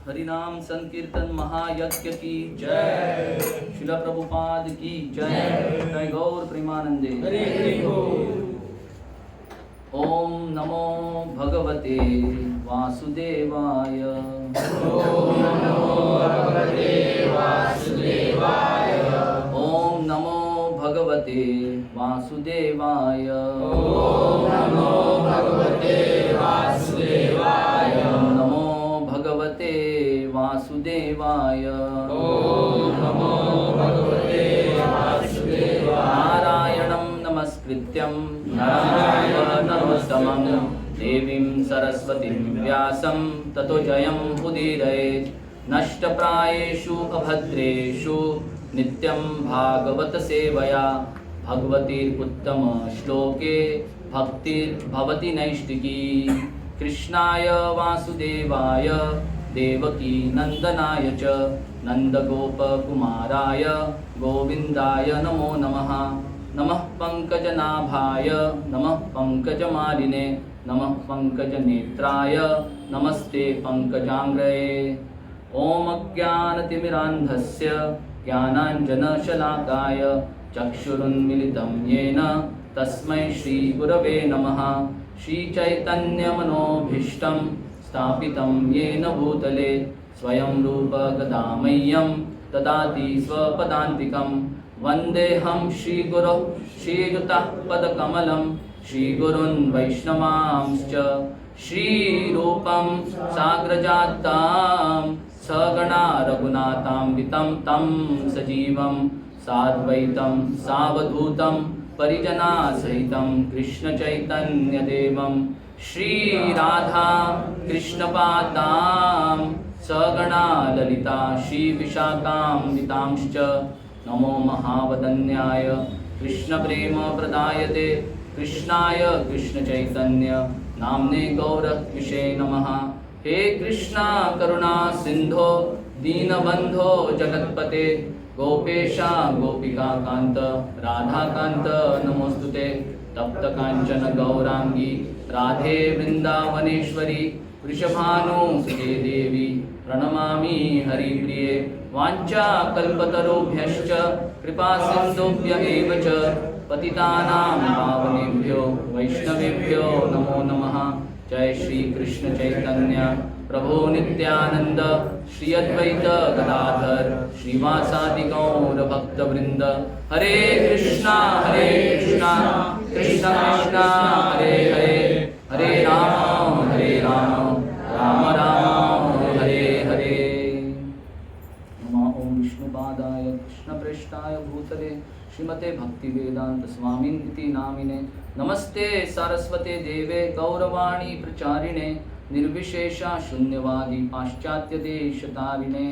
हरिनाम संकीर्तन महायज्ञ की जय। शिला प्रभुपाद की जय। जय गौर प्रेमानंदे। ओम नमो भगवते वासुदेवाय। ओम नमो भगवते वासुदेवाय। ओम नमो भगवते वासुदेवाय। ओम नमो भगवते वासुदेवाय। ओम नमो भगवते वासुदेवाय। ओम नमो भगवते वासुदेवाय। नारायणं नमस्कृत्य नित्यं नरं नरोत्तमं देवीं सरस्वतीं व्यासं ततो जयं उदीरयेत् नष्टप्रायेषु अभद्रेषु नित्यं भागवत सेवया भगवतीरुत्तम श्लोके भक्तिर्भवति नैष्टिकी कृष्णाय वासुदेवाय देवकी नंदनाय च नंदगोपकुमाराय गोविंदाय नमो नमः। नमः पंकजनाभाय नमः पंकजमालिने नमः पंकजनेत्राय नमस्ते पंकजांग्रये। ओम अज्ञानतिमिरान्धस्य ज्ञानाञ्जनशलाकाय चक्षुरुन्मिलितं येन तस्मै श्रीगुरवे नमः। श्रीचैतन्यमनोभीष्टं स्थापितं येन भूतले स्वयं रूप गदामह्यं ददाति स्वपदान्तिकं वन्देऽहं श्रीगुरो श्रीयुतः पदकमलं श्रीगुरुन् वैष्णवांश्च श्रीरूपं साग्रजातां सगणा रघुनाथान्वितं तं सजीवं साद्वैतं सावधूतं परिजनासहितं कृष्णचैतन्यदेवं श्रीराधा कृष्णपादां सगणा ललिता श्रीविशाखान्वितांश्च नमो महावदन्याय कृष्णप्रेमप्रदायते कृष्णाय कृष्णचैतन्य नाम्ने गौरविषे नमः। हे कृष्णा करुणा सिंधो दीनबंधो जगत्पते गोपेशा गोपिका कांत राधा कांत नमोस्तुते तप्त कांचन गौरांगी राधे वृंदावनेश्वरी वृषभानुसुते देवी प्रणमामि हरिप्रिये। वाञ्छा कल्पतरुभ्यश्च कृपा सिन्धुभ्य एव च पतितानां पावनेभ्यो वैष्णवेभ्यो नमो नमः। जय श्री कृष्ण चैतन्य प्रभु नित्यानंद श्री अद्वैत गदाधर श्रीवासादि गौर भक्त वृंद। हरे कृष्णा कृष्णा कृष्णा हरे हरे हरे राम राम राम हरे हरे। नमः ओम विष्णुपादाय कृष्णप्रेष्ठाय भूतले श्रीमते भक्तिवेदांत स्वामिनिति नामिने नमस्ते सारस्वते देवे गौरवाणी प्रचारिणे निर्विशेषा शून्यवादी पाश्चात्य देशतारिणे।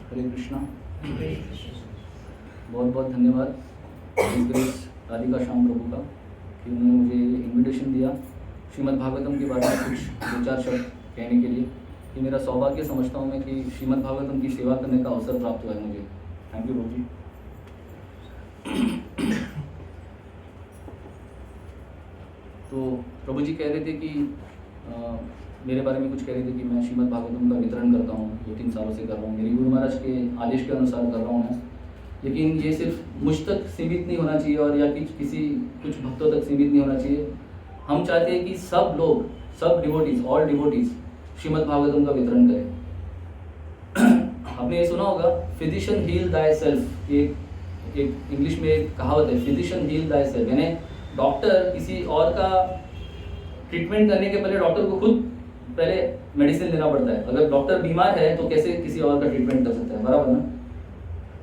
हरे कृष्णा। बहुत बहुत धन्यवाद राधिका श्याम प्रभु का कि उन्होंने मुझे इनविटेशन दिया श्रीमद् भागवतम के बारे में कुछ दो चार शब्द कहने के लिए। ये मेरा सौभाग्य समझता हूँ मैं कि श्रीमद् भागवतम की सेवा करने का अवसर प्राप्त हुआ है मुझे। थैंक यू प्रभु जी। तो प्रभु जी कह रहे थे कि मेरे बारे में कुछ कह रहे थे कि मैं श्रीमद् भागवतम का वितरण करता हूँ, 2-3 सालों से कर रहा हूँ, मेरी गुरु महाराज के आदेश के अनुसार कर रहा हूँ मैं। लेकिन ये सिर्फ मुझ तक सीमित नहीं होना चाहिए और या किसी कुछ भक्तों तक सीमित नहीं होना चाहिए। हम चाहते हैं कि सब लोग, सब devotees, all devotees Shrimad Bhagavatam का वितरण करें। आपने ये सुना होगा, फिजिशियन हील दाई सेल्फ। एक इंग्लिश में एक कहावत है, फिजिशियन हील दाई सेल्फ, यानी डॉक्टर किसी और का ट्रीटमेंट करने के पहले डॉक्टर को खुद पहले मेडिसिन लेना पड़ता है। अगर डॉक्टर बीमार है तो कैसे किसी और का ट्रीटमेंट कर सकता है, बराबर ना?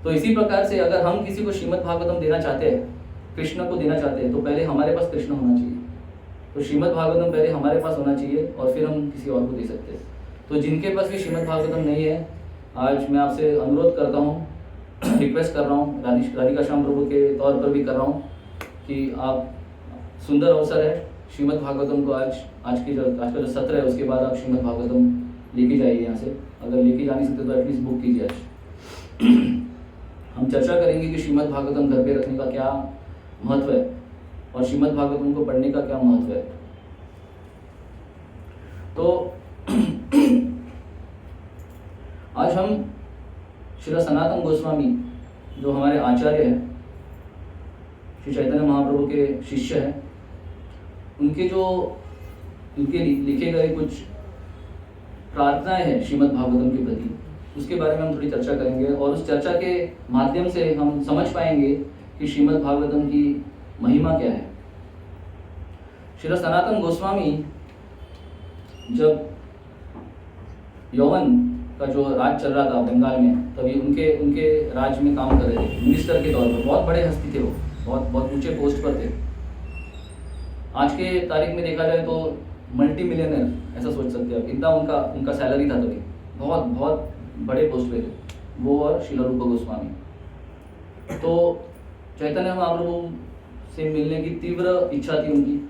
तो इसी प्रकार से अगर हम किसी को श्रीमद् भागवतम देना चाहते हैं, कृष्ण को देना चाहते हैं, तो पहले हमारे पास कृष्ण होना चाहिए। तो श्रीमद् भागवतम पहले हमारे पास होना चाहिए और फिर हम किसी और को दे सकते हैं। तो जिनके पास भी श्रीमद् भागवतम नहीं है, आज मैं आपसे अनुरोध करता हूँ, रिक्वेस्ट कर रहा हूँ, राधिका श्याम प्रभु के तौर पर भी कर रहा हूँ कि आप, सुंदर अवसर है, श्रीमद् भागवतम को आज का जो सत्र है उसके बाद आप श्रीमद् भागवतम लेके जाइए यहाँ से। अगर लेके जा नहीं सकते तो एटलीस्ट बुक कीजिए आज। हम चर्चा करेंगे कि श्रीमद् भागवतम घर पे रखने का क्या महत्व है और श्रीमद् भागवतम को पढ़ने का क्या महत्व है। तो आज हम श्री सनातन गोस्वामी जो हमारे आचार्य हैं, श्री चैतन्य महाप्रभु के शिष्य हैं, उनके लिखे गए कुछ प्रार्थनाएं हैं श्रीमद् भागवतम के प्रति, उसके बारे में हम थोड़ी चर्चा करेंगे और उस चर्चा के माध्यम से हम समझ पाएंगे कि श्रीमद् भागवतम की महिमा क्या है। श्री सनातन गोस्वामी जब यौवन का जो राज चल रहा था बंगाल में, तभी उनके उनके राज्य में काम कर रहे थे मिनिस्टर के तौर पर। बहुत बड़े हस्ती थे वो, बहुत बहुत ऊंचे पोस्ट पर थे। आज के तारीख में देखा जाए तो मल्टी मिलियनर ऐसा सोच सकते हैं आप, इतना उनका उनका सैलरी था तभी। बहुत बहुत बड़े पोस्ट पे थे वो और श्रील रूपा गोस्वामी। तो चैतन्य महाप्रभु से मिलने की तीव्र इच्छा थी उनकी,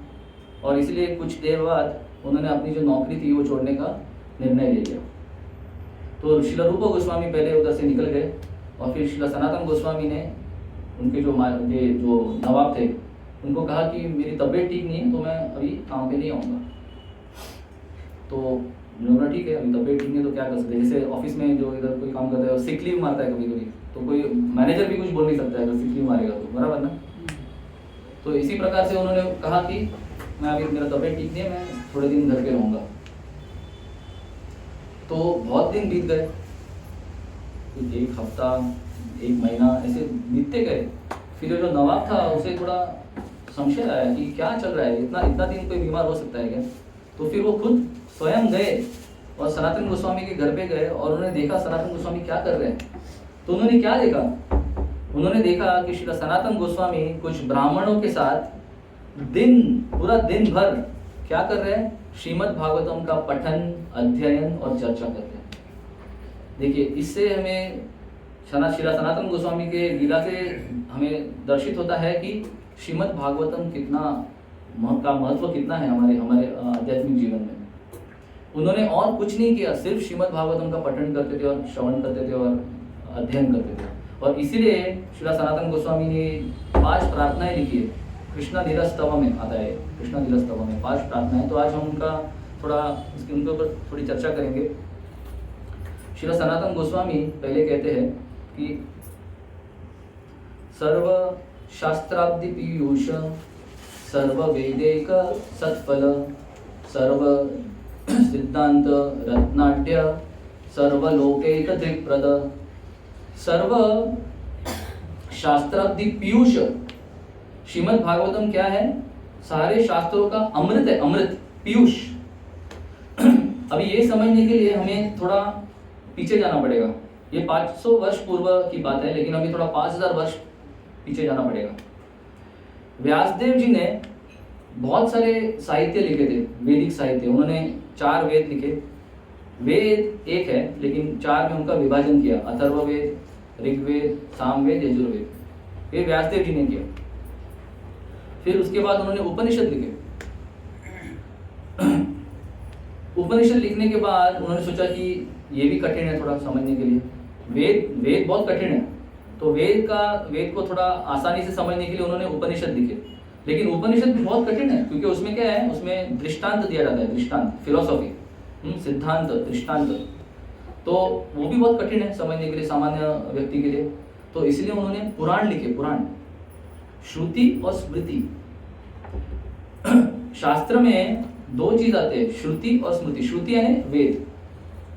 और इसलिए कुछ देर बाद उन्होंने अपनी जो नौकरी थी वो छोड़ने का निर्णय ले लिया। तो श्रील रूपा गोस्वामी पहले उधर से निकल गए, और फिर श्रील सनातन गोस्वामी ने उनके जो नवाब थे उनको कहा कि मेरी तबीयत ठीक नहीं है तो मैं अभी काम पे नहीं आऊँगा। तो उन्होंने बोला ठीक है, अभी तबीयत ठीक नहीं है तो क्या कर सकते हैं। जैसे ऑफिस में जो इधर कोई काम करता है वो सिक लीव मारता है कभी कभी, तो कोई मैनेजर भी कुछ बोल नहीं सकता है अगर सिक लीव मारेगा तो, बराबर ना। तो इसी प्रकार से उन्होंने कहा कि मैं अभी मेरा तबीयत ठीक नहीं है, मैं थोड़े दिन घर पे रहूँगा। तो बहुत दिन बीत गए, एक हफ्ता एक महीना ऐसे बीतते गए। फिर जो नवाब था उसे थोड़ा संशय आया कि क्या चल रहा है, इतना इतना दिन कोई बीमार हो सकता है क्या। तो फिर वो खुद स्वयं गए और सनातन गोस्वामी के घर पे गए, और उन्होंने देखा सनातन गोस्वामी क्या कर रहे हैं। तो उन्होंने क्या देखा, उन्होंने देखा कि श्री सनातन गोस्वामी कुछ ब्राह्मणों के साथ पूरा दिन भर क्या कर रहे हैं, श्रीमद् भागवतम का पठन, अध्ययन और चर्चा करते हैं। देखिए, इससे हमें श्री सनातन गोस्वामी के लीला से हमें दर्शित होता है कि श्रीमद् भागवतम कितना का महत्व कितना है हमारे हमारे आध्यात्मिक जीवन में। उन्होंने और कुछ नहीं किया, सिर्फ श्रीमद् भागवतम का पठन करते थे और श्रवण करते थे और अध्ययन करते थे। और इसीलिए श्री सनातन गोस्वामी ने 5 प्रार्थनाएं लिखी है। कृष्णा लीला स्तव में आता है, कृष्णा लीला स्तव में 5 प्रार्थनाएं। तो आज हम उनका उनके ऊपर थोड़ी चर्चा करेंगे। श्री सनातन गोस्वामी पहले कहते हैं कि सर्व शास्त्राब्धि पीयूष, सर्व वेदैक सत्फल, सर्व सिद्धांत रत्नाढ्य, सर्व लोकैक दिक्प्रद। सर्व शास्त्राब्धि पीयूष, श्रीमद् भागवतम क्या है, सारे शास्त्रों का अमृत है, अमृत पीयूष। अभी ये समझने के लिए हमें थोड़ा पीछे जाना पड़ेगा। ये 500 वर्ष पूर्व की बात है, लेकिन अभी थोड़ा 5000 वर्ष पीछे जाना पड़ेगा। व्यासदेव जी ने बहुत सारे साहित्य लिखे थे, वैदिक साहित्य। उन्होंने 4 वेद लिखे। वेद एक है लेकिन 4 में उनका विभाजन किया, अथर्ववेद, ऋग्वेद, सामवेद, यजुर्वेद। ये व्यासदेव जी ने किया। फिर उसके बाद उन्होंने उपनिषद लिखे। उपनिषद लिखने के बाद उन्होंने सोचा कि ये भी कठिन है थोड़ा समझने के लिए, वेद बहुत कठिन है, तो वेद को थोड़ा आसानी से समझने के लिए उन्होंने उपनिषद लिखे। लेकिन उपनिषद भी बहुत कठिन है, क्योंकि उसमें क्या है, उसमें दृष्टांत दिया जाता है, दृष्टांत, फिलोसॉफी, सिद्धांत, दृष्टांत, तो वो भी बहुत कठिन है समझने के लिए सामान्य व्यक्ति के लिए। तो इसलिए उन्होंने पुराण लिखे, पुराण, श्रुति और स्मृति। शास्त्र में 2 चीज आते हैं, श्रुति और स्मृति। श्रुति यानी वेद,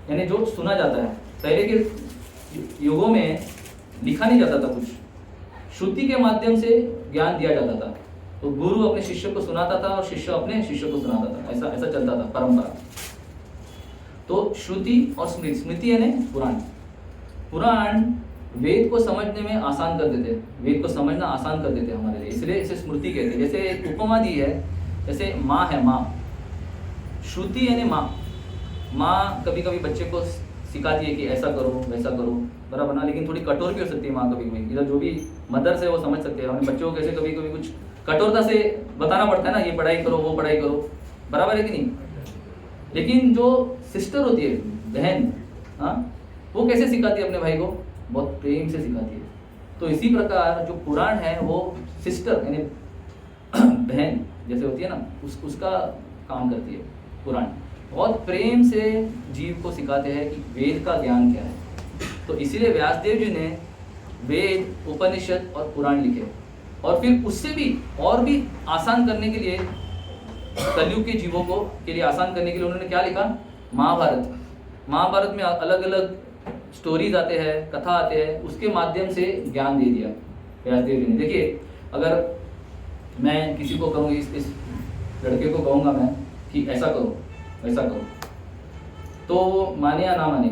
यानी जो सुना जाता है। पहले के युगों में लिखा नहीं जाता था कुछ, श्रुति के माध्यम से ज्ञान दिया जाता था। तो गुरु अपने शिष्य को सुनाता था और शिष्य अपने शिष्य को सुनाता था, ऐसा ऐसा चलता था परंपरा। तो श्रुति और स्मृति, स्मृति यानी पुराण। पुराण वेद को समझने में आसान कर देते, वेद को समझना आसान कर देते हमारे लिए, इसलिए इसे स्मृति कहते हैं। जैसे एक उपमा दी है, जैसे माँ है, माँ, श्रुति यानी माँ। माँ कभी कभी बच्चे को सिखाती है कि ऐसा करो वैसा करो, बराबर ना, लेकिन थोड़ी कठोर भी हो सकती है माँ कभी कभी। इधर जो भी मदर्स है वो समझ सकते हैं अपने बच्चों को कैसे कभी कभी कुछ कठोरता से बताना पड़ता है ना, ये पढ़ाई करो वो पढ़ाई करो, बराबर है कि नहीं। लेकिन जो सिस्टर होती है, बहन, हाँ, वो कैसे सिखाती है अपने भाई को, बहुत प्रेम से सिखाती है। तो इसी प्रकार जो पुराण है वो सिस्टर यानी बहन जैसे होती है ना, उसका काम करती है। पुराण बहुत प्रेम से जीव को सिखाते हैं कि वेद का ज्ञान क्या है। तो इसीलिए व्यासदेव जी ने वेद, उपनिषद और पुराण लिखे। और फिर उससे भी और भी आसान करने के लिए, कलयुग के जीवों को के लिए आसान करने के लिए उन्होंने क्या लिखा, महाभारत। महाभारत में अलग अलग स्टोरीज आते हैं, कथा आते हैं, उसके माध्यम से ज्ञान दे दिया व्यासदेव जी ने। देखिए, अगर मैं किसी को कहूँ, इस लड़के को कहूँगा मैं कि ऐसा करो वैसा करो, तो माने या ना माने,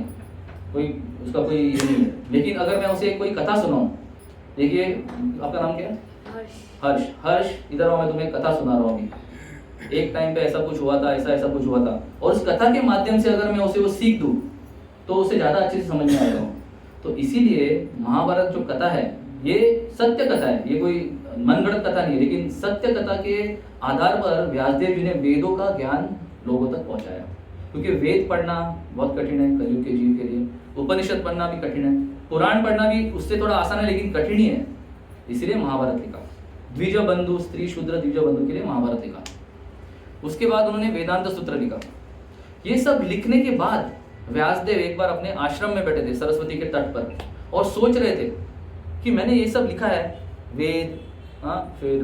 कोई उसका कोई ये नहीं है। लेकिन अगर मैं उसे कोई कथा सुनाऊं, देखिए आपका नाम क्या है? हर्ष। हर्ष, इधर आओ, मैं तुम्हें कथा सुना रहा हूँ अभी। एक टाइम पे ऐसा कुछ हुआ था, ऐसा ऐसा कुछ हुआ था, और उस कथा के माध्यम से अगर मैं उसे वो सीख दूं तो उसे ज़्यादा अच्छे से समझ में आएगा। तो इसीलिए महाभारत जो कथा है ये सत्य कथा है, ये कोई मनगढ़ंत कथा नहीं है, लेकिन सत्य कथा के आधार पर व्यासदेव जी ने वेदों का ज्ञान लोगों तक पहुंचाया। क्योंकि वेद पढ़ना बहुत कठिन है कलयुग के जीव के लिए, उपनिषद पढ़ना भी कठिन है, पुराण पढ़ना भी उससे थोड़ा आसान है लेकिन कठिन ही है, इसलिए महाभारत लिखा। द्विज बंधु, स्त्री शूद्र द्विज बंधु के लिए महाभारत लिखा। उसके बाद उन्होंने वेदांत सूत्र लिखा। ये सब लिखने के बाद व्यासदेव एक बार अपने आश्रम में बैठे थे सरस्वती के तट पर और सोच रहे थे कि मैंने ये सब लिखा है, वेद, फिर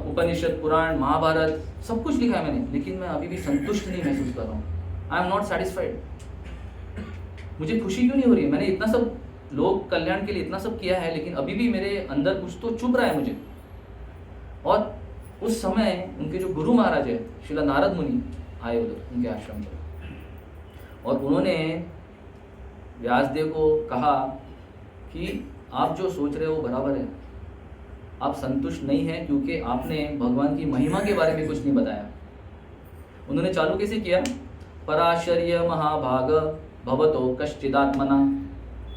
उपनिषद, पुराण, महाभारत, सब कुछ लिखा है मैंने, लेकिन मैं अभी भी संतुष्ट नहीं महसूस कर रहा हूँ। I am not satisfied. मुझे खुशी क्यों नहीं हो रही है? मैंने इतना सब लोक कल्याण के लिए इतना सब किया है, लेकिन अभी भी मेरे अंदर कुछ तो चुभ रहा है मुझे। और उस समय उनके जो गुरु महाराज है श्रील नारद मुनि आए उधर उनके आश्रम पर, और उन्होंने व्यासदेव को कहा कि आप जो सोच रहे हो वो बराबर है, आप संतुष्ट नहीं हैं क्योंकि आपने भगवान की महिमा के बारे में कुछ नहीं बताया। उन्होंने चालू कैसे किया? पराशर्य महाभाग भवतो कश्चिदात्मना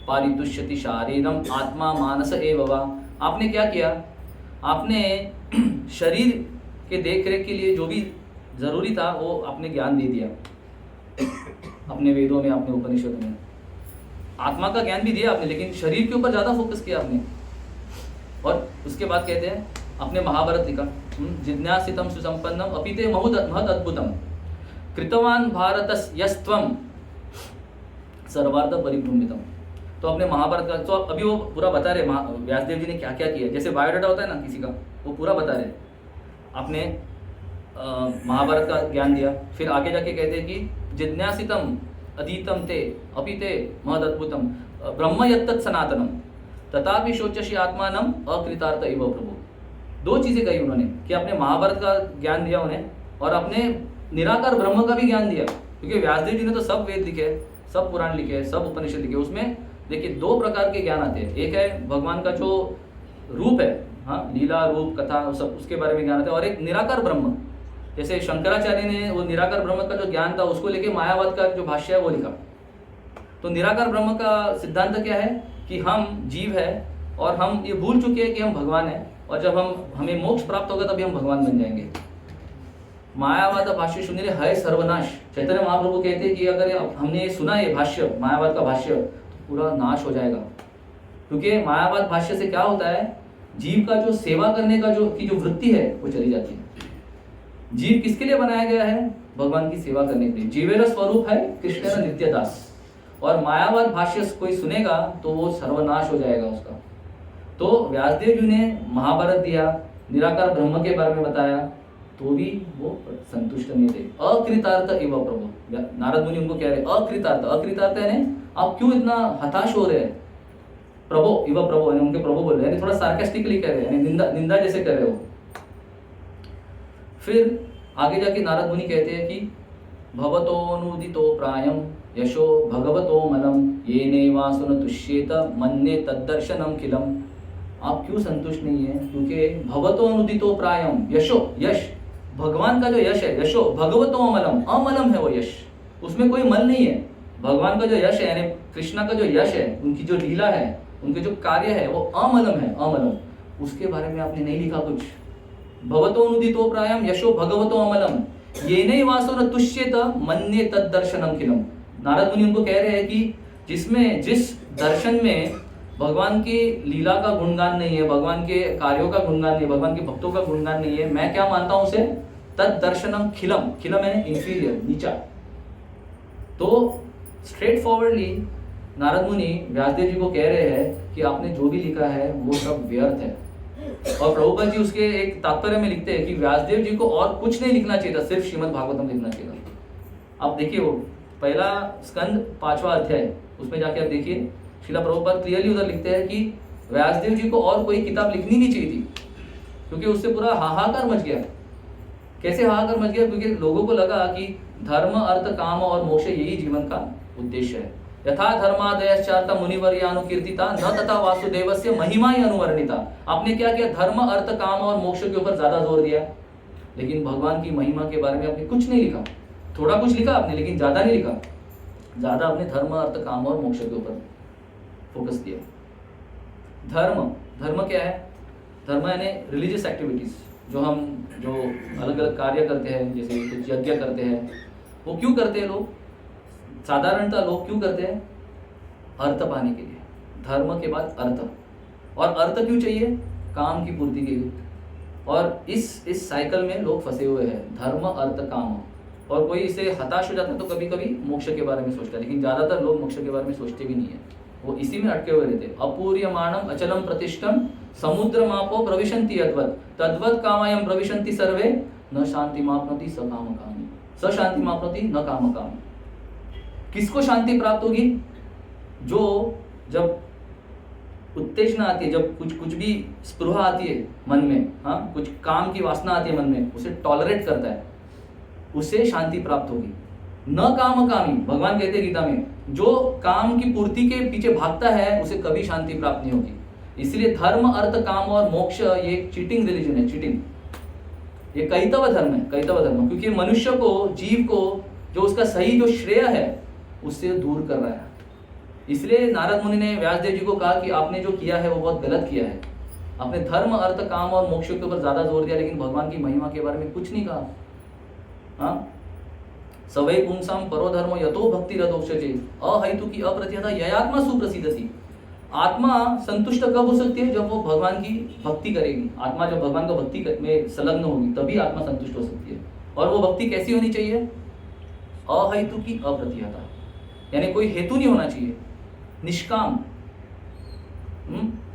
पारितुष्यति शारीरम आत्मा मानस एव वा। आपने क्या किया? आपने शरीर के देख रेख के लिए जो भी जरूरी था वो आपने ज्ञान दे दिया अपने वेदों में, अपने उपनिषद में। आत्मा का ज्ञान भी दिया आपने, लेकिन शरीर के ऊपर ज्यादा फोकस किया आपने। और उसके बाद कहते हैं अपने महाभारत लिखा, जिज्ञासितम सुसंपन्नम अपिते महद अद्भुतम कृतवान भारतस यस्त्वम सर्वार्थ परिभ्रमितम। तो अपने महाभारत का, तो अभी वो पूरा बता रहे व्यासदेव जी ने क्या क्या किया, जैसे बायोडाटा होता है ना किसी का, वो पूरा बता रहे। आपने महाभारत का ज्ञान दिया, फिर आगे जाके कहते हैं कि जिज्ञासितम अधीतम ते अपिते महद अद्भुतम ब्रह्म यत्तत् सनातनम तथापि शोच्यसि आत्मानम अकृतार्थ इव प्रभु। दो चीजें कही उन्होंने कि अपने महाभारत का ज्ञान दिया उन्हें और अपने निराकार ब्रह्म का भी ज्ञान दिया। क्योंकि व्यासदेव जी ने तो सब वेद लिखे, सब पुराण लिखे, सब उपनिषद लिखे। उसमें देखिए दो प्रकार के ज्ञान आते हैं, एक है भगवान का जो रूप है, हाँ, लीला रूप कथा सब, उसके बारे में ज्ञान आता है, और एक निराकार ब्रह्म। जैसे शंकराचार्य ने वो निराकार ब्रह्म का जो ज्ञान था उसको लेके मायावाद का जो भाष्य है वो लिखा। तो निराकार ब्रह्म का सिद्धांत क्या है कि हम जीव है और हम ये भूल चुके हैं कि हम भगवान हैं, और जब हमें मोक्ष प्राप्त होगा तभी हम भगवान बन जाएंगे। मायावाद भाष्य सुनिए है सर्वनाश। चैतन्य महाप्रभु कहते हैं कि अगर हमने ये सुना ये भाष्य, मायावाद का भाष्य, तो पूरा नाश हो जाएगा। क्योंकि मायावाद भाष्य से क्या होता है, जीव का जो सेवा करने का जो वृत्ति है वो चली जाती है। जीव किसके लिए बनाया गया है? भगवान की सेवा करने के लिए। जीवेर स्वरूप है कृष्ण नित्यदास। और मायावाद भाष्य कोई सुनेगा तो वो सर्वनाश हो जाएगा उसका। तो व्यासदेव जी ने महाभारत दिया, निराकार ब्रह्म के बारे में बताया, तो भी वो संतुष्ट नहीं थे। अकृतार्थ इव प्रभु, नारद मुनि उनको कह रहे अकृतार्थ। अकृतार्थ यानी आप क्यों इतना हताश हो रहे हैं? प्रभु इव प्रभु यानी उनके प्रभु बोल रहे हैं, थोड़ा सार्केस्टिकली कह रहे हैं, निंदा जैसे कर रहे हो। फिर आगे जाके नारद मुनि कहते हैं कि भवतोनुदितो प्रायम यशो भगवतो मलम ये नैवासुन तुष्येत मन्ये तद्दर्शनम किलम। आप क्यों संतुष्ट नहीं है? क्योंकि भवतोनुदितो प्रायम यशो, यश भगवान का जो यश है, यशो भगवतो अमलम, अमलम है वो यश, उसमें कोई मल नहीं है। भगवान का जो यश है यानी कृष्णा का जो यश है, उनकी जो लीला है, उनके जो कार्य है वो अमलम है, अमलम। उसके बारे में आपने नहीं लिखा कुछ। भवतोनुदितो प्रायम यशो भगवतो अमलम येने वासो न तुष्येत मन्ये तद्दर्शनम किलम। नारद मुनि उनको कह रहे हैं कि जिस दर्शन में भगवान की लीला का गुणगान नहीं है, भगवान के कार्यों का गुणगान नहीं, भगवान के भक्तों का गुणगान नहीं है, मैं क्या मानता हूं उसे तद्दर्शनम खिलम। खिलम है इंफीरियर, नीचा। तो स्ट्रेट फॉरवर्डली नारद मुनि व्यासदेव जी को कह रहे हैं कि आपने जो भी लिखा है वो सब व्यर्थ है। और प्रभुपाद जी उसके एक तात्पर्य में लिखते हैं कि व्यासदेव जी को और कुछ नहीं लिखना चाहिए था, सिर्फ श्रीमद् भागवतम लिखना चाहिए था। आप देखिए वो पहला स्कंद 5वां अध्याय, उसमें जाके आप देखिए श्रीला प्रभुपाद क्लियरली उधर लिखते हैं कि व्यासदेव जी को और कोई किताब लिखनी नहीं चाहिए थी, क्योंकि उससे पूरा हाहाकार मच गया। कैसे हाहाकार मच गया? क्योंकि लोगों को लगा कि धर्म, अर्थ, काम और मोक्ष यही जीवन का उद्देश्य है। यथा धर्मादयश्चार्थ मुनिवर्यानुकीर्तिता न तथा वासुदेवस्य महिमा ही अनुवर्णिता। आपने क्या किया, धर्म अर्थ काम और मोक्ष के ऊपर ज्यादा जोर दिया, लेकिन भगवान की महिमा के बारे में आपने कुछ नहीं लिखा। थोड़ा कुछ लिखा आपने, लेकिन ज्यादा नहीं लिखा। ज्यादा आपने धर्म अर्थ काम और मोक्ष के ऊपर फोकस दिया। धर्म क्या है? धर्म यानी रिलीजियस एक्टिविटीज, जो अलग अलग कार्य करते हैं, जैसे कुछ यज्ञ करते हैं, वो क्यों करते हैं लोग? साधारणतः लोग क्यों करते हैं? अर्थ पाने के लिए। धर्म के बाद अर्थ, और अर्थ क्यों चाहिए? काम की पूर्ति के लिए। और इस साइकिल में लोग फंसे हुए हैं, धर्म अर्थ काम। और कोई इसे हताश हो जाता है तो कभी कभी मोक्ष के बारे में सोचता है, लेकिन ज्यादातर लोग मोक्ष के बारे में सोचते भी नहीं है, वो इसी में अटके हुए रहते। अपूर्यमाणम अचलम प्रतिष्ठम समुद्र मापो प्रविशन्ति यद्वत् तद्वत् कामायम प्रविशन्ति सर्वे न शांति मापनोति स काम कामी स शांति मापनोति न काम कामी। किसको शांति प्राप्त होगी? जो जब उत्तेजना आती है, जब कुछ भी स्पृहा आती है मन में, हाँ, कुछ काम की वासना आती है मन में, उसे टॉलरेट करता है, उसे शांति प्राप्त होगी। न काम कामी, भगवान कहते हैं गीता में, जो काम की पूर्ति के पीछे भागता है उसे कभी शांति प्राप्त नहीं होगी। इसलिए धर्म अर्थ काम और मोक्ष ये चीटिंग रिलीजन है, चीटिंग। ये कैतव धर्म है, कैतव धर्म, क्योंकि मनुष्य को, जीव को, जो उसका सही जो श्रेय है उससे दूर कर रहा है। इसलिए नारद मुनि ने व्यासदेव जी को कहा कि आपने जो किया है वो बहुत गलत किया है। आपने धर्म अर्थ काम और मोक्ष के ऊपर ज्यादा जोर दिया, लेकिन भगवान की महिमा के बारे में कुछ नहीं कहा। हाँ, सवै पुंसाम परो धर्मो यतो भक्ति रथोक्षजे अहेतु की अप्रतिहता ययात्मा सुप्रसिद्धति। आत्मा संतुष्ट कब हो सकती है? जब वो भगवान की भक्ति करेगी। आत्मा जब भगवान का भक्ति में संलग्न होगी तभी आत्मा संतुष्ट हो सकती है। और वो भक्ति कैसी होनी चाहिए? अहेतु की अप्रतिहता, यानी कोई हेतु नहीं होना चाहिए, निष्काम,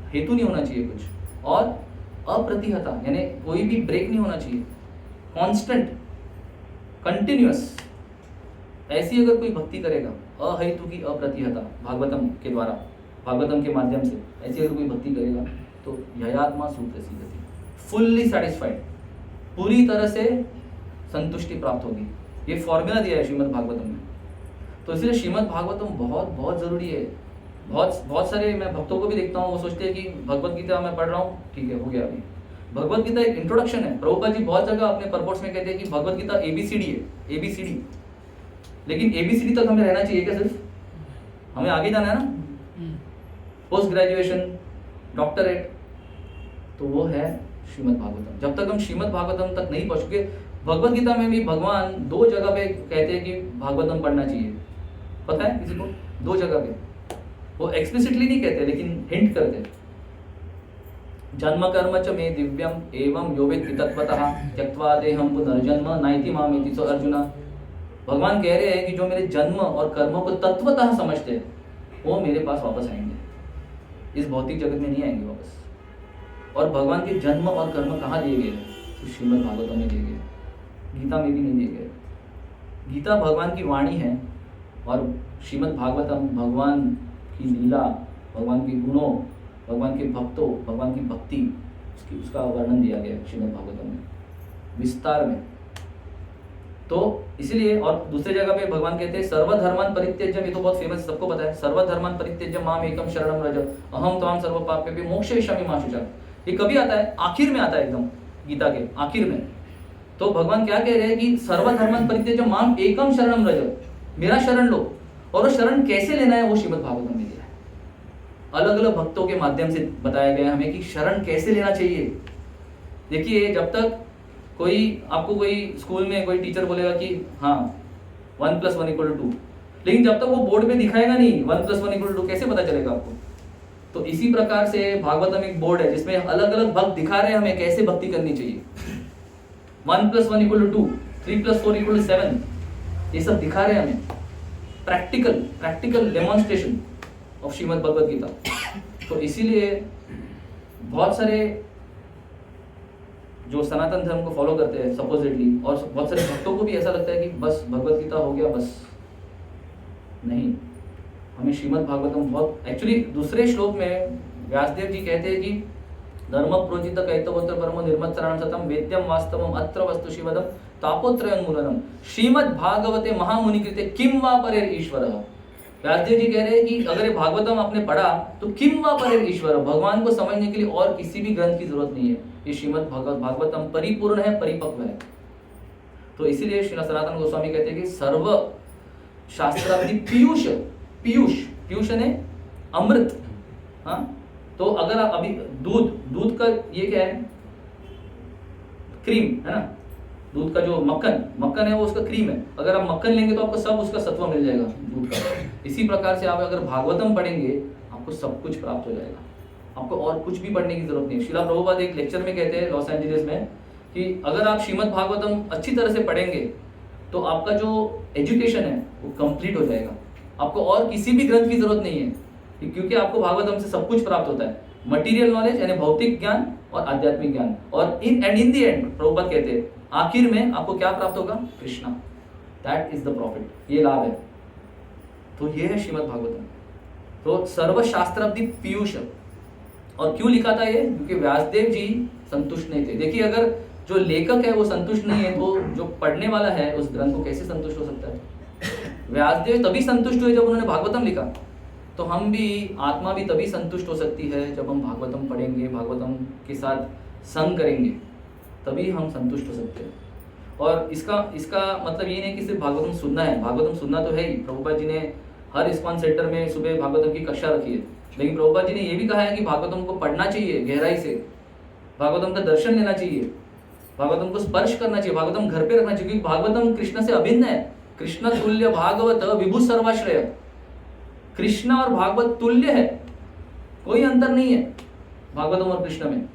हेतु नहीं होना चाहिए कुछ, और अप्रतिहता यानी कोई भी ब्रेक नहीं होना चाहिए, कांस्टेंट, कंटिन्यूअस। ऐसी अगर कोई भक्ति करेगा अहेतु की अप्रतिहता, भागवतम के द्वारा, भागवतम के माध्यम से ऐसी अगर कोई भक्ति करेगा तो ययात्मा सुप्रसिद्धति, फुल्ली सेटिस्फाइड, पूरी तरह से संतुष्टि प्राप्त होगी। ये फॉर्मूला दिया है श्रीमद् भागवतम में। तो इसलिए श्रीमद् भागवतम बहुत बहुत जरूरी है। बहुत सारे मैं भक्तों को भी देखता हूँ, वो सोचते हैं कि भगवत गीता मैं पढ़ रहा हूँ, ठीक है, हो गया। अभी भगवत गीता एक इंट्रोडक्शन है। प्रभुपाद जी बहुत जगह अपने परपोर्ट्स में कहते हैं कि भगवत गीता ABCD है, ABCD। लेकिन ABCD तक हमें रहना चाहिए क्या? सिर्फ हमें आगे जाना है ना, पोस्ट ग्रेजुएशन, डॉक्टरेट, तो वो है श्रीमद् भागवतम। जब तक हम श्रीमद् भागवतम तक नहीं पहुंच चुके, भगवत गीता में भी भगवान 2 जगह पे कहते हैं कि भागवतम पढ़ना चाहिए। पता है किसी को? 2 जगह पे। वो एक्सप्लिसिटली नहीं कहते, लेकिन हिंट करते। जन्म कर्म च मे दिव्यम एवं यो वेत्ति तत्त्वतः त्यक्त्वा देहं पुनर्जन्म नाइति मामेति सो अर्जुन। भगवान कह रहे हैं कि जो मेरे जन्म और कर्मों को तत्वतः समझते हैं वो मेरे पास वापस आएंगे, इस भौतिक जगत में नहीं आएंगे वापस। और भगवान के जन्म और कर्म कहाँ दिए गए? तो श्रीमद् भागवतम में दिए गए, गीता में भी नहीं दिए गए। गीता भगवान की वाणी है और श्रीमद् भागवतम भगवान की लीला, भगवान के गुणों, भगवान के भक्तों, भगवान की भक्ति, उसका वर्णन दिया गया है श्रीमद् भागवतम में विस्तार में। तो इसलिए, और दूसरे जगह पे भगवान कहते हैं सर्वधर्मान् परित्यज्य, ये तो बहुत फेमस, सबको पता है, सर्वधर्मान् परित्यज्य माम एकम शरणं व्रज अहम त्वां सर्व पापेभ्यो मोक्षयिष्यामि मा शुचः। ये कभी आता है? आखिर में आता है, एकदम गीता के आखिर में। तो भगवान क्या कह रहे हैं कि सर्वधर्मान् परित्यज्य माम एकम शरणं व्रज, मेरा शरण लो। और वो शरण कैसे लेना है वो श्रीमद् भागवतम में दिया है। अलग अलग भक्तों के माध्यम से बताया गया हमें कि शरण कैसे लेना चाहिए। देखिए, जब तक आपको कोई स्कूल में कोई टीचर बोलेगा कि हाँ 1 + 1 = 2, लेकिन जब तक वो बोर्ड पे दिखाएगा नहीं 1 + 1 = 2, कैसे पता चलेगा आपको? तो इसी प्रकार से भागवतम एक बोर्ड है जिसमें अलग अलग भक्त दिखा रहे हैं हमें कैसे भक्ति करनी चाहिए। 1 + 1 = 2, 3 + 4 = 7, ये सब दिखा रहे हैं हमें, practical demonstration of Shrimad Bhagavad Gita. तो इसीलिए बहुत सारे जो सनातन धर्म को फॉलो करते हैं सपोजिटली, और बहुत सारे भक्तों को भी ऐसा लगता है कि बस भगवद गीता हो गया, बस नहीं, हमें श्रीमद् भागवतम बहुत, एक्चुअली दूसरे श्लोक में व्यासदेव जी कहते हैं कि धर्म प्रोचित कैतवोत्तर परमो निर्मत्सरणं सतम वेद्यम वास्तवम अत्र वस्तु शिवदम तापोत्रयोन्मूलनम श्रीमद् भागवते महामुनि कृते किम वा परेर ईश्वरः। व्यासदेव जी कह रहे हैं कि अगर ये भागवतम आपने पढ़ा तो किम वा परे ईश्वर, भगवान को समझने के लिए और किसी भी ग्रंथ की जरूरत नहीं है। ये श्रीमद् भागवतम परिपूर्ण है, परिपक्व है। तो इसीलिए श्री सनातन गोस्वामी कहते हैं कि सर्व शास्त्रादि पीयूष, पीयूष पीयूष ने अमृत। हाँ, तो अगर आप अभी दूध का ये क्या है, क्रीम है ना, दूध का जो मक्खन है वो उसका क्रीम है। अगर आप मक्खन लेंगे तो आपको सब उसका सत्व मिल जाएगा दूध का। इसी प्रकार से आप अगर भागवतम पढ़ेंगे आपको सब कुछ प्राप्त हो जाएगा, आपको और कुछ भी पढ़ने की जरूरत नहीं है। श्रीला प्रभुपाद एक लेक्चर में कहते हैं लॉस एंजलिस में कि अगर आप श्रीमद् भागवतम अच्छी तरह से पढ़ेंगे तो आपका जो एजुकेशन है वो कंप्लीट हो जाएगा, आपको और किसी भी ग्रंथ की जरूरत नहीं है, क्योंकि आपको भागवतम से सब कुछ प्राप्त होता है, मटीरियल नॉलेज यानी भौतिक ज्ञान और आध्यात्मिक ज्ञान। और इन द एंड प्रभुपाद कहते हैं आखिर में आपको क्या प्राप्त होगा, Krishna. That is the profit, ये लाभ है। तो ये है श्रीमद् भागवतम। तो सर्वशास्त्राब्दी पीयूष। और क्यों लिखा था ये, क्योंकि व्यासदेव जी संतुष्ट नहीं थे। देखिए अगर जो लेखक है वो संतुष्ट नहीं है तो जो पढ़ने वाला है उस ग्रंथ को कैसे संतुष्ट हो सकता है। व्यासदेव तभी संतुष्ट हुए जब उन्होंने भागवतम लिखा। तो हम भी, आत्मा भी तभी संतुष्ट हो सकती है जब हम भागवतम पढ़ेंगे, भागवतम के साथ संग करेंगे, तभी हम संतुष्ट हो सकते हैं। और इसका मतलब ये नहीं कि सिर्फ भागवतम सुनना है, भागवतम सुनना तो है ही। प्रभुपाद जी ने हर इस्कॉन सेंटर में सुबह भागवतम की कक्षा रखी है, लेकिन प्रभुपाद जी ने ये भी कहा है कि भागवतम को पढ़ना चाहिए गहराई से, भागवतम का दर्शन लेना चाहिए, भागवतम को स्पर्श करना चाहिए, भागवतम घर पे रखना चाहिए, क्योंकि भागवतम कृष्ण से अभिन्न है। कृष्ण तुल्य भागवत विभु सर्वाश्रय, कृष्ण और भागवत तुल्य है, कोई अंतर नहीं है भागवतम और कृष्ण में।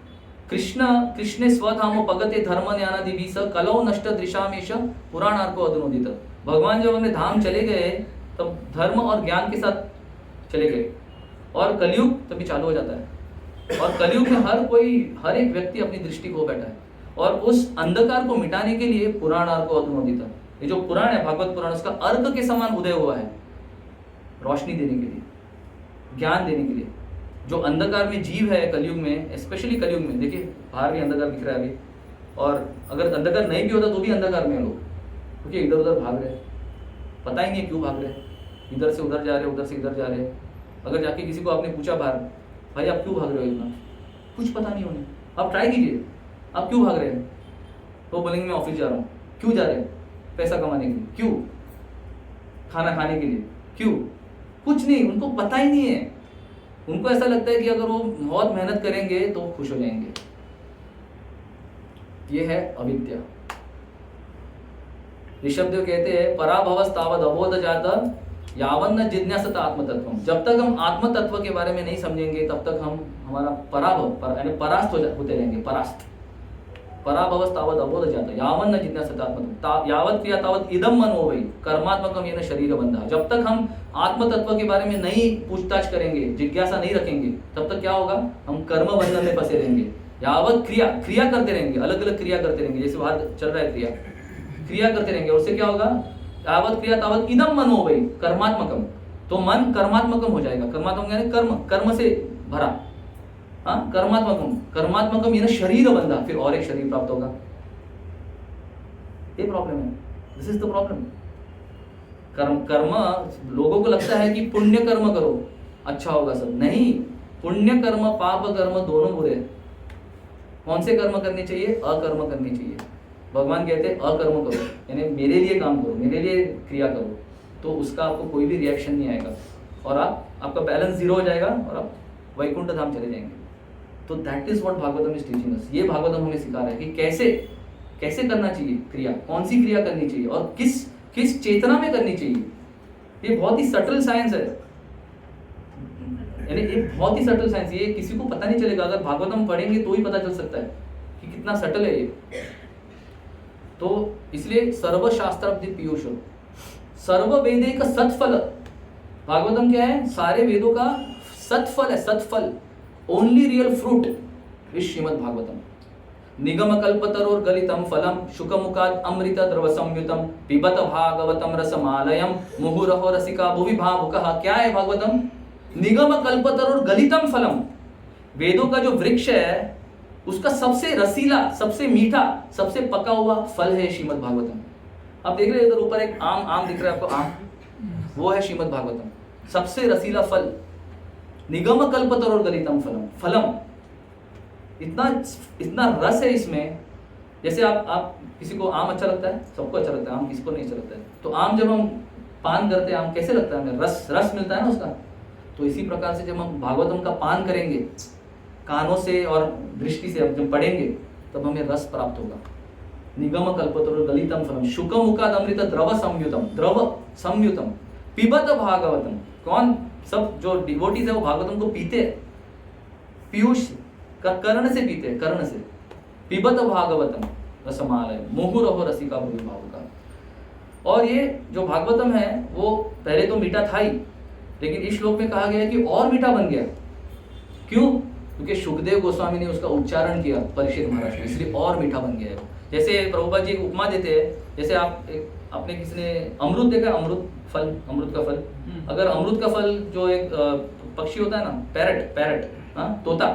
कृष्ण स्वधामो पगते धर्म ज्ञानादि स कलौ नष्ट दृशामेश पुराणार्को अधुनोदित। भगवान जब अपने धाम चले गए तब धर्म और ज्ञान के साथ चले गए, और कलयुग तभी चालू हो जाता है। और कलयुग में हर एक व्यक्ति अपनी दृष्टि को बैठा है, और उस अंधकार को मिटाने के लिए पुराणार्को अधुनोदित, ये जो पुराण है भागवत पुराण, उसका अर्क के समान उदय हुआ है, रोशनी देने के लिए, ज्ञान देने के लिए। जो अंधकार में जीव है कलयुग में, स्पेशली कलयुग में, देखिए बाहर भी अंधकार दिख रहा है अभी, और अगर अंधकार नहीं भी होता तो भी अंधकार में है लोग, क्योंकि इधर उधर भाग रहे हैं, पता ही नहीं है क्यों भाग रहे हैं, इधर से उधर जा रहे, उधर से इधर जा रहे। अगर जाके किसी को आपने पूछा बाहर, भाई आप क्यों भाग रहे हो इतना, कुछ पता नहीं उन्हें, आप ट्राई कीजिए आप क्यों भाग रहे हैं, तो बोलेंगे मैं ऑफिस जा रहा हूँ। क्यों जा रहे हैं, पैसा कमाने के लिए। क्यों, खाना खाने के लिए। क्यों, कुछ नहीं, उनको पता ही नहीं है। उनको ऐसा लगता है कि अगर वो बहुत मेहनत करेंगे तो खुश हो जाएंगे। ये है अविद्या। ऋषभदेव कहते हैं पराभवस्तावद अबोध जाता यावन्न जिज्ञासत आत्मतत्व। जब तक हम आत्म तत्व के बारे में नहीं समझेंगे तब तक हम हमारा यानी परास्त होते रहेंगे। पराभवस्तावद अबोध जाता यावन्न जिज्ञासत आत्मतत्व यावत क्रिया तावत इदम मनो वै कर्मात्मकम येन शरीर बंधा। जब तक हम आत्म तत्व के बारे में नहीं पूछताछ करेंगे, जिज्ञासा नहीं रखेंगे, तब तक क्या होगा, हम कर्म बंधन में फंसे रहेंगे। यावत क्रिया करते रहेंगे, अलग अलग क्रिया करते रहेंगे, जैसे बाहर चल रहा है क्रिया करते रहेंगे, उससे क्या होगा, यावत क्रिया तावत इदम मनो वै कर्मात्मकम, तो मन कर्मात्मकम हो जाएगा। कर्मात्मक यानी कर्म से भरा। हाँ, कर्मात्मकम यानी शरीर बंधा, फिर और एक शरीर प्राप्त होगा। ये प्रॉब्लम है, दिस इज द प्रॉब्लम। कर्म लोगों को लगता है कि पुण्य कर्म करो अच्छा होगा सब, नहीं, पुण्य कर्म पाप कर्म दोनों बुरे हैं। कौन से कर्म करने चाहिए, अकर्म करने चाहिए। भगवान कहते हैं अकर्म करो, यानी मेरे लिए काम करो, मेरे लिए क्रिया करो, तो उसका आपको कोई भी रिएक्शन नहीं आएगा और आपका बैलेंस जीरो हो जाएगा और आप वैकुंठ धाम चले जाएंगे। तो that is what Bhagavatam is teaching us. ये भागवतम हमें सिखा रहा है कि कैसे करना चाहिए क्रिया, कौन सी क्रिया करनी चाहिए और किस चेतना में करनी चाहिए। ये बहुत ही सटल साइंस है, यानी एक बहुत ही सटल साइंस, ये किसी को पता नहीं चलेगा। अगर भागवतम पढ़ेंगे तो ही पता चल सकता है कि कितना सटल है ये। तो इसलिए सर्वशास्त्राब्धि पीयूष, सर्व वेदे का सत्फल। भागवतम क्या है, सारे वेदों का सत्फल है, सत्फल, only real fruit is Shrimad Bhagavatam. निगम कल्पतरोर गलितम फलम शुकमुखाद अमृत द्रव संयुतम पिबत भागवतम रसमालयम मुहुरहो रसिका भुवि भावुकः। क्या है भागवतम, निगम कल्पतरोर गलितम फलम, वेदों का जो वृक्ष है उसका सबसे रसीला, सबसे मीठा, सबसे पका हुआ फल है श्रीमद् भागवतम। आप देख रहे हैं इधर ऊपर एक आम दिख रहा है आपको, आम, वो है श्रीमद् भागवतम। सबसे रसीला फल, निगम कल्पतरोर गलितम फलम, फलम इतना इतना रस है इसमें। जैसे आप किसी को आम अच्छा लगता है, सबको अच्छा लगता है, आम किसी को नहीं अच्छा लगता है। तो आम जब हम पान करते हैं, आम कैसे लगता है हमें, रस मिलता है ना उसका। तो इसी प्रकार से जब हम भागवतम का पान करेंगे कानों से और दृष्टि से, जब पढ़ेंगे तब हमें रस प्राप्त होगा। निगम कल्पतरोर गलितम फलम शुकमुखाद अमृत द्रव संयुतम पिबत भागवतम। कौन, सब जो डिवोटीज है वो भागवतम को पीते हैं, पीयूष कर्ण से पीते हैं, कर्ण से। पिबत भागवतम रसमालय मुहुरहो रसिका भूमि भावुका। और ये जो भागवतम है वो पहले तो मीठा था ही, लेकिन इस श्लोक में कहा गया है कि और मीठा बन गया। क्यों? क्योंकि सुखदेव गोस्वामी ने उसका उच्चारण किया परीक्षित महाराज ने, इसलिए और मीठा बन गया है। जैसे प्रभुपाद जी एक उपमा देते हैं, जैसे आपने किसी ने अमरूद देखा, अमरूद का फल। अगर अमरूद का फल जो एक पक्षी होता है ना, पैरट, तोता,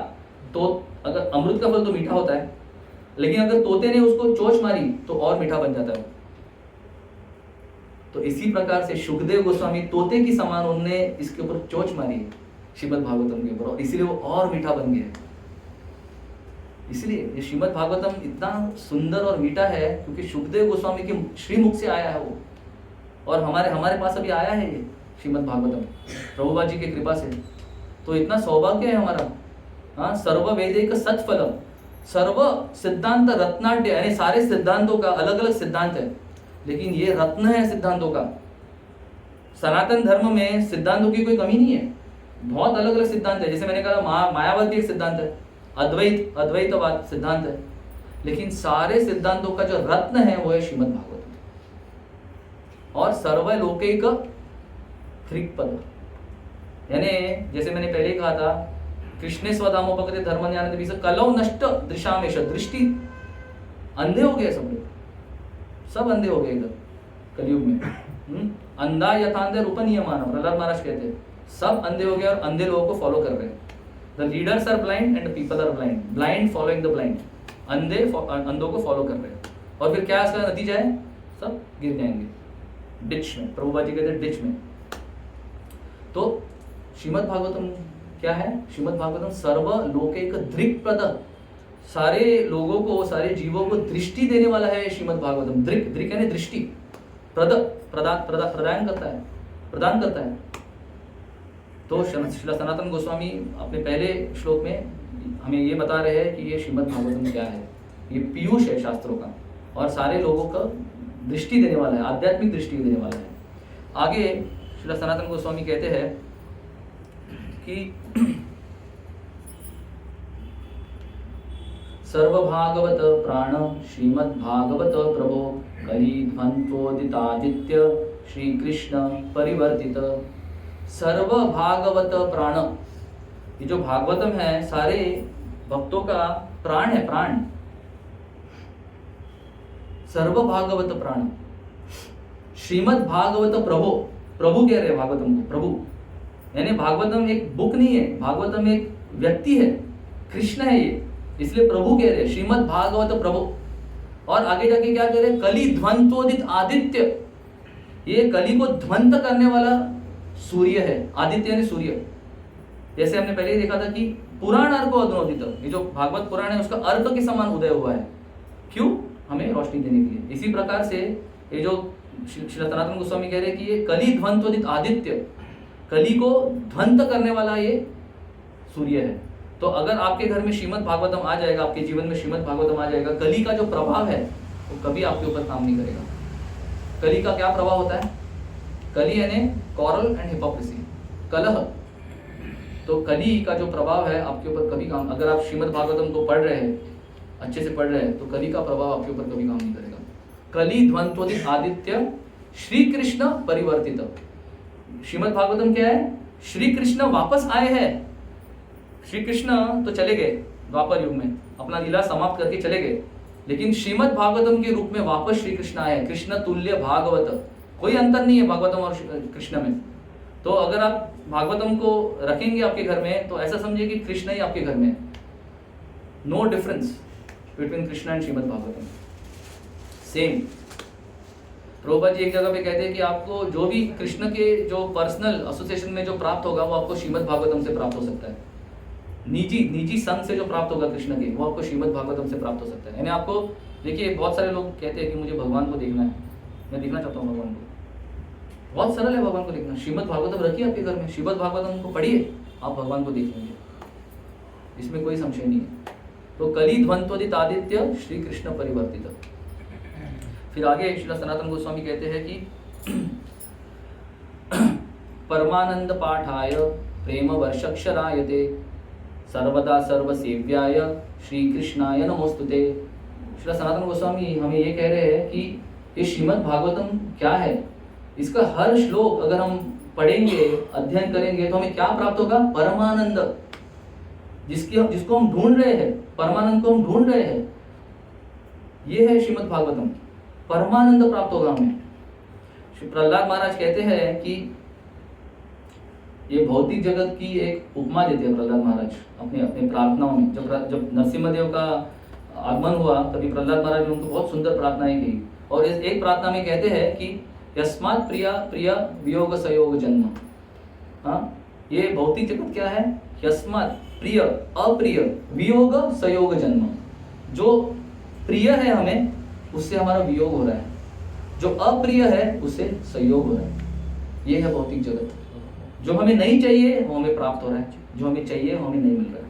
तो अगर अमरूद का फल तो मीठा होता है, लेकिन अगर तोते ने उसको चोंच मारी तो और मीठा बन जाता है। तो इसी प्रकार से सुखदेव गोस्वामी तोते की समान उन्होंने इसके ऊपर चोंच मारी है श्रीमद् भागवतम के ऊपर, और इसीलिए वो और मीठा बन गया है। इसलिए ये श्रीमद् भागवतम इतना सुंदर और मीठा है क्योंकि सुखदेव गोस्वामी के श्रीमुख से आया है वो, और हमारे पास अभी आया है ये श्रीमद् भागवतम प्रभुपाद जी की कृपा से। तो इतना सौभाग्य है हमारा। हाँ, सर्व वेदिक सत्फलम, सर्व सिद्धांत रत्नाट्य, यानी सारे सिद्धांतों का अलग अलग सिद्धांत है, लेकिन ये रत्न है सिद्धांतों का। सनातन धर्म में सिद्धांतों की कोई कमी नहीं है, बहुत अलग अलग सिद्धांत है। जैसे मैंने कहा मायावाद भी एक सिद्धांत है, अद्वैतवाद सिद्धांत है, लेकिन सारे सिद्धांतों का जो रत्न है वो है श्रीमद् भागवत। और सर्वलोकैक त्रिपद, यानी जैसे मैंने पहले कहा था, कृष्णे स्वधामोपगते धर्म ज्ञान कलौ नष्ट दृशामेश, दृष्टि अंधे हो गए, सब अंधे हो गए इधर कलयुग में। अंधा यथांधे रूपनीयमान, प्रहलाद महाराज कहते हैं, सब अंधे हो गए और अंधे लोगों को फॉलो कर रहे हैं। The leaders are blind and the people are blind, blind following the blind, अंधों को फॉलो कर रहे हैं। और फिर क्या इसका नतीजा है, सब गिर जाएंगे डिच में, प्रभुपाद जी कहते हैं डिच में। तो श्रीमद् भागवतम क्या है? श्रीमद् भागवतम सर्व लोकैक दृक्प्रद, सारे लोगों को, सारे जीवों को दृष्टि देने वाला है श्रीमद् भागवतम। दृक यानी दृष्टि, प्रदान करता है। तो श्रील सनातन गोस्वामी अपने पहले श्लोक में हमें ये बता रहे हैं कि ये श्रीमद् भागवतम क्या है। ये पीयूष है शास्त्रों का, और सारे लोगों का दृष्टि देने वाला है, आध्यात्मिक दृष्टि देने वाला है। आगे श्रील सनातन गोस्वामी कहते हैं कि सर्वभागवत प्राण श्रीमद् भागवत प्रभो कलिध्वंत्वोदितादित्य श्री कृष्ण परिवर्तित। सर्व भागवत प्राण, ये जो भागवतम है सारे भक्तों का प्राण है, प्राण। सर्व भागवत प्राण श्रीमद् भागवत प्रभु, प्रभु कह रहे हैं भागवतम को, प्रभु यानी भागवतम एक बुक नहीं है, भागवतम एक व्यक्ति है, कृष्ण है ये, इसलिए प्रभु कह रहे हैं श्रीमद् भागवत प्रभु। और आगे जाके क्या कह रहे हैं, कली ध्वंतोदित आदित्य, ये कली को ध्वंत करने वाला सूर्य है। आदित्य यानी सूर्य। जैसे हमने पहले ही देखा था कि पुराण अर्क अधुनोदित, ये जो भागवत पुराण है उसका अर्क के समान उदय हुआ है। क्यों? हमें रोशनी देने के लिए। इसी प्रकार से ये जो श्री सनातन गोस्वामी कह रहे हैं कि ये कली ध्वंतोदित आदित्य, कली को ध्वंत करने वाला ये सूर्य है। तो अगर आपके घर में श्रीमद् भागवतम आ जाएगा, आपके जीवन में श्रीमद् भागवतम आ जाएगा, कली का जो प्रभाव है वो कभी आपके ऊपर काम नहीं करेगा। कली का क्या प्रभाव होता है? कली यानी कॉरल एंड हिपोक्रेसी, कलह। तो कली का जो प्रभाव है आपके ऊपर कभी काम, अगर आप श्रीमद् भागवतम को पढ़ रहे हैं, अच्छे से पढ़ रहे हैं, तो कली का प्रभाव आपके ऊपर कभी काम नहीं करेगा। कली ध्वंतोदित आदित्य श्री कृष्ण परिवर्तित। श्रीमद् भागवतम क्या है? श्री कृष्ण वापस आए हैं। श्री कृष्ण तो चले गए द्वापर युग में, अपना लीला समाप्त करके चले गए, लेकिन श्रीमद् भागवतम के रूप में वापस श्री कृष्ण आए। कृष्ण तुल्य भागवत, कोई अंतर नहीं है भागवतम और कृष्ण में। तो अगर आप भागवतम को रखेंगे आपके घर में तो ऐसा समझिए कि कृष्ण ही आपके घर में है। No difference between Krishna and Shrimad Bhagavatam, same. Prabhupada ji एक जगह पे कहते हैं कि आपको जो भी कृष्ण के जो पर्सनल एसोसिएशन में जो प्राप्त होगा वो आपको श्रीमद् भागवतम से प्राप्त हो सकता है। निजी निजी संघ से जो प्राप्त होगा कृष्ण के, वो आपको श्रीमद् भागवतम से प्राप्त हो सकता है। यानी आपको देखिए, बहुत सारे लोग कहते हैं कि मुझे भगवान को देखना है, मैं देखना चाहता हूँ भगवान को। बहुत सरल है भगवान को देखना। श्रीमद् भागवतम रखिए आपके घर में, श्रीमद् भागवतम को पढ़िए, आप भगवान को देख लेंगे, इसमें कोई संशय नहीं है। तो कली ध्वंत्वदित आदित्य श्री कृष्ण परिवर्तित। फिर आगे श्री सनातन गोस्वामी कहते हैं कि परमानंद पाठाय प्रेम वर्षक्षरायते सर्वदा सर्वसेव्याय श्री कृष्णाय नमोस्तुते। श्री सनातन गोस्वामी हमें ये कह रहे हैं कि ये श्रीमद् भागवतम क्या है, इसका हर श्लोक अगर हम पढ़ेंगे, अध्ययन करेंगे तो हमें क्या प्राप्त होगा? परमानंद, जिसको हम ढूंढ रहे हैं, परमानंद को हम ढूंढ रहे हैं, ये है श्रीमद् भागवतम। परमानंद प्राप्त होगा हमें। श्री प्रहलाद महाराज कहते हैं कि ये भौतिक जगत की एक उपमा देते हैं प्रहलाद महाराज अपने अपने प्रार्थनाओं में। जब नरसिम्हा देव का आगमन हुआ तभी प्रहलाद महाराज ने उनको बहुत सुंदर प्रार्थनाएं की, और इस एक प्रार्थना में कहते हैं कि यस्मात् प्रिया प्रिय वियोग संयोग जन्म। हाँ, ये भौतिक जगत क्या है? यस्मात् प्रिय अप्रिय वियोग संयोग जन्म। जो प्रिय है हमें, उससे हमारा वियोग हो रहा है, जो अप्रिय है उससे संयोग हो रहा है। ये है भौतिक जगत। जो हमें नहीं चाहिए वो हमें प्राप्त हो रहा है, जो हमें चाहिए वो हमें नहीं मिल रहा है।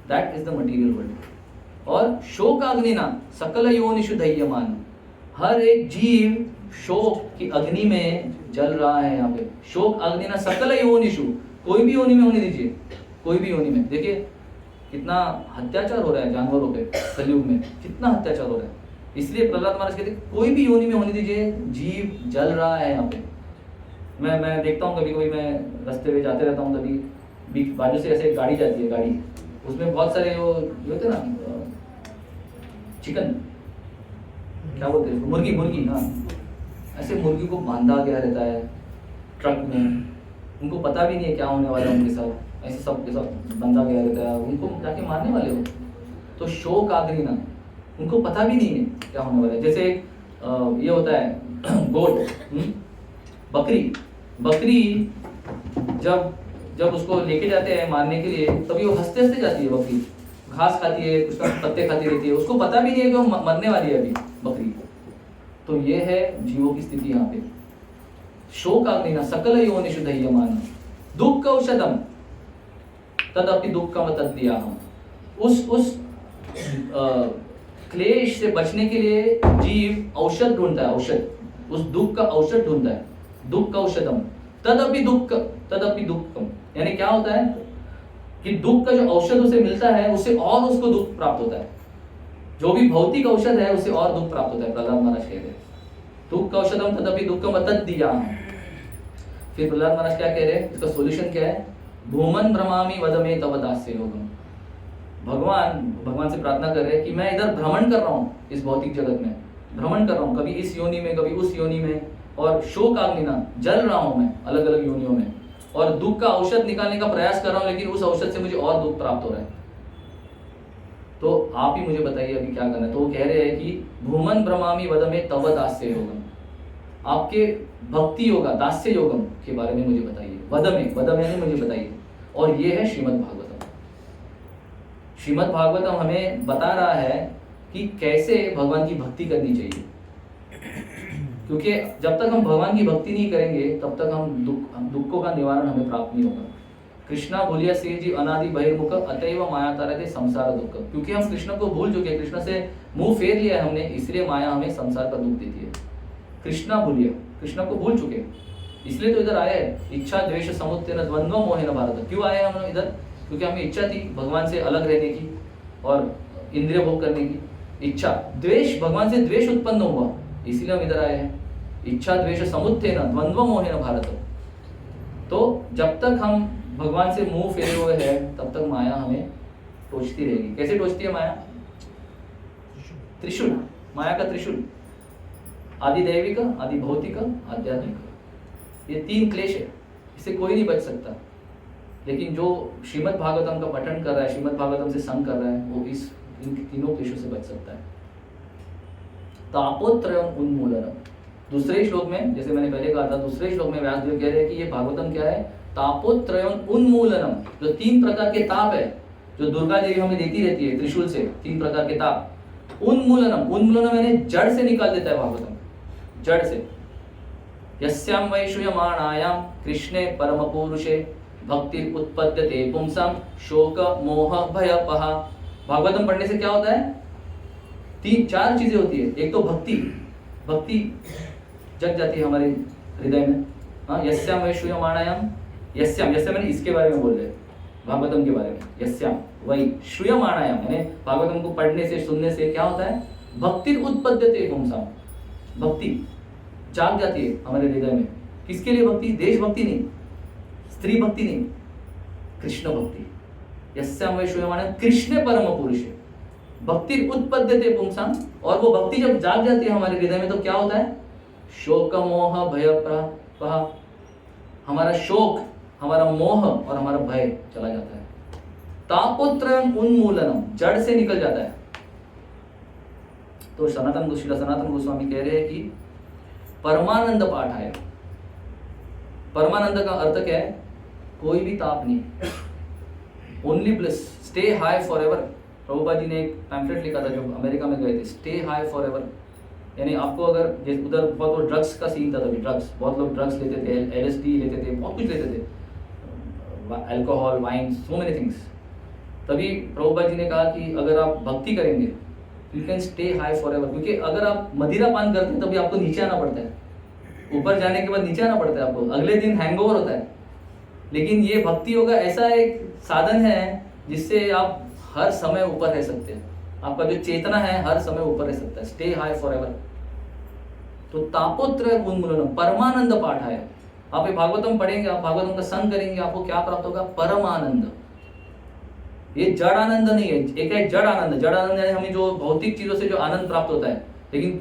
That is the material world. और शोकाग्निना सकल योनिषु दह्यमान, हर एक जीव शोक की अग्नि में जल रहा है। यहाँ पे शोक अग्निना सकल योनिषु, कोई भी योनि में होने दीजिए, कोई भी योनि में। देखिए कितना अत्याचार हो रहा है जानवरों पे कलयुग में, कितना अत्याचार हो रहा है। इसलिए प्रहलाद महाराज कहते हैं कोई भी योनि में होने दीजिए, जीव जल रहा है यहाँ पे। मैं देखता हूँ कभी कभी, मैं रास्ते में जाते रहता हूँ, कभी बाजू से ऐसे गाड़ी जाती है, गाड़ी उसमें बहुत सारे वो होते ना चिकन, क्या बोलते हैं, मुर्गी। हाँ, ऐसे मुर्गी को बांधा गया रहता है ट्रक में, उनको पता भी नहीं है क्या होने वाला है उनके साथ, ऐसे सब के सब बंधा गया रहता है, उनको जाके मारने वाले हो। तो शोक आग्निना, उनको पता भी नहीं है क्या होने वाला है। जैसे ये होता है गोट, बकरी जब उसको लेके जाते हैं मारने के लिए, तभी वो हंसते हंसते जाती है। बकरी घास खाती है, कुछ पत्ते खाती रहती है, उसको पता भी नहीं है कि वो मरने वाली है अभी बकरी। तो ये है जीवों की स्थिति यहाँ पे। शोकाग्निना सकल योनिषु दह्यमान दुःख औषधम तदपि दुःखम तद्वियाहम। उस क्लेश से बचने के लिए जीव औषध ढूंढता है, औषध, उस दुख का औषध ढूंढता है। दुख औषधम तदपि दुःखम, यानी क्या होता है कि दुख का जो औषध उसे मिलता है, उससे और उसको दुख प्राप्त होता है। जो भी भौतिक औषध है उससे और दुख प्राप्त होता है। प्रहलाद महाराज कहते हैं दुख औषधम तदपि दुःखम तद्वियाहम। फिर प्रहलाद महाराज क्या कह रहे हैं, इसका सॉल्यूशन क्या है? भूमन भ्रमामि वद मे तव दास्य योगम। भगवान से प्रार्थना कर रहे हैं कि मैं इधर भ्रमण कर रहा हूँ, इस भौतिक जगत में भ्रमण कर रहा हूँ, कभी इस योनि में कभी उस योनि में, और शोकाग्निना जल रहा हूँ मैं अलग अलग योनियों में, और दुख का औषध निकालने का प्रयास कर रहा हूँ, लेकिन उस औषध से मुझे और दुख प्राप्त हो रहा है। तो आप ही मुझे बताइए अभी क्या करना है। तो वो कह रहे हैं कि भूमन भ्रमामि वद मे तव दास्य योगम, आपके भक्ति योगा दास्य योगम के बारे में मुझे बताइए। वद में यानी मुझे बताइए। और ये है श्रीमद् भागवतम। श्रीमद् भागवतम हमें बता रहा है कि कैसे भगवान की भक्ति करनी चाहिए, क्योंकि जब तक हम भगवान की भक्ति नहीं करेंगे तब तक हम दुखों का निवारण हमें प्राप्त नहीं होगा। कृष्णा भूलिया से जी अनादि बहिर्मुख अतएव माया तारते संसार दुख। क्योंकि हम कृष्ण को भूल चुके, कृष्ण से मुंह फेर लिया हमने, इसलिए माया हमें संसार का दुख देती है। कृष्णा भूलिया, कृष्ण को भूल चुके, इसलिए तो इधर आए हैं। इच्छा द्वेष समुत्तेन द्वंद्व मोहेन भारत। क्यों आए हम इधर? क्योंकि हमें इच्छा थी भगवान से अलग रहने की और इंद्रिय भोग करने की इच्छा। द्वेष, भगवान से द्वेष उत्पन्न हुआ, इसलिए हम इधर आए हैं। इच्छा द्वेष समुत्थेन द्वंद्व मोहेन भारत। तो जब तक हम भगवान से मुंह फेरे हुए हैं तब तक माया हमें टोचती रहेगी। कैसे टोचती है माया? त्रिशूल, माया का त्रिशूल, आदि दैविक, आदि भौतिक, आध्यात्मिक। ये तीन क्लेश है, इससे कोई नहीं बच सकता। लेकिन जो श्रीमद् भागवतम का पठन कर रहा है, श्रीमद् भागवतम से संग कर रहा है, वो इन तीनों क्लेशों से बच सकता है। तापोत्रयम उन्मूलनम, दूसरे श्लोक में, जैसे मैंने पहले कहा था, दूसरे श्लोक में व्यासदेव कह रहे हैं कि ये भागवतम क्या है, तापोत्रयम उन्मूलनम, जो 3 प्रकार के ताप है जो दुर्गा देवी हमें देती रहती है त्रिशूल से, 3 प्रकार के ताप, उन्मूलनम, उन्मूलनम यानी जड़ से निकाल देता है भागवतम, जड़ से। यस्याम वैश्रूयमाणायाम कृष्णे परम पुरुषे भक्ति उत्पद्यते पुंसम शोक मोह भयपहा। भागवतम पढ़ने से क्या होता है, 3-4 चीजें होती है। एक तो भक्ति, भक्ति जग जाती है हमारे हृदय में। हाँ, यस्याम वैश्रूयमाणायाम, यस्याम, यस्याम मैंने इसके बारे में बोल रहे, भागवतम के बारे में। यस्याम वही श्रूयमाणायाम यानी भागवतम को पढ़ने से, सुनने से क्या होता है, भक्ति उत्पद्यते पुंसम, भक्ति जाग जाती है हमारे हृदय में। किसके लिए भक्ति, देश भक्ति नहीं, स्त्री भक्ति नहीं, कृष्ण भक्ति। यस्याम वैश्रूयमाणायाम कृष्ण परम पुरुषे भक्ति उत्पद्यते पुंसम, और वो भक्ति जब जाग जाती है हमारे हृदय में तो क्या होता है, शोक मोह भय प्रहा, हमारा शोक, हमारा मोह और हमारा भय चला जाता है। तापोत्रयम उन्मूलनम, जड़ से निकल जाता है। तो सनातन गोस्वामी कह रहे हैं कि परमानंद पाठ है। परमानंद का अर्थ क्या है, कोई भी ताप नहीं, only bliss, stay high forever. Prabhupada ji ने एक पैम्फलेट लिखा था जब अमेरिका में गए थे, स्टे हाई फॉर एवर, यानी आपको अगर उधर बहुत वो ड्रग्स का सीन था तभी, ड्रग्स, बहुत लोग ड्रग्स लेते थे, LSD लेते थे, बहुत कुछ लेते थे, alcohol, wine, so many things. तभी प्रभुपाद जी ने कहा कि अगर आप भक्ति करेंगे you can stay high for ever, क्योंकि अगर आप मदिरा पान करते हैं तभी आपको नीचे आना पड़ता है, ऊपर जाने के बाद नीचे आना पड़ता है आपको, अगले दिन हैंगओवर होता है। लेकिन ये भक्ति योगा ऐसा एक साधन है जिससे आप हर समय ऊपर रह सकते हैं, आपका जो चेतना है हर समय ऊपर रह सकता है, स्टे हाई फॉर एवर। तो तापोत्रय उन्मूलनम, परमानंद पाठ है। आप ये भागवतम पढ़ेंगे, आप भागवतम का संग करेंगे, आपको क्या प्राप्त होगा, परमानंद। ये जड़ आनंद नहीं है, एक है जड़ आनंद। जड़ आनंद यानी हमें जो भौतिक चीजों से जो आनंद प्राप्त होता है, लेकिन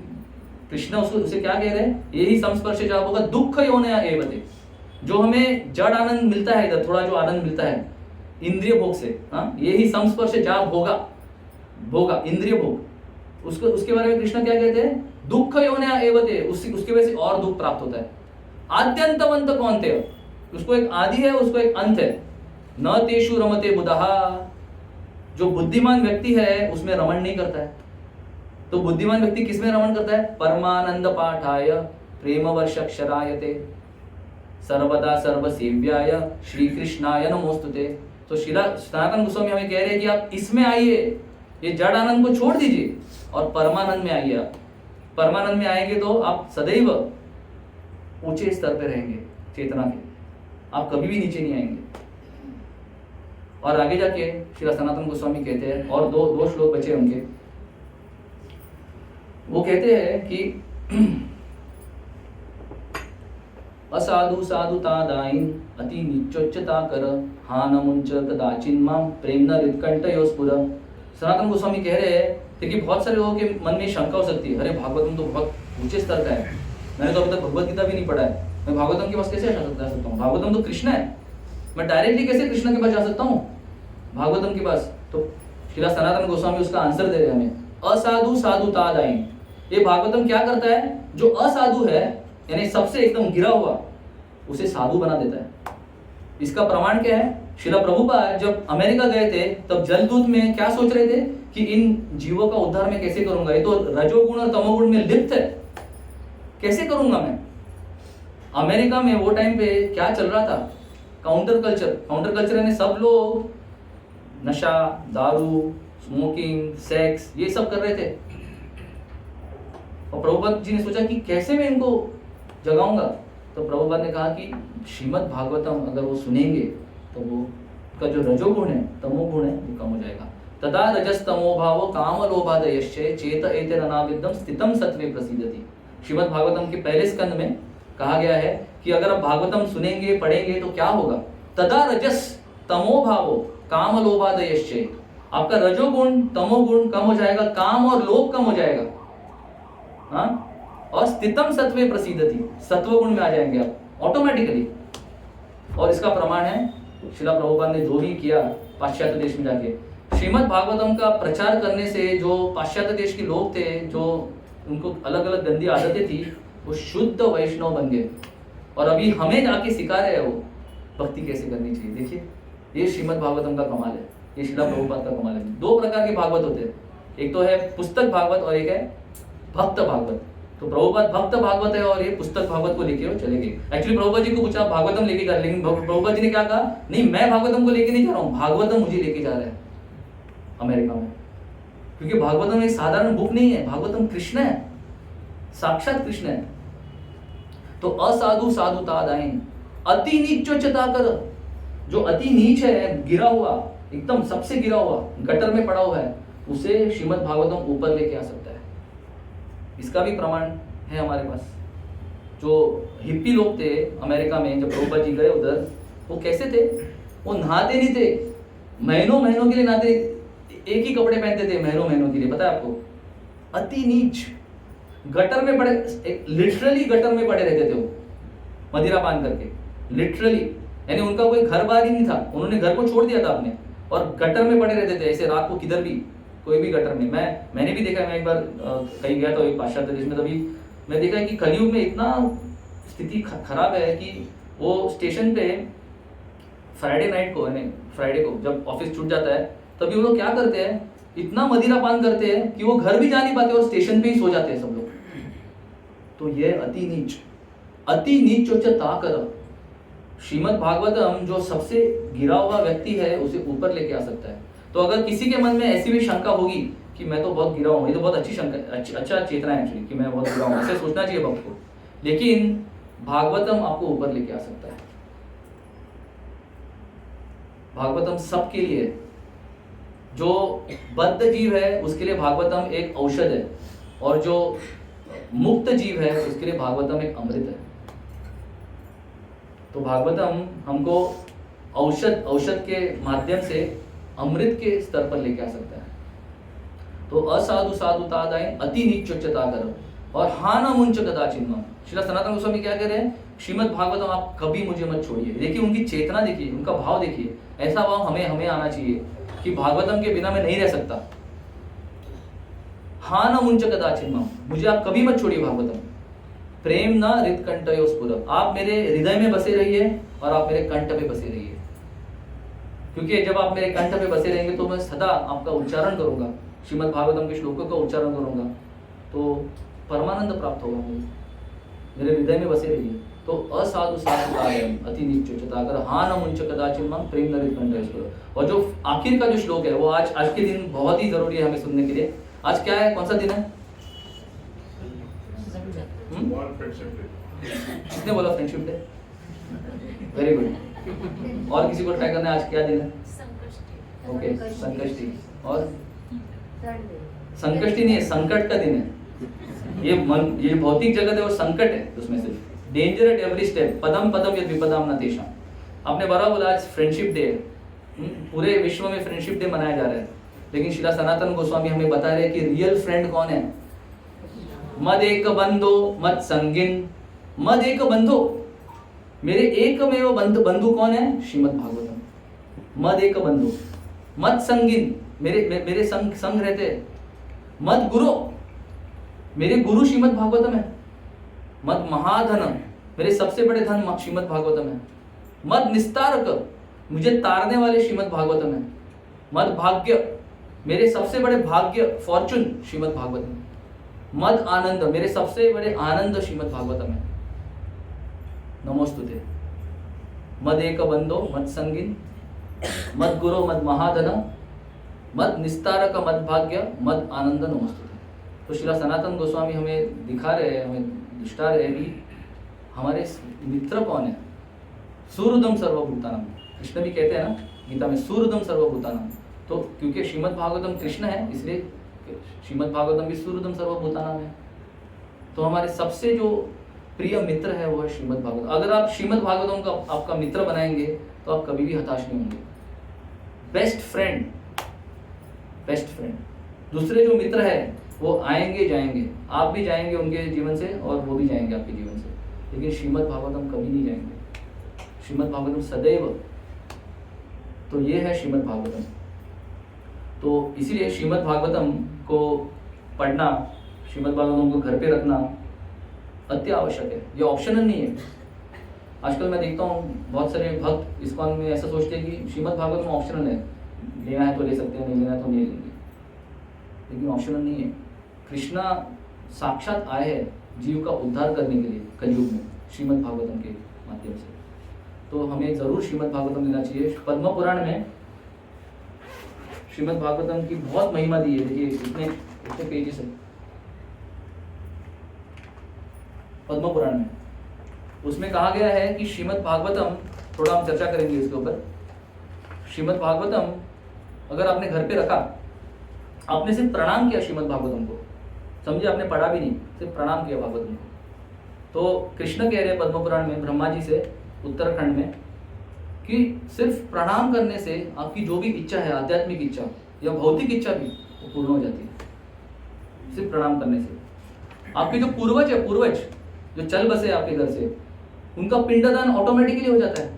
कृष्ण उसे क्या कह रहे हैं, यही संस्पर्श जाप होगा दुख योनया एवते, जो हमें जड़ आनंद मिलता है इधर, थोड़ा जो आनंद मिलता है इंद्रिय भोग से, हाँ, यही संस्पर्श जाप भोगा इंद्रिय भोग, उसको उसके बारे में कृष्ण क्या कहते हैं, दुख योनया एवते, उसकी वजह से और दुख प्राप्त होता है। आद्यंतवंत कौनते, उसको एक आदि है, उसको एक अंत है। न तेषु रमते बुधहा, जो बुद्धिमान व्यक्ति है उसमें रमण नहीं करता है। तो बुद्धिमान व्यक्ति किसमें रमण करता है, परमानंद पाठाय प्रेम वर्षक्षरायते सर्वदा सर्वसेव्याय श्री कृष्णाय नमोस्तुते। तो श्रीला सनातन गोस्वामी हमें कह रहे हैं कि आप इसमें आइए, ये जड़ आनंद को छोड़ दीजिए और परमानंद में आइए। आप परमानंद में आएंगे तो आप सदैव ऊंचे स्तर पे रहेंगे चेतना के, आप कभी भी नीचे नहीं आएंगे। और आगे जाके श्री सनातन गोस्वामी कहते हैं, और दो श्लोक बचे उनके, वो कहते हैं कि असाधु साधुता दाइन अति निचोच्चता कर हान मुंच कदाचिन माम प्रेम न हृदकंठयोस्फुर। सनातन गोस्वामी कह रहे हैं, देखिए बहुत सारे लोगों के मन में शंका हो सकती है, अरे भागवतम तो बहुत ऊंचे स्तर का है, मैंने तो अभी तक भगवत गीता भी नहीं पढ़ा है, मैं भागवतम के पास कैसे जा सकता हूँ, भागवतम तो कृष्ण है, मैं डायरेक्टली कैसे कृष्ण के पास जा सकता हूँ भागवतम के पास। तो श्रीला सनातन गोस्वामी उसका आंसर दे रहे हैं हमें, असाधु साधुता दाइन। ये भागवतम क्या करता है, जो असाधु है यानी सबसे एकदम गिरा हुआ, उसे साधु बना देता है। इसका प्रमाण क्या है, श्रीला प्रभुपाद जब अमेरिका गए थे तब जलदूत में क्या सोच रहे थे कि इन जीवों का उद्धार मैं कैसे करूंगा, ये तो रजोगुण और तमोगुण में लिप्त है, कैसे करूंगा मैं। अमेरिका में वो टाइम पे क्या चल रहा था, काउंटर कल्चर यानी सब लोग नशा, दारू, स्मोकिंग, सेक्स ये सब कर रहे थे। और प्रभुपाद जी ने सोचा कि कैसे मैं इनको जगाऊंगा। तो प्रभुपाद ने कहा कि श्रीमद् भागवतम अगर वो सुनेंगे तो वो का जो रजोगुण है, तमोगुण है, वो कम हो जाएगा। तदा रजस्तमो भावो काम लोभादयश्च चेत एतरनाविद्यम स्थितम सत्वे प्रसीदति। श्रीमद् भागवतम के पहले स्कंद में कहा गया है कि अगर आप भागवतम सुनेंगे, पढ़ेंगे तो क्या होगा, तदा रजस तमो भावो काम लोभादयश्च, आपका रजोगुण तमोगुण कम हो जाएगा, काम और लोभ कम हो जाएगा, हाँ, और स्थितम सत्वे प्रसीदति, सत्व गुण में आ जाएंगे आप ऑटोमेटिकली। और इसका प्रमाण है श्रीला प्रभुपाद ने जो भी किया पाश्चात्य देश में जाके, श्रीमद् भागवतम का प्रचार करने से जो पाश्चात्य देश के लोग थे, जो उनको अलग अलग गंदी आदतें थी, वो शुद्ध वैष्णव बन गए और अभी हमें जाके सिखा रहे हैं वो भक्ति कैसे करनी चाहिए। देखिए ये श्रीमद् भागवतम का कमाल है, ये श्रीला प्रभुपाद का कमाल है। दो प्रकार के भागवत होते हैं, एक तो है पुस्तक भागवत और एक है भक्त भागवत। तो प्रभुपाद भक्त भागवत है और ये पुस्तक भागवत को लेके वो चले गए। एक्चुअली प्रभुपाद जी को पूछा भागवतम लेके जा, लेकिन प्रभुपाद जी ने क्या कहा, नहीं मैं भागवतम को लेके नहीं जा रहा हूँ, भागवतम मुझे लेके जा रहा है अमेरिका में। क्योंकि भागवतम एक साधारण बुक नहीं है, भागवतम कृष्ण है, साक्षात कृष्ण है। तो असाधु साधुता दाइन अति नीचोच्चता कर, जो अति नीच है, गिरा हुआ, एकदम सबसे गिरा हुआ, गटर में पड़ा हुआ है, उसे श्रीमद् भागवतम ऊपर लेके आ सकता है। इसका भी प्रमाण है हमारे पास। जो हिप्पी लोग थे अमेरिका में, जब प्रभुपाद जी गए उधर, वो कैसे थे, वो नहाते नहीं थे, महीनों महीनों के लिए नहाते, एक ही कपड़े पहनते थे महीनों महीनों के लिए, पता है आपको। अति नीच, गटर में पड़े, लिटरली गटर में पड़े रहते थे वो, मदिरा पान करके, लिटरली। यानी उनका कोई घर बार ही नहीं था, उन्होंने घर को छोड़ दिया था आपने, और गटर में पड़े रहते थे ऐसे रात को, किधर भी, कोई भी गटर में। मैंने भी देखा है, मैं एक बार कहीं गया था एक पाश्चात्य देश में, तभी मैं देखा है कि कलयुग में इतना स्थिति खराब है कि वो स्टेशन पे फ्राइडे नाइट को, यानी फ्राइडे को जब ऑफिस छूट जाता है, तभी वो लोग क्या करते हैं, इतना मदिरा पान करते हैं कि वो घर भी जा नहीं पाते और स्टेशन पे ही सो जाते हैं सब लोग। तो ये अति नीच, अति नीच उच्चता कर। श्रीमद् भागवतम जो सबसे गिरा हुआ व्यक्ति है उसे ऊपर लेके आ सकता है। तो अगर किसी के मन में ऐसी भी शंका होगी कि मैं तो बहुत गिरा हूँ, ये तो बहुत अच्छी शंका, अच्छा चेतना है एक्चुअली कि मैं बहुत गिरा हूँ, ऐसे सोचना चाहिए भक्त को, लेकिन भागवतम आपको ऊपर लेके आ सकता है। भागवतम सबके लिए, जो बद्ध जीव है उसके लिए भागवतम एक औषध है, और जो मुक्त जीव है उसके लिए भागवतम एक अमृत है। तो भागवतम हमको औषध के माध्यम से अमृत के स्तर पर लेके आ सकता है। तो असाधु साधुता दाइन अति नीचोच्चता करो और हाना मुंच कदाचिन्म। श्रीला सनातन गोस्वामी क्या कह रहे हैं, श्रीमद् भागवतम आप कभी मुझे मत छोड़िए। देखिए उनकी चेतना देखिए, उनका भाव देखिए, ऐसा भाव हमें आना चाहिए कि भागवतम के बिना मैं नहीं रह सकता। हाना मुंच कदाचिन्म, मुझे आप कभी मत छोड़िए भागवतम। प्रेम न हृदकंठयो स्फुरत्, आप मेरे हृदय में बसे रहिए और आप मेरे कंठ पे बसे रहिए। क्योंकि जब आप मेरे कंठ पे बसे रहेंगे तो मैं सदा आपका उच्चारण करूंगा, श्रीमद् भागवतम के श्लोकों का उच्चारण करूंगा, तो परमानंद प्राप्त होगा मुझे। मेरे हृदय में बसे रहिए। तो असाधु साधुतायम अति नीचोच्चता कर हान मुंच कदाचिन्म प्रेम न हृदकंठयो स्फुरत्। और जो आखिर का जो श्लोक है वो आज के दिन बहुत ही जरूरी है हमें सुनने के लिए। आज क्या है, कौन सा दिन है? किसने बोला फ्रेंडशिप डे? Very good. और किसी को ट्राई करना है, आज क्या दिन है? ओके, संकष्टी। और संकष्टी नहीं है, संकट का दिन है। ये भौतिक जगत है और संकट है उसमें से। डेंजर एट एवरी स्टेप, पदम पदम यद विपदाम न तेषाम। आपने बड़ा बोला आज फ्रेंडशिप डे है, पूरे विश्व में फ्रेंडशिप डे मनाया जा रहा है, लेकिन श्रीला सनातन गोस्वामी हमें बता रहे हैं कि रियल फ्रेंड कौन है। मद एक बंधो मद संगिन, मद एक बंधो, मेरे एकमेव बंधु कौन है? श्रीमद् भागवतम। मद एक बंधु, मद संगिन, मेरे संग रहते। मद गुरु, मेरे गुरु श्रीमद् भागवतम है। मद महाधन, मेरे सबसे बड़े धन श्रीमद् भागवतम है। मद निस्तारक, मुझे तारने वाले श्रीमद् भागवतम है। मद भाग्य, मेरे सबसे बड़े भाग्य फॉर्चून श्रीमद् भागवतम है। मद आनंद, मेरे सबसे बड़े आनंद श्रीमद् भागवतम है। नमोस्तुते। मद एक बंधो मद संगिन, मद गुरु मद महाधन, मद निस्तारक मद भाग्य मद आनंद नमोस्तुते। तो श्रीला सनातन गोस्वामी हमें दिखा रहे हैं, हमें दिष्टा रहे हैं कि हमारे मित्र कौन है। सुहृदम सर्वभूतानाम, कृष्ण भी कहते हैं ना गीता में, सुहृदम सर्वभूतानाम। तो क्योंकि श्रीमद् भागवतम कृष्ण है, इसलिए श्रीमद् भागवतम भी सुहृदम सर्वभूतानाम है। तो हमारे सबसे जो प्रिय मित्र है वो है श्रीमद् भागवतम। अगर आप श्रीमद् भागवतम का आपका मित्र बनाएंगे तो आप कभी भी हताश नहीं होंगे। Best friend, best friend. दूसरे जो मित्र है वो आएंगे जाएंगे, आप भी जाएंगे उनके जीवन से और वो भी जाएंगे आपके जीवन से, लेकिन श्रीमद् भागवतम कभी नहीं जाएंगे। श्रीमद् भागवतम सदैव। तो ये है श्रीमद् भागवतम। तो इसीलिए श्रीमद् भागवतम को पढ़ना, श्रीमद् भागवतम को घर पे रखना, अति आवश्यक है, ये ऑप्शनल नहीं है। आजकल मैं देखता हूँ बहुत सारे भक्त इस्कॉन में ऐसा सोचते हैं कि श्रीमद् भागवत में ऑप्शनल है, लेना है तो ले सकते हैं, नहीं लेना है तो नहीं लेंगे, लेकिन ऑप्शनल नहीं है। कृष्णा साक्षात आए हैं जीव का उद्धार करने के लिए कलयुग में श्रीमद् भागवतम के माध्यम से, तो हमें जरूर श्रीमद् भागवतम लेना चाहिए। पद्म पुराण में श्रीमद् भागवतम की बहुत महिमा दी है, देखिए इतने इतने पेजेस है पद्म पुराण में। उसमें कहा गया है कि श्रीमद् भागवतम, थोड़ा हम चर्चा करेंगे इसके ऊपर। श्रीमद् भागवतम अगर आपने घर पे रखा, आपने सिर्फ प्रणाम किया श्रीमद् भागवतम को, समझे आपने पढ़ा भी नहीं, सिर्फ प्रणाम किया भागवतम को, तो कृष्ण कह रहे हैं पद्म पुराण में ब्रह्मा जी से उत्तराखंड में कि सिर्फ प्रणाम करने से आपकी जो भी इच्छा है, आध्यात्मिक इच्छा या भौतिक इच्छा भी, वो पूर्ण हो जाती है सिर्फ प्रणाम करने से। आपके जो पूर्वज है, पूर्वज जो चल बसे आपके घर से, उनका पिंडदान ऑटोमेटिकली हो जाता है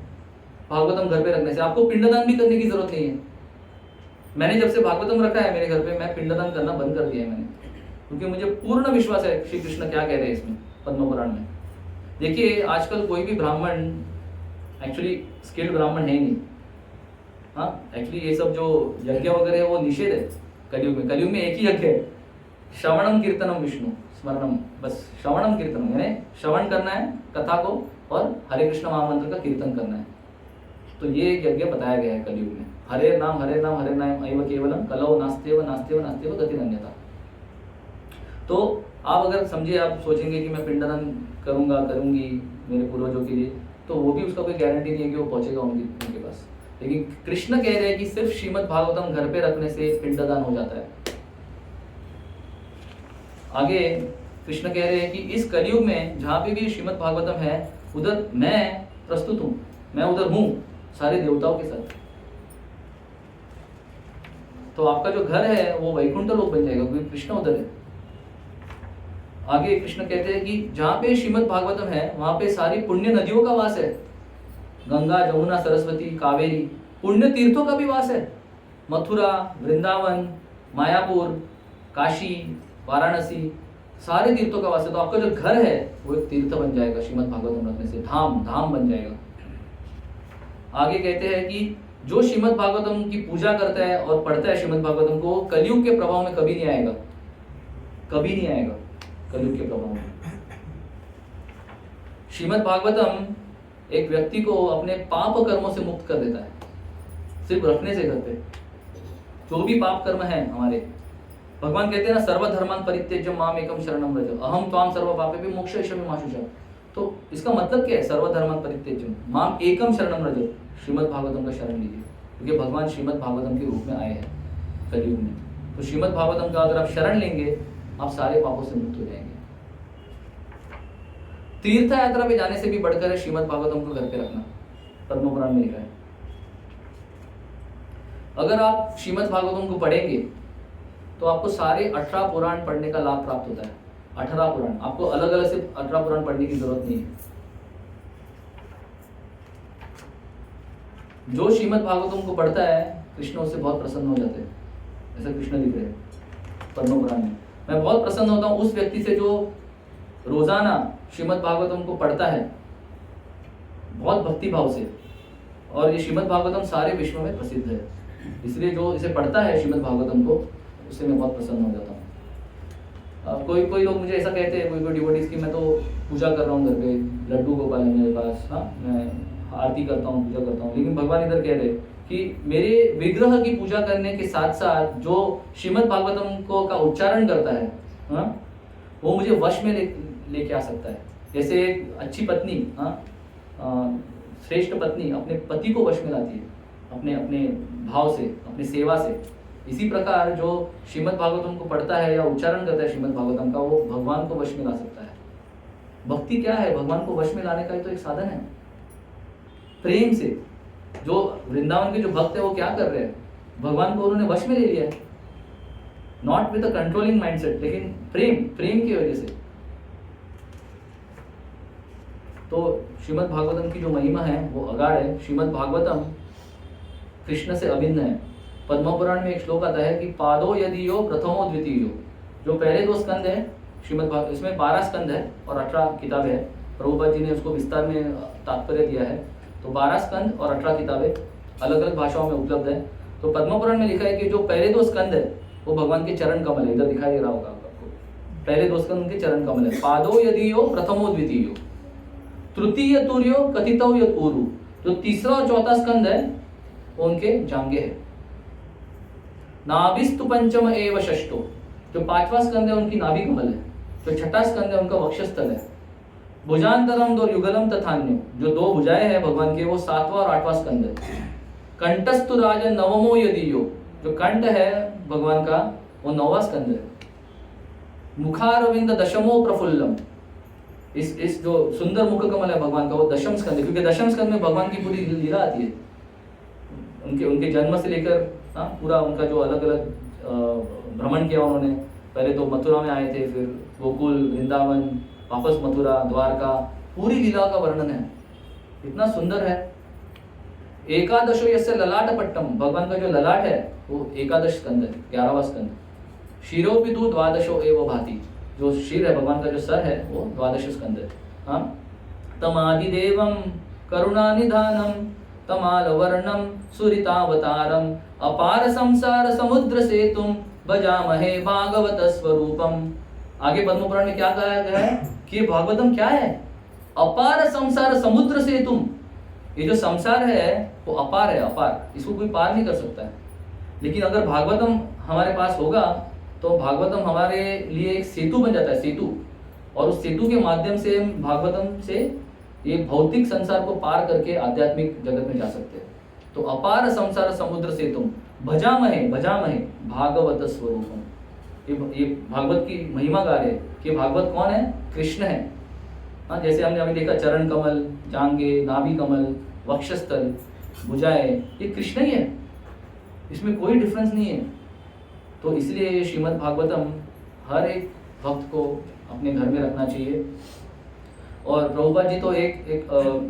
भागवतम घर पे रखने से। आपको पिंडदान भी करने की जरूरत नहीं है। मैंने जब से भागवतम रखा है मेरे घर पे, मैं पिंडदान करना बंद कर दिया है मैंने, क्योंकि मुझे पूर्ण विश्वास है श्री कृष्ण क्या कह रहे हैं इसमें पद्म पुराण में। देखिए आजकल कोई भी ब्राह्मण, एक्चुअली स्किल्ड ब्राह्मण है ही नहीं, हाँ एक्चुअली ये सब जो यज्ञ वगैरह है वो निषेध है कलयुग में। कलयुग में एक ही यज्ञ है, श्रवणम कीर्तनम विष्णु स्मरणम, बस श्रवणम कीर्तनम, यानी श्रवण करना है कथा को और हरे कृष्ण महामंत्र का कीर्तन करना है। तो ये एक यज्ञ बताया गया है कलयुग में, हरे नाम हरे नाम हरे नाम एव केवलम कलौ नास्तेव नास्तेव नास्तेव गतिरन्यथा। तो आप अगर समझिए, आप सोचेंगे कि मैं पिंडदान करूंगा, करूंगी मेरे पूर्वजों के लिए, तो वो भी उसका कोई गारंटी नहीं है कि वो पहुंचेगा उनके पास। लेकिन कृष्ण कह रहे हैं कि सिर्फ श्रीमद् भागवतम घर पे रखने से पिंडदान हो जाता है। आगे कृष्ण कह रहे हैं कि इस कलयुग में जहां पे भी श्रीमद् भागवतम है, उधर मैं प्रस्तुत हूं, मैं उधर हूं सारे देवताओं के साथ। तो आपका जो घर है वो वैकुंठ लोक बन जाएगा, क्योंकि कृष्ण उधर है। आगे कृष्ण कहते हैं कि जहां पे श्रीमद् भागवतम है वहां पे सारी पुण्य नदियों का वास है, गंगा जमुना सरस्वती कावेरी, पुण्य तीर्थों का भी वास है। मथुरा, वृंदावन, मायापुर, काशी, वाराणसी, सारे तीर्थों का वास है। तो आपका जो घर है वो एक तीर्थ बन जाएगा श्रीमद् भागवतम रखने से, धाम धाम बन जाएगा। आगे कहते हैं कि जो श्रीमद् भागवतम की पूजा करता है और पढ़ता है श्रीमद् भागवतम को, कलयुग के प्रभाव में कभी नहीं आएगा, कभी नहीं आएगा कलयुग के प्रभाव में। श्रीमद् भागवतम एक व्यक्ति को अपने पाप कर्मों से मुक्त कर देता है, सिर्फ रखने से घर पे। जो भी पाप कर्म है हमारे, भगवान कहते हैं ना, सर्वधर्मान परित्यज्य माम एकम शरणम व्रज अहम त्वाम सर्व पापेभ्यो मोक्षयिष्यामि मा शुचः। तो इसका मतलब क्या है? सर्वधर्मान परित्यज्य माम एकम शरणम व्रज, श्रीमद् भागवतम का शरण लीजिए, क्योंकि भगवान श्रीमद् भागवतम के रूप में आए हैं कलयुग में। तो श्रीमद् भागवतम का अगर आप शरण लेंगे, आप सारे पापों से मुक्त हो जाएंगे। तीर्थ यात्रा पे जाने से भी बढ़कर है श्रीमद् भागवतम को घर पे रखना, पद्म पुराण में लिखा है। अगर आप श्रीमद् भागवतम को पढ़ेंगे तो आपको सारे 18 पुराण पढ़ने का लाभ प्राप्त होता है। 18 पुराण, आपको अलग अलग से 18 पुराण पढ़ने की जरूरत नहीं है। जो श्रीमद् भागवतम को पढ़ता है, कृष्ण उससे बहुत प्रसन्न हो जाते हैं, ऐसा कृष्ण लिख रहे हैं पद्म पुराण में। मैं बहुत प्रसन्न होता हूँ उस व्यक्ति से जो रोजाना श्रीमद् भागवतम को पढ़ता है बहुत भक्ति भाव से, और ये श्रीमद् भागवतम सारे विश्व में प्रसिद्ध है, इसलिए जो इसे पढ़ता है श्रीमद् भागवतम को, उससे मैं बहुत प्रसन्न हो जाता हूँ। अब कोई लोग मुझे ऐसा कहते हैं, कोई डिवोटीज की मैं तो पूजा कर रहा हूँ घर पे, लड्डू गोपाल है मेरे पास, हाँ मैं आरती करता हूँ, पूजा करता हूँ, लेकिन भगवान इधर कह रहे कि मेरे विग्रह की पूजा करने के साथ साथ जो श्रीमद् भागवतम को का उच्चारण करता है, हाँ, वो मुझे वश में लेके आ सकता है। जैसे एक अच्छी पत्नी, श्रेष्ठ पत्नी अपने पति को वश में लाती है अपने अपने भाव से, अपनी सेवा से, इसी प्रकार जो श्रीमद् भागवतम को पढ़ता है या उच्चारण करता है श्रीमद् भागवतम का, वो भगवान को वश में ला सकता है। भक्ति क्या है? भगवान को वश में लाने का ही तो एक साधन है, प्रेम से। जो वृंदावन के जो भक्त है वो क्या कर रहे हैं? भगवान को उन्होंने वश में ले लिया है, not with a controlling mindset, लेकिन प्रेम की वजह से। तो श्रीमद् भागवतम की जो महिमा है वो अगाध है। श्रीमद् भागवतम कृष्ण से अभिन्न है। पद्म पुराण में एक श्लोक आता है कि पादो यदि यो प्रथमो द्वितीयो, जो पहले 2 स्कंद है इसमें 12 स्कंद है और 18 किताबें हैं। प्रभुपाद जी ने उसको विस्तार में तात्पर्य दिया है। तो 12 स्कंद और 18 किताबें अलग अलग भाषाओं में उपलब्ध है। तो पद्म पुराण में लिखा है कि जो पहले 2 स्कंद है वो भगवान के चरण कमल है। इधर दिखाई दे रहा होगा आपको, पहले 2 स्कंद उनके चरण कमल है। पादो यदीयो प्रथमो द्वितीयो तृतीय तुर्यो कथितो यद ऊरु। जो तीसरा और चौथा स्कंद है वो उनके जांघे है। नाभिस्तु पंचम एव षष्ठो, जो 5वां स्कंद है उनकी नाभि कमल है। जो 6ठा स्कंद है उनका वक्षस्थल है। भुजांतरम 2 युगलम तथान्यो, जो 2 भुजाएं हैं भगवान के वो 7वां और 8वां स्कंद है। कंठस्तु राजन नवमो यदीयो, जो कंठ है भगवान का वो 9वां स्कंद है। मुखारविंद दशमो प्रफुल्लम, इस जो सुंदर मुख कमल है भगवान का वो 10म स्कंद है, क्योंकि 10म स्कंद में भगवान की पूरी लीला आती है। उनके जन्म से लेकर पूरा उनका जो अलग अलग भ्रमण किया उन्होंने। पहले तो मथुरा में आए थे, फिर गोकुल, वृंदावन, वापस मथुरा, द्वारका, पूरी लीला का वर्णन है। इतना सुंदर है। एकादशो यस्य ललाट पट्टम, भगवान का जो ललाट है वो 11 स्कंद है, 11वां स्कंद। शिरोपितु 12 एव भाति, जो शिर है भगवान का जो सर है वो 12 स्कंद है। हाँ, तमादिदेवम करुणानिधानम तमालवर्णम सुरितावतारम अपार संसार समुद्र सेतुम भजामहे भागवत स्वरूपम। आगे पद्म पुराण में क्या कहा गया है कि भागवतम क्या है? अपार संसार समुद्र सेतुम। ये जो संसार है वो अपार है, अपार, इसको कोई पार नहीं कर सकता है। लेकिन अगर भागवतम हमारे पास होगा तो भागवतम हमारे लिए एक सेतु बन जाता है, सेतु। और उस सेतु के माध्यम से हम भागवतम से ये भौतिक संसार को पार करके आध्यात्मिक जगत में जा सकते हैं। तो अपार संसार समुद्र सेतुम भजामहे भागवत स्वरूपम। ये भागवत की महिमा गा रहे कि भागवत कौन है? कृष्ण है। हाँ, जैसे हमने अभी देखा चरण कमल, जांघे, नाभि कमल, वक्षस्थल, भुजाएं, ये कृष्ण ही है, इसमें कोई डिफरेंस नहीं है। तो इसलिए ये श्रीमद् भागवतम हर एक भक्त को अपने घर में रखना चाहिए। और प्रभुपाद जी तो एक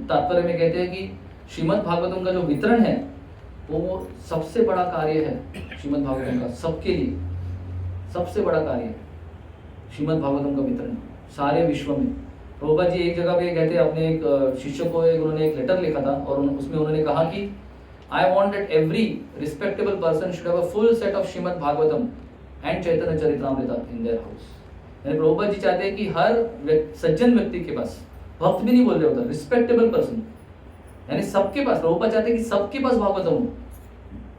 तात्पर्य में कहते हैं कि श्रीमद् भागवतम का जो वितरण है वो सबसे बड़ा कार्य है। श्रीमद् भागवतम का सबके लिए सबसे बड़ा कार्य है श्रीमद् भागवतम का वितरण सारे विश्व में। प्रभुपाद जी एक जगह पे कहते हैं, अपने एक शिष्य को उन्होंने एक लेटर लिखा था और उसमें उन्होंने कहा कि I want that every respectable person should have a full set of Srimad Bhagavatam and Chaitanya Charitamrita in their house। यानी प्रभुपाद जी चाहते हैं कि हर सज्जन व्यक्ति के पास, भक्त भी नहीं बोल रहे होता, रिस्पेक्टेबल पर्सन, यानी सबके पास, प्रभुपाद चाहते हैं कि सबके पास भागवतम हो,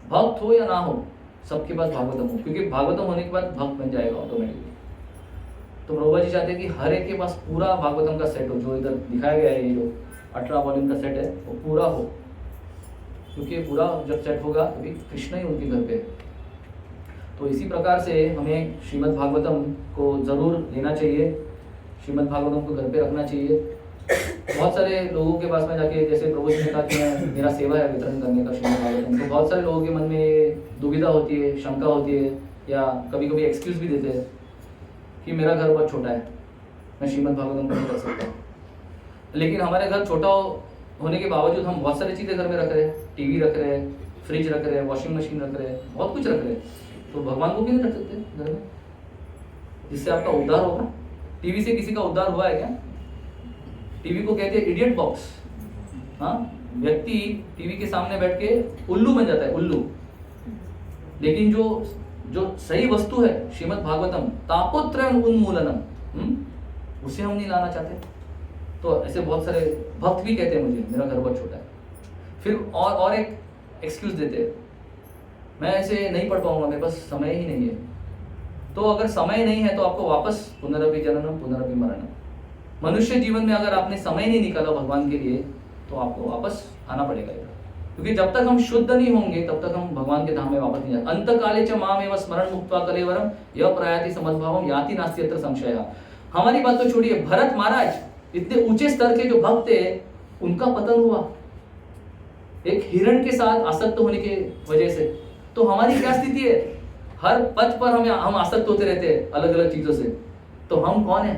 भक्त हो या ना हो, सबके पास भागवतम हो, क्योंकि भागवतम होने के बाद भक्त बन जाएगा ऑटोमेटिकली। तो प्रभुपाद जी चाहते हैं कि हर एक के पास पूरा भागवतम का सेट हो, जो इधर दिखाया गया है, ये जो 18 वॉल्यूम का सेट है वो पूरा हो, क्योंकि पूरा जब सेट होगा तभी कृष्ण ही उनके घर पे है। तो इसी प्रकार से हमें श्रीमद् भागवतम को ज़रूर लेना चाहिए, श्रीमद् भागवतम को घर पे रखना चाहिए। बहुत सारे लोगों के पास में जाके, जैसे प्रभु जी ने कहा कि मेरा सेवा है वितरण करने का श्रीमद् भागवतम, तो बहुत सारे लोगों के मन में दुविधा होती है, शंका होती है, या कभी कभी एक्सक्यूज़ भी देते हैं कि मेरा घर बहुत छोटा है, मैं श्रीमद् भागवतम को नहीं कर सकता। लेकिन हमारे घर छोटा होने के बावजूद हम बहुत सारी चीज़ें घर में रख रहे हैं, टीवी रख रहे हैं, फ्रिज रख रहे हैं, वॉशिंग मशीन रख रहे हैं, बहुत कुछ रख रहे हैं। तो भगवान को भी नहीं रख सकते घर में, जिससे आपका उद्धार होगा। टीवी से किसी का उद्धार हुआ है क्या? टीवी को कहते हैं इडियट बॉक्स। हाँ, व्यक्ति टीवी के सामने बैठ के उल्लू बन जाता है, उल्लू। लेकिन जो सही वस्तु है श्रीमद् भागवतम तापोत्रयम् उन्मूलनम, उसे हम नहीं लाना चाहते। तो ऐसे बहुत सारे भक्त भी कहते हैं मुझे मेरा घर बहुत छोटा है, फिर और एक एक्सक्यूज देते हैं, मैं ऐसे नहीं पढ़ पाऊंगा, मेरे पास समय ही नहीं है। तो अगर समय नहीं है तो आपको वापस पुनरपि जननम पुनरपि मरणम, मनुष्य जीवन में अगर आपने समय नहीं निकाला भगवान के लिए तो आपको वापस आना पड़ेगा इधर, क्योंकि जब तक हम शुद्ध नहीं होंगे तब तक हम भगवान के धाम में वापस नहीं जाते। अंतकाले च मामेव स्मरण मुक्त्वा कलेवरम यः प्रयाति समद्भावम याति नास्ति यत्र संशयः। हमारी बात तो छोड़िए, भरत महाराज इतने ऊंचे स्तर के जो भक्त थे उनका पतन हुआ एक हिरण के साथ आसक्त होने के वजह से। तो हमारी क्या स्थिति है? हर पथ पर हम आसक्त होते रहते हैं अलग अलग चीजों से, तो हम कौन है?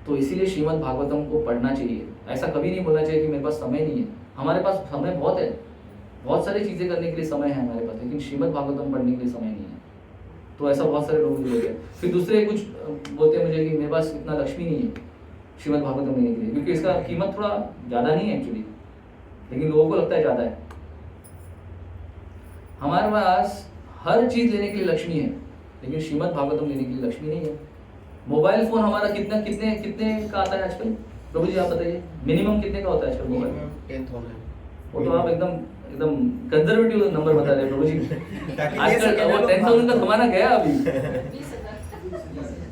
तो इसीलिए श्रीमद् भागवतम को पढ़ना चाहिए। ऐसा कभी नहीं बोलना चाहिए कि मेरे पास समय नहीं है। हमारे पास समय बहुत है, बहुत सारी चीजें करने के लिए समय है हमारे पास, लेकिन श्रीमद् भागवतम पढ़ने के लिए समय नहीं है। तो ऐसा बहुत सारे लोग बोलते हैं। फिर दूसरे कुछ बोलते हैं मुझे कि मेरे पास इतना लक्ष्मी नहीं है श्रीमद् भागवतम लेने के लिए, क्योंकि इसका कीमत थोड़ा ज़्यादा नहीं है एक्चुअली, लेकिन लोगों को लगता है ज़्यादा है। हमारे पास हर चीज़ लेने के लिए लक्ष्मी है, लेकिन श्रीमद् भागवतम लेने के लिए लक्ष्मी नहीं है। मोबाइल फ़ोन हमारा कितना कितने कितने का आता है आजकल? प्रभु जी आप बताइए, मिनिमम कितने का होता है आजकल मोबाइल? 10,000। वो तो आप एकदम एकदम कंजर्वेटिव नंबर बता रहे हैं प्रभु जी। आजकल वो 10,000 का जमाना गया, अभी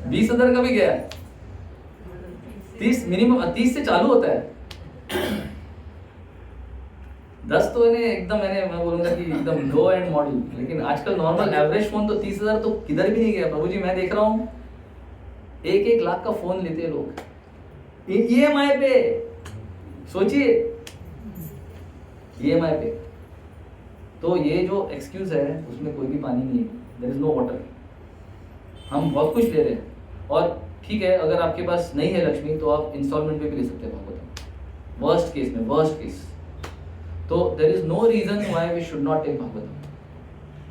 20,000 का भी गया। 30 मिनिमम 30 से चालू होता है। 10 तो एकदम मैं बोलूंगा कि एकदम लो एंड मॉडल, लेकिन आजकल नॉर्मल एवरेज फोन तो 30,000 तो किधर भी नहीं गया प्रभु जी। मैं देख रहा हूँ 1-1 लाख का फोन लेते हैं लोग EMI पे। सोचिए EMI पे। तो ये जो एक्सक्यूज है उसमें कोई भी पानी नहीं है, देयर इज नो वाटर। हम बहुत कुछ ले रहे हैं, और ठीक है अगर आपके पास नहीं है लक्ष्मी तो आप इंस्टॉलमेंट पे भी ले सकते हैं भागवतम, वर्स्ट केस में, वर्स्ट केस। तो there is no reason why we should not take Bhagavatam.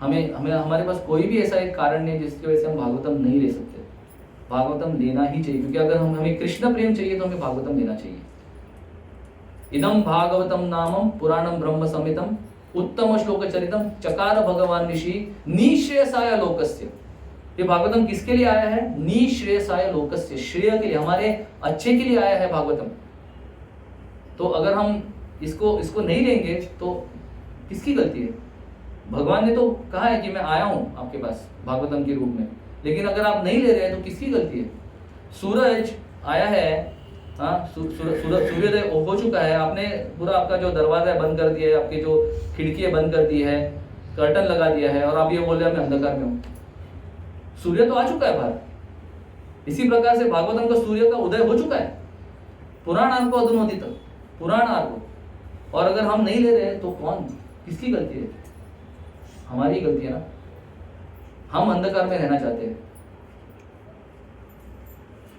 हमें हमारे पास कोई भी ऐसा एक कारण नहीं जिसकी वजह से हम भागवतम नहीं ले सकते। भागवतम लेना ही चाहिए, क्योंकि अगर हमें कृष्ण प्रेम चाहिए तो हमें भागवतम लेना चाहिए। इदम भागवतम नामम पुराणम ब्रह्म संहितम उत्तम श्लोक चरितम चकार भगवान ऋषि निश्रेयसाय लोकस्य। ये भागवतम किसके लिए आया है? निश्रेयसाय लोकस्य, श्रेय के लिए, हमारे अच्छे के लिए आया है भागवतम। तो अगर हम इसको नहीं लेंगे तो किसकी गलती है? भगवान ने तो कहा है कि मैं आया हूं आपके पास भागवतम के रूप में, लेकिन अगर आप नहीं ले रहे हैं तो किसकी गलती है? सूरज आया है, सूर्योदय हो चुका है, आपने पूरा आपका जो दरवाजा बंद कर दिया है, आपकी जो खिड़की बंद कर दी है, कर्टन लगा दिया है, और आप ये बोल रहे हैं मैं अंधकार में हूं। सूर्य तो आ चुका है बाहर। इसी प्रकार से भागवतम का सूर्य का उदय हो चुका है, पुराण आर्को अधुनोति तक, पुराण आर्को। और अगर हम नहीं ले रहे तो कौन, किसकी गलती है? हमारी गलती है ना। हम अंधकार में रहना चाहते हैं।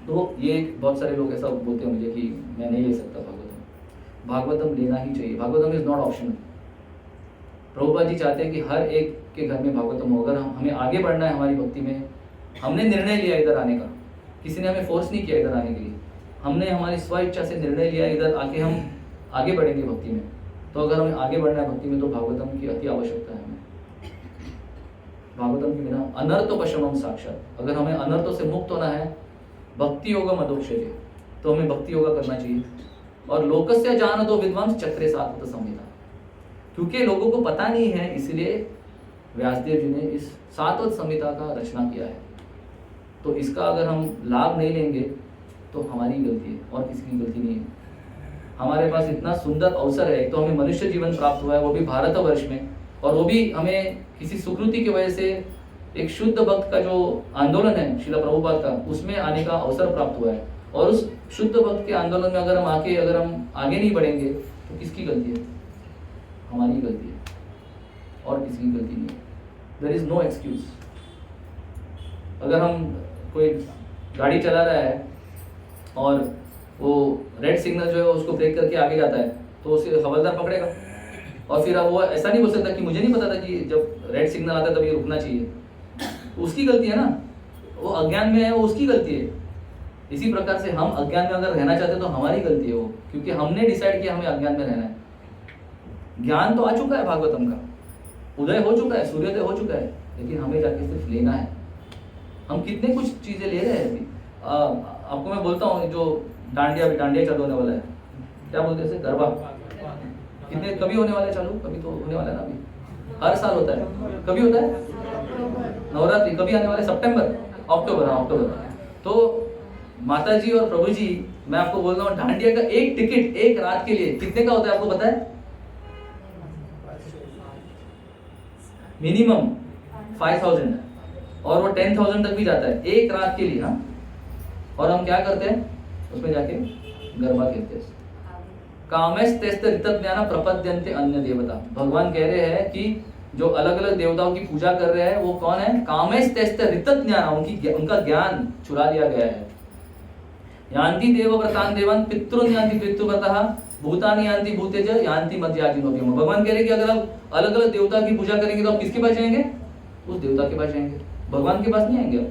तो ये बहुत सारे लोग ऐसा बोलते हैं मुझे कि मैं नहीं ले सकता भागवतम। भागवतम लेना ही चाहिए। Bhagavatam is not optional. Prabhupada ji चाहते हैं कि हर एक के घर में भागवतम हो। अगर हमें आगे बढ़ना है हमारी भक्ति में, हमने निर्णय लिया इधर आने का, किसी ने हमें फोर्स नहीं किया इधर आने के लिए, हमने हमारी स्व इच्छा से निर्णय लिया इधर आके हम आगे बढ़ेंगे भक्ति में। तो अगर हमें आगे बढ़ना है भक्ति में तो भागवतम की अति आवश्यकता है हमें। भागवतम के बिना अनर्थोपशमम साक्षात। अगर हमें अनर्थों से मुक्त होना है, भक्ति योगम अधोक्षते, तो हमें भक्ति योगा करना चाहिए। और लोकस्य जानतो विद्वांस चक्रे सात्वत संहिता, क्योंकि लोगों को पता नहीं है इसलिए व्यासदेव जी ने इस सात्वत संहिता का रचना किया है। तो इसका अगर हम लाभ नहीं लेंगे तो हमारी गलती है और किसी की गलती नहीं है। हमारे पास इतना सुंदर अवसर है, एक तो हमें मनुष्य जीवन प्राप्त हुआ है, वो भी भारतवर्ष में, और वो भी हमें किसी सुकृति की वजह से एक शुद्ध भक्त का जो आंदोलन है श्रील प्रभुपाद का, उसमें आने का अवसर प्राप्त हुआ है। और उस शुद्ध भक्त के आंदोलन में अगर हम आगे नहीं बढ़ेंगे तो किसकी गलती है? हमारी गलती है और किसी की गलती नहीं है। There is no excuse. अगर हम कोई गाड़ी चला रहा है और वो रेड सिग्नल जो है उसको ब्रेक करके आगे जाता है, तो उसे हवलदार पकड़ेगा। और फिर अब वो ऐसा नहीं बोल सकता कि मुझे नहीं पता था कि जब रेड सिग्नल आता है तब ये रुकना चाहिए। उसकी गलती है ना, वो अज्ञान में है, वो उसकी गलती है। इसी प्रकार से हम अज्ञान में अगर रहना चाहते हैं तो हमारी गलती है वो, क्योंकि हमने डिसाइड किया हमें अज्ञान में रहना है। ज्ञान तो आ चुका है भागवतम का, उदय हो चुका है, सूर्योदय हो चुका है, लेकिन हमें जाके सिर्फ लेना है। हम कितने कुछ चीजें ले रहे हैं अभी। आपको मैं बोलता हूँ जो डांडिया चालू होने वाला है, क्या बोलते हैं इसे, गरबा। कितने कभी होने वाला है चालू? कभी तो होने वाला है ना, अभी हर साल होता है। कभी होता है? नवरात्रि। कभी आने वाले? सितंबर, अक्टूबर। हाँ, अक्टूबर। तो माता जी और प्रभु जी, मैं आपको बोल रहा हूँ, डांडिया का एक टिकट एक रात के लिए कितने का होता है आपको पता है? मिनिमम 5,000, और वो 10,000 तक भी जाता है एक रात के लिए। हाँ, और हम क्या करते हैं उसमें जाके गरबा खेलते हैं। कामेस्तेस्त ऋतज्ञान प्रपद्यन्ते अन्य देवता। भगवान कह रहे हैं कि जो अलग अलग देवताओं की पूजा कर रहे हैं वो कौन है? कामेस्तेस्त ऋतज्ञान, उनका ज्ञान चुरा लिया गया है। यान्ति देवव्रतान् देवान् पितॄन् यान्ति पितृव्रतः भूतानि यान्ति भूतेज यान्ति मध्याजिनोऽपि। भगवान कह रहे हैं कि अगर आप अलग अलग देवता की पूजा करेंगे तो आप किसके पास जाएंगे? उस देवता के पास जाएंगे, भगवान के पास नहीं आएंगे आप।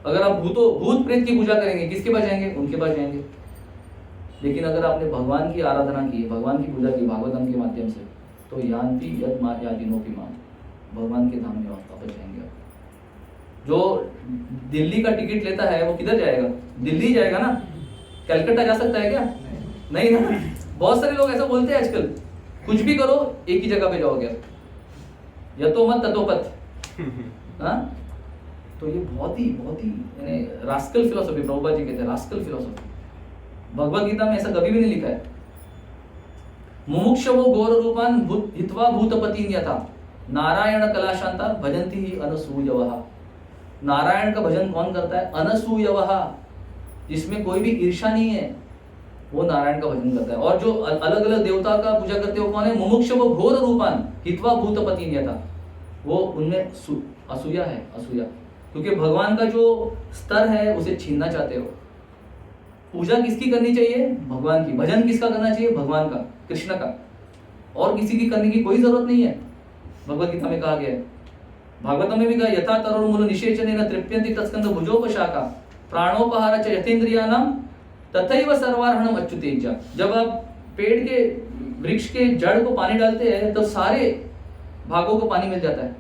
अगर आप भूत प्रेत की पूजा करेंगे, किसके पास जाएंगे? उनके पास जाएंगे। लेकिन अगर आपने भगवान की आराधना की, भगवान की पूजा की भागवतम के माध्यम से, तो यान्ति यद यादिनोपि माम, भगवान के धाम में वापस जाएंगे आप। जो दिल्ली का टिकट लेता है वो किधर जाएगा? दिल्ली जाएगा ना, कलकत्ता जा सकता है क्या? नहीं ना। बहुत सारे लोग ऐसा बोलते हैं आजकल, कुछ भी करो एक ही जगह पे जाओगे आप, यतो मत ततो पथ। हाँ, तो ये बहुत ही यानी रास्कल फिलोसफी, प्रभुपाद जी कहते हैं रास्कल फिलोसफी। भगवद गीता में ऐसा कभी भी नहीं लिखा है। मुमुक्षवो घोर रूपान हित्वा भूतपति यथा नारायण कलाशांता भजंती ही अनसूयवः। नारायण का भजन कौन करता है? अनसूयवः, जिसमें कोई भी ईर्षा नहीं है, वो नारायण का भजन करता है। और जो अलग अलग देवता का पूजा करते हैं वो कौन है? मुमुक्षवो घोर रूपान हित्वा भूतपति यथा, वो उनमें असूया है, असूया। क्योंकि भगवान का जो स्तर है उसे छीनना चाहते हो। पूजा किसकी करनी चाहिए? भगवान की। भजन किसका करना चाहिए? भगवान का, कृष्ण का। और किसी की करने की कोई जरूरत नहीं है। भगवद गीता में कहा गया है, भागवतम में भी कहा, यथा तरुर्मूल निषेचनेन तृप्यन्ति तत्स्कंद भुजोपशाखा प्राणोपहार च यथेन्द्रियाणाम तथैव सर्वार्हणम अच्युतेज्य। जब आप पेड़ के वृक्ष के जड़ को पानी डालते हैं तब सारे भागों को पानी मिल जाता है।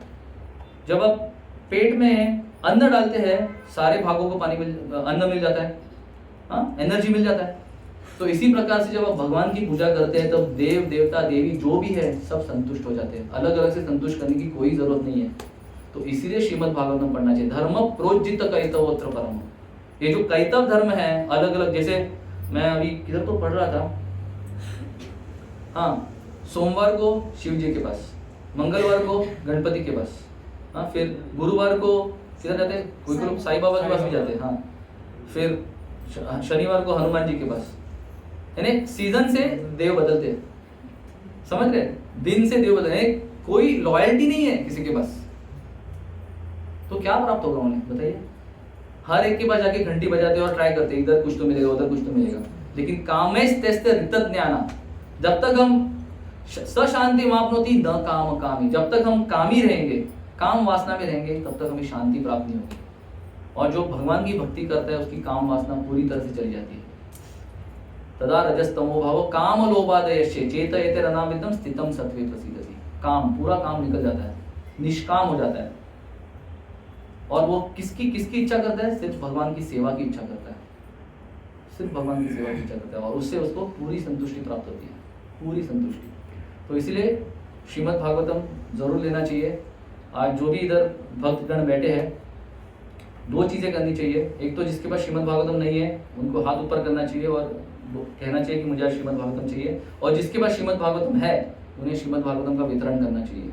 जब आप पेट में अन्न डालते हैं सारे भागों को अन्न मिल जाता है, हाँ, एनर्जी मिल जाता है। तो इसी प्रकार से जब आप भगवान की पूजा करते हैं तब देव देवता देवी जो भी है सब संतुष्ट हो जाते हैं। अलग अलग से संतुष्ट करने की कोई जरूरत नहीं है। तो इसीलिए श्रीमद् भागवतम पढ़ना चाहिए। धर्म प्रोज्जित कैतवोत्र परम। ये जो कैतव धर्म है अलग अलग, जैसे मैं अभी किधर तो पढ़ रहा था, हाँ, सोमवार को शिव जी के पास, मंगलवार को गणपति के पास, हाँ, फिर गुरुवार को किधर जाते हैं? कोई लोग साईं बाबा के पास भी जाते हैं, हाँ, फिर शनिवार को हनुमान जी के पास। यानी सीजन से देव बदलते हैं, समझ रहे? दिन से देव बदलते हैं, कोई लॉयल्टी नहीं है किसी के पास। तो क्या प्राप्त होगा उन्हें बताइए? हर एक के पास जाके घंटी बजाते और ट्राई करते, इधर कुछ तो मिलेगा उधर कुछ तो मिलेगा। लेकिन कामेश तेस्ते ऋत ज्ञाना, जब तक हम सशांति मापनोति न काम कामी, जब तक हम कामी रहेंगे, काम वासना में रहेंगे, तब तक हमें शांति प्राप्त नहीं होगी। और जो भगवान की भक्ति करता है उसकी काम वासना पूरी तरह से चली जाती है। तदा रजस्तमो भावो काम लोभादयश्य चेतयते रनामिदं स्थितम सत्वे प्रसीदति। काम, पूरा काम निकल जाता है, निष्काम हो जाता है। और वो किसकी इच्छा करता है? सिर्फ भगवान की सेवा की इच्छा करता है, सिर्फ भगवान की सेवा की इच्छा करता है। और उससे उसको पूरी संतुष्टि प्राप्त होती है, पूरी संतुष्टि। तो इसलिए श्रीमद् भागवतम जरूर लेना चाहिए। आज जो भी इधर भक्तगण बैठे हैं, दो चीजें करनी चाहिए। एक तो जिसके पास श्रीमद् भागवतम नहीं है उनको हाथ ऊपर करना चाहिए और कहना चाहिए कि मुझे आज श्रीमद् भागवतम चाहिए। और जिसके पास श्रीमद् भागवतम है उन्हें श्रीमद् भागवतम का वितरण करना चाहिए,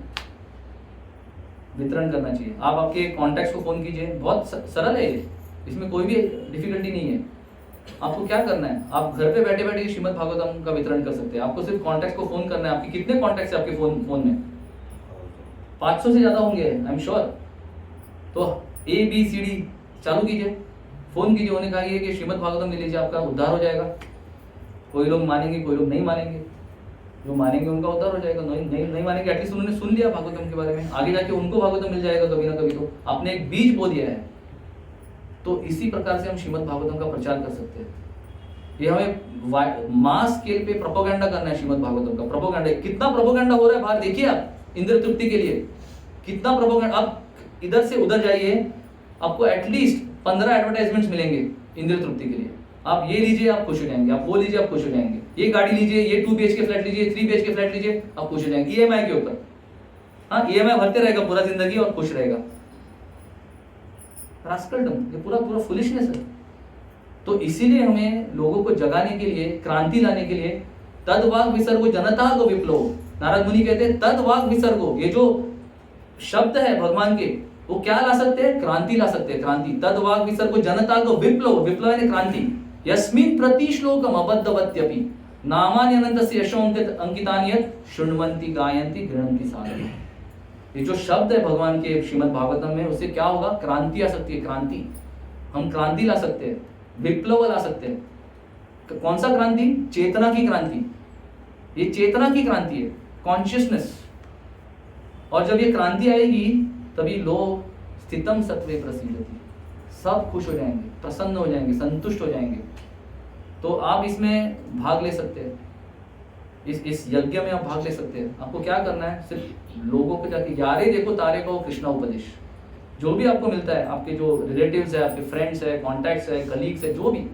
वितरण करना चाहिए। आप आपके कॉन्टैक्ट्स को फोन कीजिए, बहुत सरल है ये, इसमें कोई भी डिफिकल्टी नहीं है। आपको क्या करना है? आप घर पे बैठे बैठे श्रीमद् भागवतम का वितरण कर सकते हैं। आपको सिर्फ कॉन्टैक्ट्स को फोन करना है। आपके कितने कॉन्टैक्ट्स है आपके फोन में? 500 से ज्यादा होंगे, आई एम श्योर। तो ABCD चालू कीजिए, फोन कीजिए, उन्हें कहिए कि श्रीमद् भागवतम ले लीजिए, आपका उद्धार हो जाएगा। कोई लोग मानेंगे, कोई लोग नहीं मानेंगे। जो मानेंगे उनका उद्धार हो जाएगा, नहीं मानेंगे एटलीस्ट उन्होंने सुन लिया भागवतम के बारे में, आगे जाके उनको भागवतम मिल जाएगा कभी ना कभी। तो आपने एक बीज बो दिया है। तो इसी प्रकार से हम श्रीमद् भागवतम का प्रचार कर सकते हैं। ये हमें मास स्केल पे प्रोपोगेंडा करना है श्रीमद् भागवतम का। प्रोपोगेंडा, कितना प्रोपोगेंडा हो रहा है बाहर, देखिए आप, इंद्र तृप्ति के लिए कितना प्रोपोगेंडा। आप इधर से उधर जाइए, आपको एटलीस्ट 15 एडवर्टाइजमेंट्स मिलेंगे इंद्र तृप्ति के लिए। आप ये लीजिए आप खुश हो जाएंगे, आप वो लीजिए आप खुश हो जाएंगे, ये गाड़ी लीजिए, ये 2 BHK फ्लैट लीजिए, 3 BHK फ्लैट लीजिए, आप खुश हो जाएंगे EMI के ऊपर। हाँ, EMI भरते रहेगा पूरा जिंदगी और खुश रहेगा। रास्कलडम, ये पूरा फुलिशनेस है। तो इसीलिए हमें लोगों को जगाने के लिए, क्रांति लाने के लिए तद्वाग विसर्गो जनता को विप्लव, नारद मुनि कहते हैं तद्वाग विसर्गो, ये जो शब्द है भगवान के, वो क्या ला सकते हैं? क्रांति ला सकते हैं, क्रांति। तद्वाग विसर्गो जनता को विप्लव, विप्लव यानी क्रांति। यस्मिन् प्रति श्लोकम अबद्धवत्यपि नामानि अनन्तस्य यशो अंकितानि यत् शृण्वन्ति गायन्ति गृह्णन्ति साधना। ये जो शब्द है भगवान के श्रीमद् भागवतम में, उससे क्या होगा? क्रांति आ सकती है, क्रांति। हम क्रांति ला सकते हैं, विप्लव ला सकते हैं। कौन सा क्रांति? चेतना की क्रांति। ये चेतना की क्रांति है, कॉन्शियसनेस। और जब ये क्रांति आएगी तभी लोग स्थितम सत्वे प्रसीदति, सब खुश हो जाएंगे, प्रसन्न हो जाएंगे, संतुष्ट हो जाएंगे। तो आप इसमें भाग ले सकते हैं, इस यज्ञ में आप भाग ले सकते हैं। आपको क्या करना है, सिर्फ लोगों को जाके यारे देखो तारे को कृष्णा उपदेश, जो भी आपको मिलता है, आपके जो रिलेटिव्स है, आपके फ्रेंड्स है, कॉन्टैक्ट्स है, कलीग्स है, जो भी,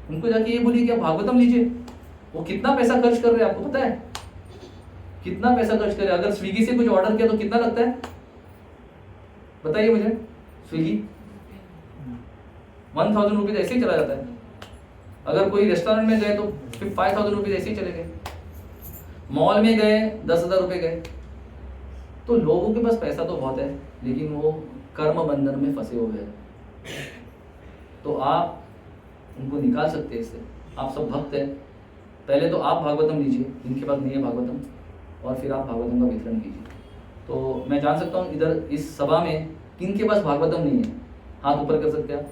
उनको जाके ये बोलिए कि आप भागवतम लीजिए। वो कितना पैसा खर्च कर रहे हैं आपको पता है? कितना पैसा खर्च कर रहे हैं? अगर स्विगी से कुछ ऑर्डर किया तो कितना लगता है बताइए मुझे। स्विगी 1000 रुपीज ऐसे ही चला जाता है। अगर कोई रेस्टोरेंट में गए तो फिर 5000 रुपीज ऐसे ही चले गए। मॉल में गए 10,000 रुपए गए। तो लोगों के पास पैसा तो बहुत है, लेकिन वो कर्म बंधन में फंसे हुए हैं। तो आप उनको निकाल सकते हैं इससे। आप सब भक्त हैं, पहले तो आप भागवतम लीजिए, जिनके पास नहीं है भागवतम, और फिर आप भागवतम का वितरण कीजिए। तो मैं जान सकता हूँ इधर इस सभा में किन के पास भागवतम नहीं है, हाथ ऊपर कर सकते हैं आप?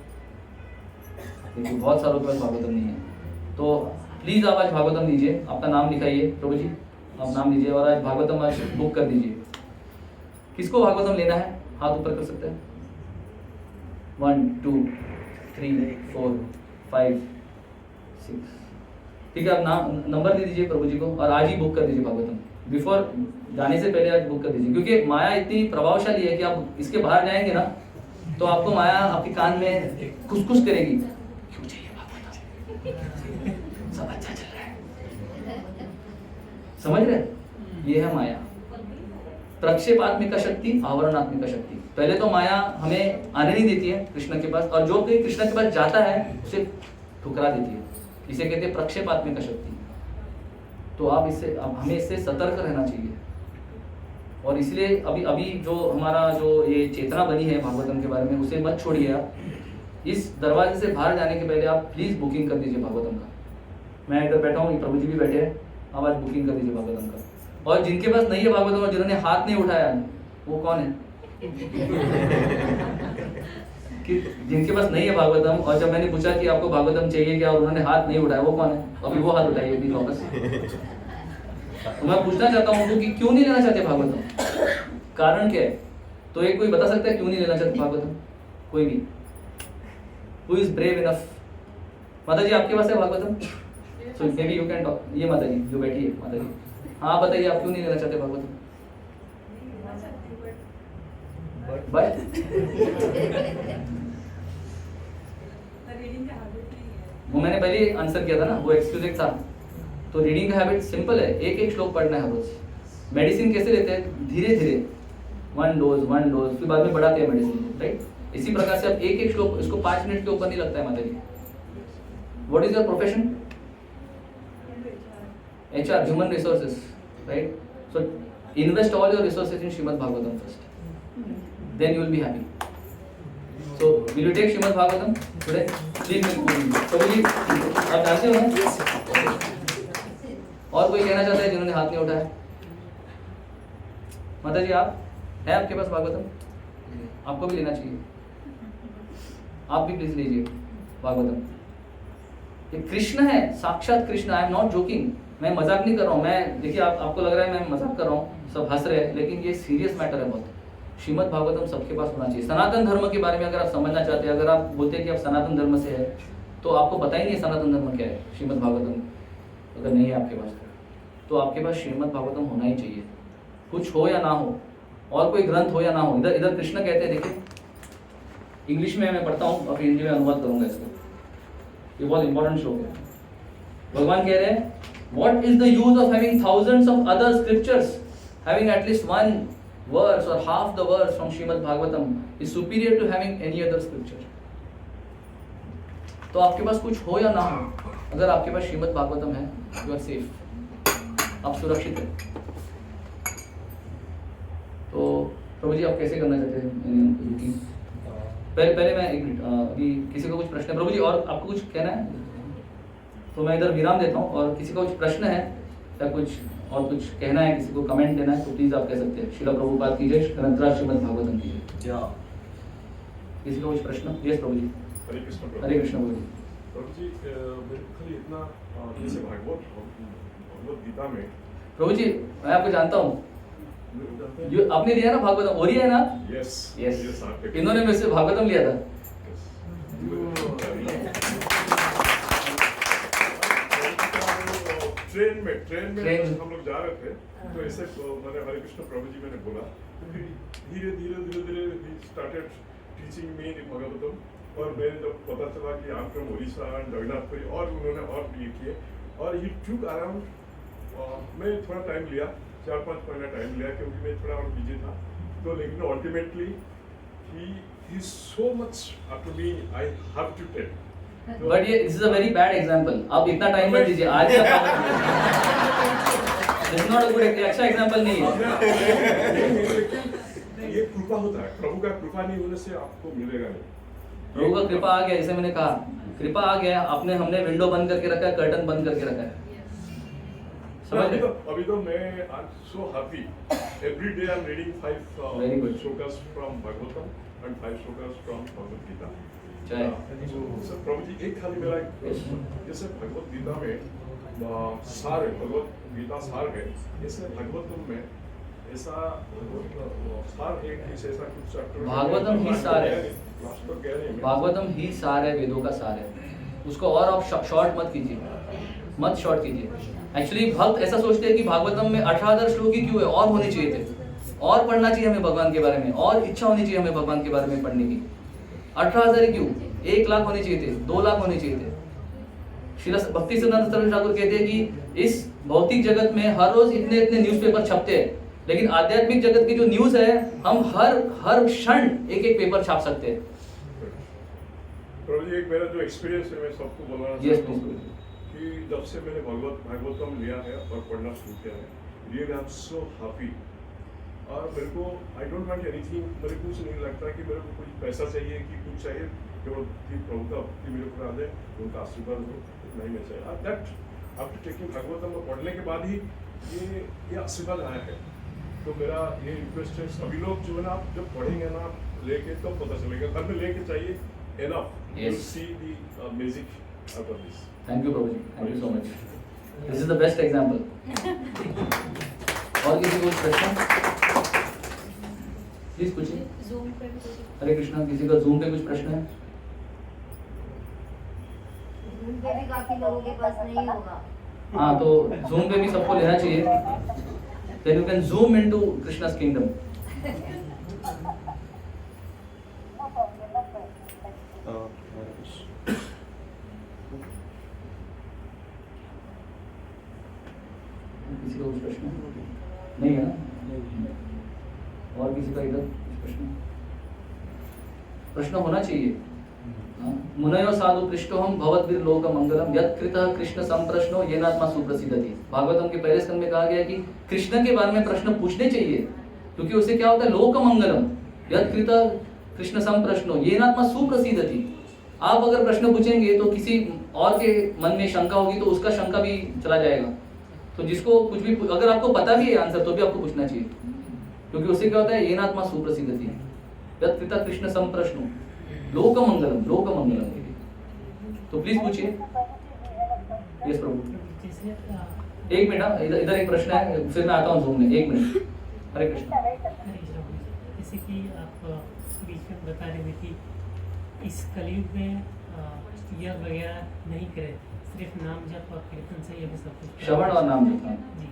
देखिए बहुत सारों के पास भागवतम नहीं है। तो प्लीज़ आप आज भागवतम लीजिए, आपका नाम लिखाइए। प्रभु जी आप नाम लीजिए और आज भागवतम आज बुक कर दीजिए। किसको भागवतम लेना है, हाथ ऊपर कर सकते हैं। 1 2 3 4 5 6। ठीक है, आप नाम नंबर दे दीजिए प्रभु जी को और आज ही बुक कर दीजिए भागवतम। बिफोर जाने से पहले आज बुक कर दीजिए, क्योंकि माया इतनी प्रभावशाली है कि आप इसके बाहर जाएंगे ना तो आपको माया आपके कान में खुश करेगी, क्यों चाहिए भागवतम, सब अच्छा चल रहा है। समझ रहे? ये है माया, प्रक्षेपात्मिका शक्ति, आवरणात्मिका शक्ति। पहले तो माया हमें आने नहीं देती है कृष्ण के पास, और जो कोई कृष्ण के पास जाता है उसे ठुकरा देती है। इसे कहते हैं प्रक्षेपात्मिका शक्ति। तो आप हमें इससे सतर्क रहना चाहिए। और इसलिए अभी जो हमारा जो ये चेतना बनी है भागवतम के बारे में, उसे मत छोड़िए आप। इस दरवाजे से बाहर जाने के पहले आप प्लीज़ बुकिंग कर दीजिए भागवतम का। मैं इधर बैठा हूँ, प्रभु जी भी बैठे हैं, आप आज बुकिंग कर दीजिए भागवतम का। और जिनके पास नहीं है भागवतम और जिन्होंने हाथ नहीं उठाया वो कौन है? कि जिनके पास नहीं है भागवतम और जब मैंने पूछा कि आपको भागवतम चाहिए क्या और उन्होंने हाथ नहीं उठाया, वो कौन है? अभी वो हाथ उठाइए प्लीज वापस। तो मैं पूछना चाहता हूँ उनको कि क्यों नहीं लेना चाहते भागवतम, कारण क्या है? तो एक कोई बता सकता है क्यों नहीं लेना चाहते भागवतम? कोई भी? Who is brave enough? माता जी आपके पास है Bhagavatam? So maybe you can talk. ये माता जी जो बैठी है, माता जी हाँ बताइए आप क्यों नहीं लेना चाहते भागवतम? बट वो मैंने पहले ही आंसर किया था ना, वो एक्सक्यूज एक था। तो रीडिंग का हैबिट सिंपल है, एक श्लोक पढ़ना है रोज। मेडिसिन कैसे लेते हैं? धीरे धीरे, 1 डोज फिर बाद में बढ़ाते हैं मेडिसिन, राइट? इसी प्रकार से आप एक श्लोक, इसको 5 मिनट के ऊपर नहीं लगता है माता जी। What is your profession? HR, human resources, right? So invest all your resources in Shrimad Bhagavatam first, then you will be happy. So will you take Srimad Bhagavatam today? Please प्रभु जी आप जानते हो ना? और कोई कहना चाहता है जिन्होंने हाथ नहीं उठाया? माता जी आप है आपके पास भागवतम? आपको भी लेना चाहिए, आप भी प्लीज लीजिए भागवतम। ये कृष्ण है, साक्षात Krishna. I am not joking, मैं मजाक नहीं कर रहा हूँ। मैं देखिए आपको लग रहा है मैं मजाक कर रहा हूँ, सब हंस रहे हैं, लेकिन ये सीरियस मैटर है बहुत। श्रीमद् भागवतम सबके पास होना चाहिए। सनातन धर्म के बारे में अगर आप समझना चाहते हैं, अगर आप बोलते हैं कि आप सनातन धर्म से है, तो आपको पता ही नहीं है सनातन धर्म क्या है। श्रीमद् भागवतम अगर नहीं है आपके पास तो आपके पास श्रीमद् भागवतम होना ही चाहिए, कुछ हो या ना हो, और कोई ग्रंथ हो या ना हो। इधर कृष्ण कहते हैं, देखिए इंग्लिश में मैं पढ़ता हूँ और हिंदी में अनुवाद करूंगा इसको। ये बहुत इंपॉर्टेंट श्लोक है। भगवान कह रहे हैं, what is the use of having thousands of other scriptures, having at least one verse or half the verse from Srimad Bhagavatam is superior to having any other scripture. तो आपके पास कुछ हो या ना हो, अगर आपके पास श्रीमद् भागवतम है, you are safe, आप सुरक्षित हैं। तो प्रभु जी आप कैसे करना चाहते हैं? पहले मैं अभी किसी को कुछ प्रश्न है? प्रभु जी और आपको कुछ कहना है? तो मैं इधर विराम देता हूँ, और किसी को कुछ प्रश्न है या कुछ और कुछ कहना है, किसी को कमेंट देना है तो प्लीज आप कह सकते हैं। श्रील प्रभुपाद की जय, ग्रंथराज श्रीमद् भागवतम की जय। किसी का कुछ प्रश्न? यस प्रभु जी। हरे कृष्ण प्रभु। हरे कृष्ण प्रभु जी। प्रभु जी मेरे को खाली इतना जैसे भगवत गीता में प्रभु जी मैं आपको जानता हूँ, आपने लिया ना भागवतम, ओरिया है ना? Yes. Yes. Yes, आपके- इन्होंने मेरे से भागवतम लिया था। ट्रेन में ट्रेन। हम लोग जा रहे थे तो ऐसे मैंने हरे कृष्ण प्रभु जी मैंने बोला, धीरे धीरे he started teaching me the Bhagavatam, और मैंने जब पता चला कि I'm from Orissa and Jagannathpuri, और उन्होंने और ये किए, और he took around मैं थोड़ा टाइम लिया, 4-5 महीना टाइम लिया क्योंकि मैं थोड़ा और बिजी था, तो लेकिन ultimately he is so much after me, I have to tell. But ये this is a very bad example. आप इतना टाइम मत दीजिए, आज ही this is not a good, अच्छा एग्जांपल नहीं है। ये कृपा होता है, प्रभु का कृपा नहीं होने से आपको मिलेगा नहीं। प्रभु का कृपा आ गया, जैसे मैंने कहा कृपा आ गया, आपने हमने विंडो बंद करके रखा है, कर्टन बंद करके रखा है, समझ रहे? अभी तो मैं I am so happy, every day I am reading 5 Very good. Shlokas from Bhagavatam and 5 shlokas from Bhagavad Gita. जय। सर प्रभु जी एक खाली मेरा एक प्रश्न, जैसे भगवद गीता में सार है, भगवद गीता सार है, जैसे भागवतम में ऐसा सार है कि ऐसा कुछ चैप्टर भागवतम ही सार है। लास्ट तक गया नहीं मैं। भागवतम ही सार है, वेदों का सार है, उसको और आप शॉर्ट मत कीजिए, मत शॉर्ट कीजिए। एक्चुअली भक्त ऐसा सोचते हैं कि भागवतम में 18,000 श्लोक ही क्यों है, और होने चाहिए थे, और पढ़ना चाहिए हमें भगवान के बारे में, और इच्छा होनी चाहिए हमें भगवान के बारे में पढ़ने की। 18,000 ही क्यों, 1 लाख होने चाहिए थे, 2 लाख होने चाहिए थे। श्रील भक्ति सिद्धांत सरस्वती ठाकुर कहते हैं कि इस भौतिक जगत में हर रोज इतने इतने न्यूज़पेपर छपते हैं, लेकिन आध्यात्मिक जगत की जो न्यूज़ है, हम हर क्षण एक एक पेपर छाप सकते हैं। प्रभु जी एक मेरा जो एक्सपीरियंस है मैं सबको बोलना Yes, चाहता हूँ please. कि जब से मैंने भागवतम लिया है और पढ़ना शुरू किया है, really I am so happy, और मेरे को आई डोंट वांट एनीथिंग, मेरे को कुछ नहीं लगता कि मेरे को कुछ पैसा चाहिए कि कुछ चाहिए, केवल कि प्रभु का भक्ति मेरे को आ जाए, उनका आशीर्वाद हो, इतना ही मैं चाहिए। दैट आफ्टर टेकिंग भागवतम में पढ़ने के बाद ही ये आशीर्वाद आया है। तो मेरा ये रिक्वेस्ट है सभी लोग जो है ना, आप जब पढ़ेंगे ना लेके तब पता चलेगा, घर में लेके चाहिए enough Yes. to see the magic out of this. Thank you प्रभु जी, thank you so much, this is the best example. और किसी को प्रश्न प्लीज पूछिए। Zoom पे भी कुछ- हरे कृष्णा, किसी का जूम पे कुछ प्रश्न है? Zoom पे भी काफी लोगों के पास नहीं होगा। हाँ, तो जूम पे भी सबको लेना चाहिए, then you can zoom into Krishna's kingdom. किसी का कुछ प्रश्न नहीं है ना? और किसी का इधर कुछ प्रश्न होना चाहिए। हाँ? मुनयो साधु पृष्ठोहम भवद्भिर लोक मंगलम यत् कृतः कृष्ण संप्रश्नो येनात्मा सुप्रसिद्धति। भागवतम के पहले स्कंद में कहा गया कि कृष्ण के बारे में प्रश्न पूछने चाहिए, क्योंकि उससे क्या होता है, लोक मंगलम यत् कृतः कृष्ण संप्रश्नो येनात्मा सुप्रसिद्धति। आप अगर प्रश्न पूछेंगे तो किसी और के मन में शंका होगी, तो उसका शंका भी चला जाएगा। तो जिसको कुछ भी, अगर आपको पता भी है आंसर तो भी आपको पूछना चाहिए, क्योंकि उससे क्या होता है, येनात्मा सुप्रसिद्धति यत् कृतः कृष्ण संप्रश्नो लोक मंगलम, लोक मंगलम। तो प्लीज पूछिए। यस प्रभु, एक मिनट, इधर इधर एक प्रश्न है, फिर मैं आता हूँ जूम में, 1 मिनट। हरे कृष्ण। जैसे कि आप बीच में बता रहे थे कि इस कलयुग में यज्ञ वगैरह नहीं करे, सिर्फ नाम जप और कीर्तन से ये भी सब कुछ श्रवण और नाम जप। जी,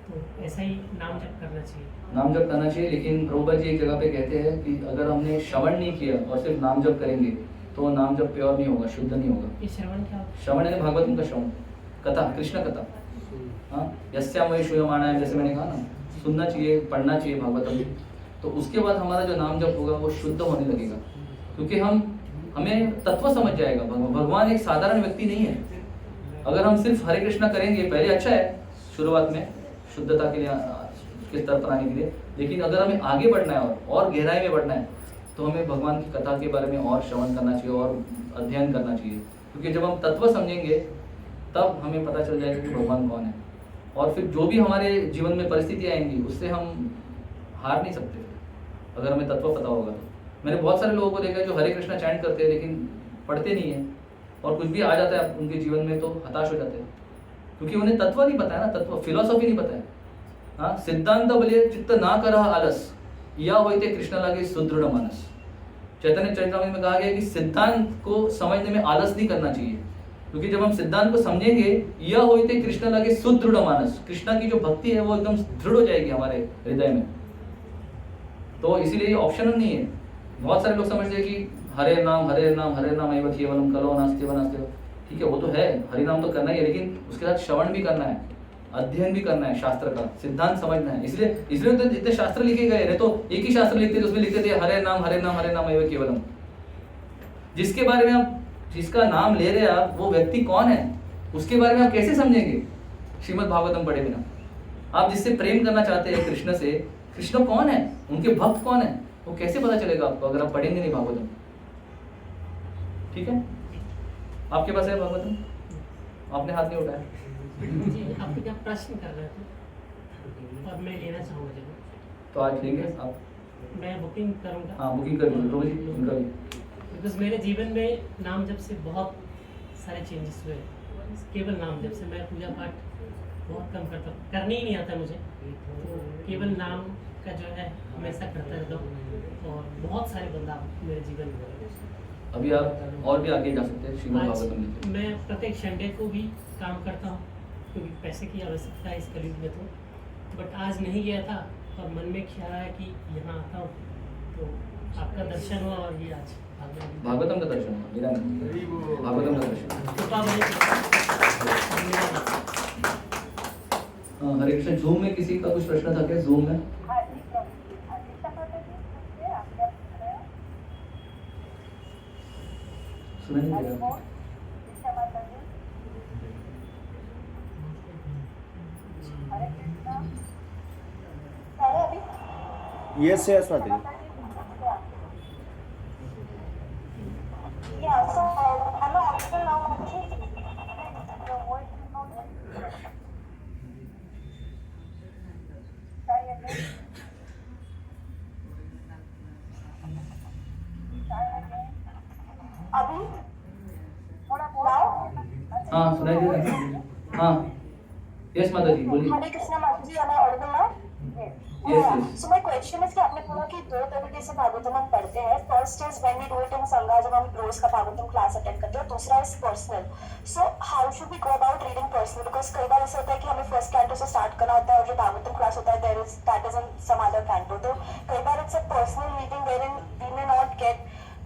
तो ऐसा ही नाम जप करना चाहिए। नाम जप करना चाहिए, लेकिन प्रभुपाद जी एक जगह पे कहते हैं कि अगर हमने श्रवण नहीं किया और सिर्फ नाम जप करेंगे तो वो नाम जप प्योर नहीं होगा, शुद्ध नहीं होगा। ये श्रवण क्या होता श्रवण है भागवतम का श्रवण, कथा, कृष्ण कथा। हाँ, यस्याम वही श्रूयमाणा है, जैसे मैंने कहा ना, सुनना चाहिए, पढ़ना चाहिए भागवतम। तो उसके बाद हमारा जो नाम जप होगा वो शुद्ध होने लगेगा, क्योंकि हमें तत्व समझ जाएगा। भगवान एक साधारण व्यक्ति नहीं है। अगर हम सिर्फ हरे कृष्णा करेंगे, पहले अच्छा है शुरुआत में शुद्धता के लिए, के स्तर पर आने के लिए, लेकिन अगर हमें आगे बढ़ना है और गहराई में बढ़ना है, तो हमें भगवान की कथा के बारे में और श्रवण करना चाहिए और अध्ययन करना चाहिए। क्योंकि जब हम तत्व समझेंगे तब हमें पता चल जाएगा कि भगवान कौन है, और फिर जो भी हमारे जीवन में परिस्थितियाँ आएंगी उससे हम हार नहीं सकते अगर हमें तत्व पता होगा। मैंने बहुत सारे लोगों को देखा है जो हरे कृष्णा चैंट करते हैं लेकिन पढ़ते नहीं है, और कुछ भी आ जाता है उनके जीवन में तो हताश हो जाते हैं, क्योंकि उन्हें तत्व नहीं पता है ना, तत्व फिलॉसफी नहीं पता है। हाँ, सिद्धांत बोले चित्त ना कर आलस या होते कृष्ण लागे सुदृढ़ मानस। चैतन्य चरितामृत में कहा गया कि सिद्धांत को समझने में आलस नहीं करना चाहिए, क्योंकि जब हम सिद्धांत को समझेंगे यह होते कृष्ण लागे सुदृढ़ मानस, कृष्णा की जो भक्ति है वो एकदम दृढ़ हो जाएगी हमारे हृदय में। तो इसीलिए ये ऑप्शनल नहीं है। बहुत सारे लोग समझते हैं कि हरे नाम एव केवलम कलो नास्ति व नास्ति। ठीक है, वो तो है, हरि नाम तो करना ही है, लेकिन उसके साथ श्रवण भी करना है, अध्ययन भी करना है, शास्त्र का सिद्धांत समझना है। इसलिए तो जितने शास्त्र लिखे गए हैं, तो एक ही शास्त्र लिखते थे, उसमें लिखते थे हरे नाम एव केवलम। जिसके बारे में आप, जिसका नाम ले रहे हैं आप, वो व्यक्ति कौन है उसके बारे में आप कैसे समझेंगे श्रीमद् भागवतम पढ़े बिना? आप जिससे प्रेम करना चाहते हैं कृष्ण से, कृष्ण कौन है, उनके भक्त कौन है, वो कैसे पता चलेगा आपको अगर आप पढ़ेंगे नहीं भागवतम? ठीक है, आपके पास है भागवतम? आपने हाथ नहीं उठाया। जी, आप क्या प्रश्न कर रहे थे और मैं लेना चाहूँगा जरूर। तो आज लेंगे आप? मैं बुकिंग करूँगा। हाँ, बुकिंग कर दीजिए रोज ही, उनका भी। बिकॉज मेरे जीवन में नाम जब से बहुत सारे चेंजेस हुए। केवल नाम जब से मैं पूजा पाठ बहुत कम करता हूँ, करने ही नहीं आता मुझे, तो केवल नाम का जो है हमेशा करता रहता हूँ और बहुत सारे बदलाव मेरे जीवन में हुए। अभी आप और भी आगे जा सकते हैं श्रीमद् आज भागवतम में। मैं प्रत्येक संडे को भी काम करता हूँ क्योंकि पैसे की आवश्यकता है इस कलयुग में, तो बट आज नहीं गया था और मन में ख्याल आया कि यहाँ आता हूँ, तो आपका दर्शन हुआ और ये आज भागवतम का दर्शन हुआ, मेरा नहीं, भागवतम का दर्शन। कृपा धन्यवाद। हरे कृष्ण। जूम में किसी का कुछ प्रश्न था क्या? जूम में सुना नहीं दे रहा। Yes, Mataji. Yeah, so I'm audible now. Your voice is not very Try again. अभी थोड़ा now? हाँ, सुनाई दे रहा है। हाँ, यस माता जी बोलिए। हरे कृष्णा माता जी, am I audible now? Yes. So my question is कि आपने बोला कि दो तरीके से भागवतम हम पढ़ते हैं। First is when we do it in sangha, जब हम रोज का भागवतम क्लास अटेंड करते हैं, और दूसरा is personal. So how should we go about reading personal? Because कई बार ऐसा होता है कि हमें फर्स्ट कैंटो से स्टार्ट करना होता है और जो भागवतम क्लास होता है that is in some other canto. तो कई बार it's a personal reading wherein we may not get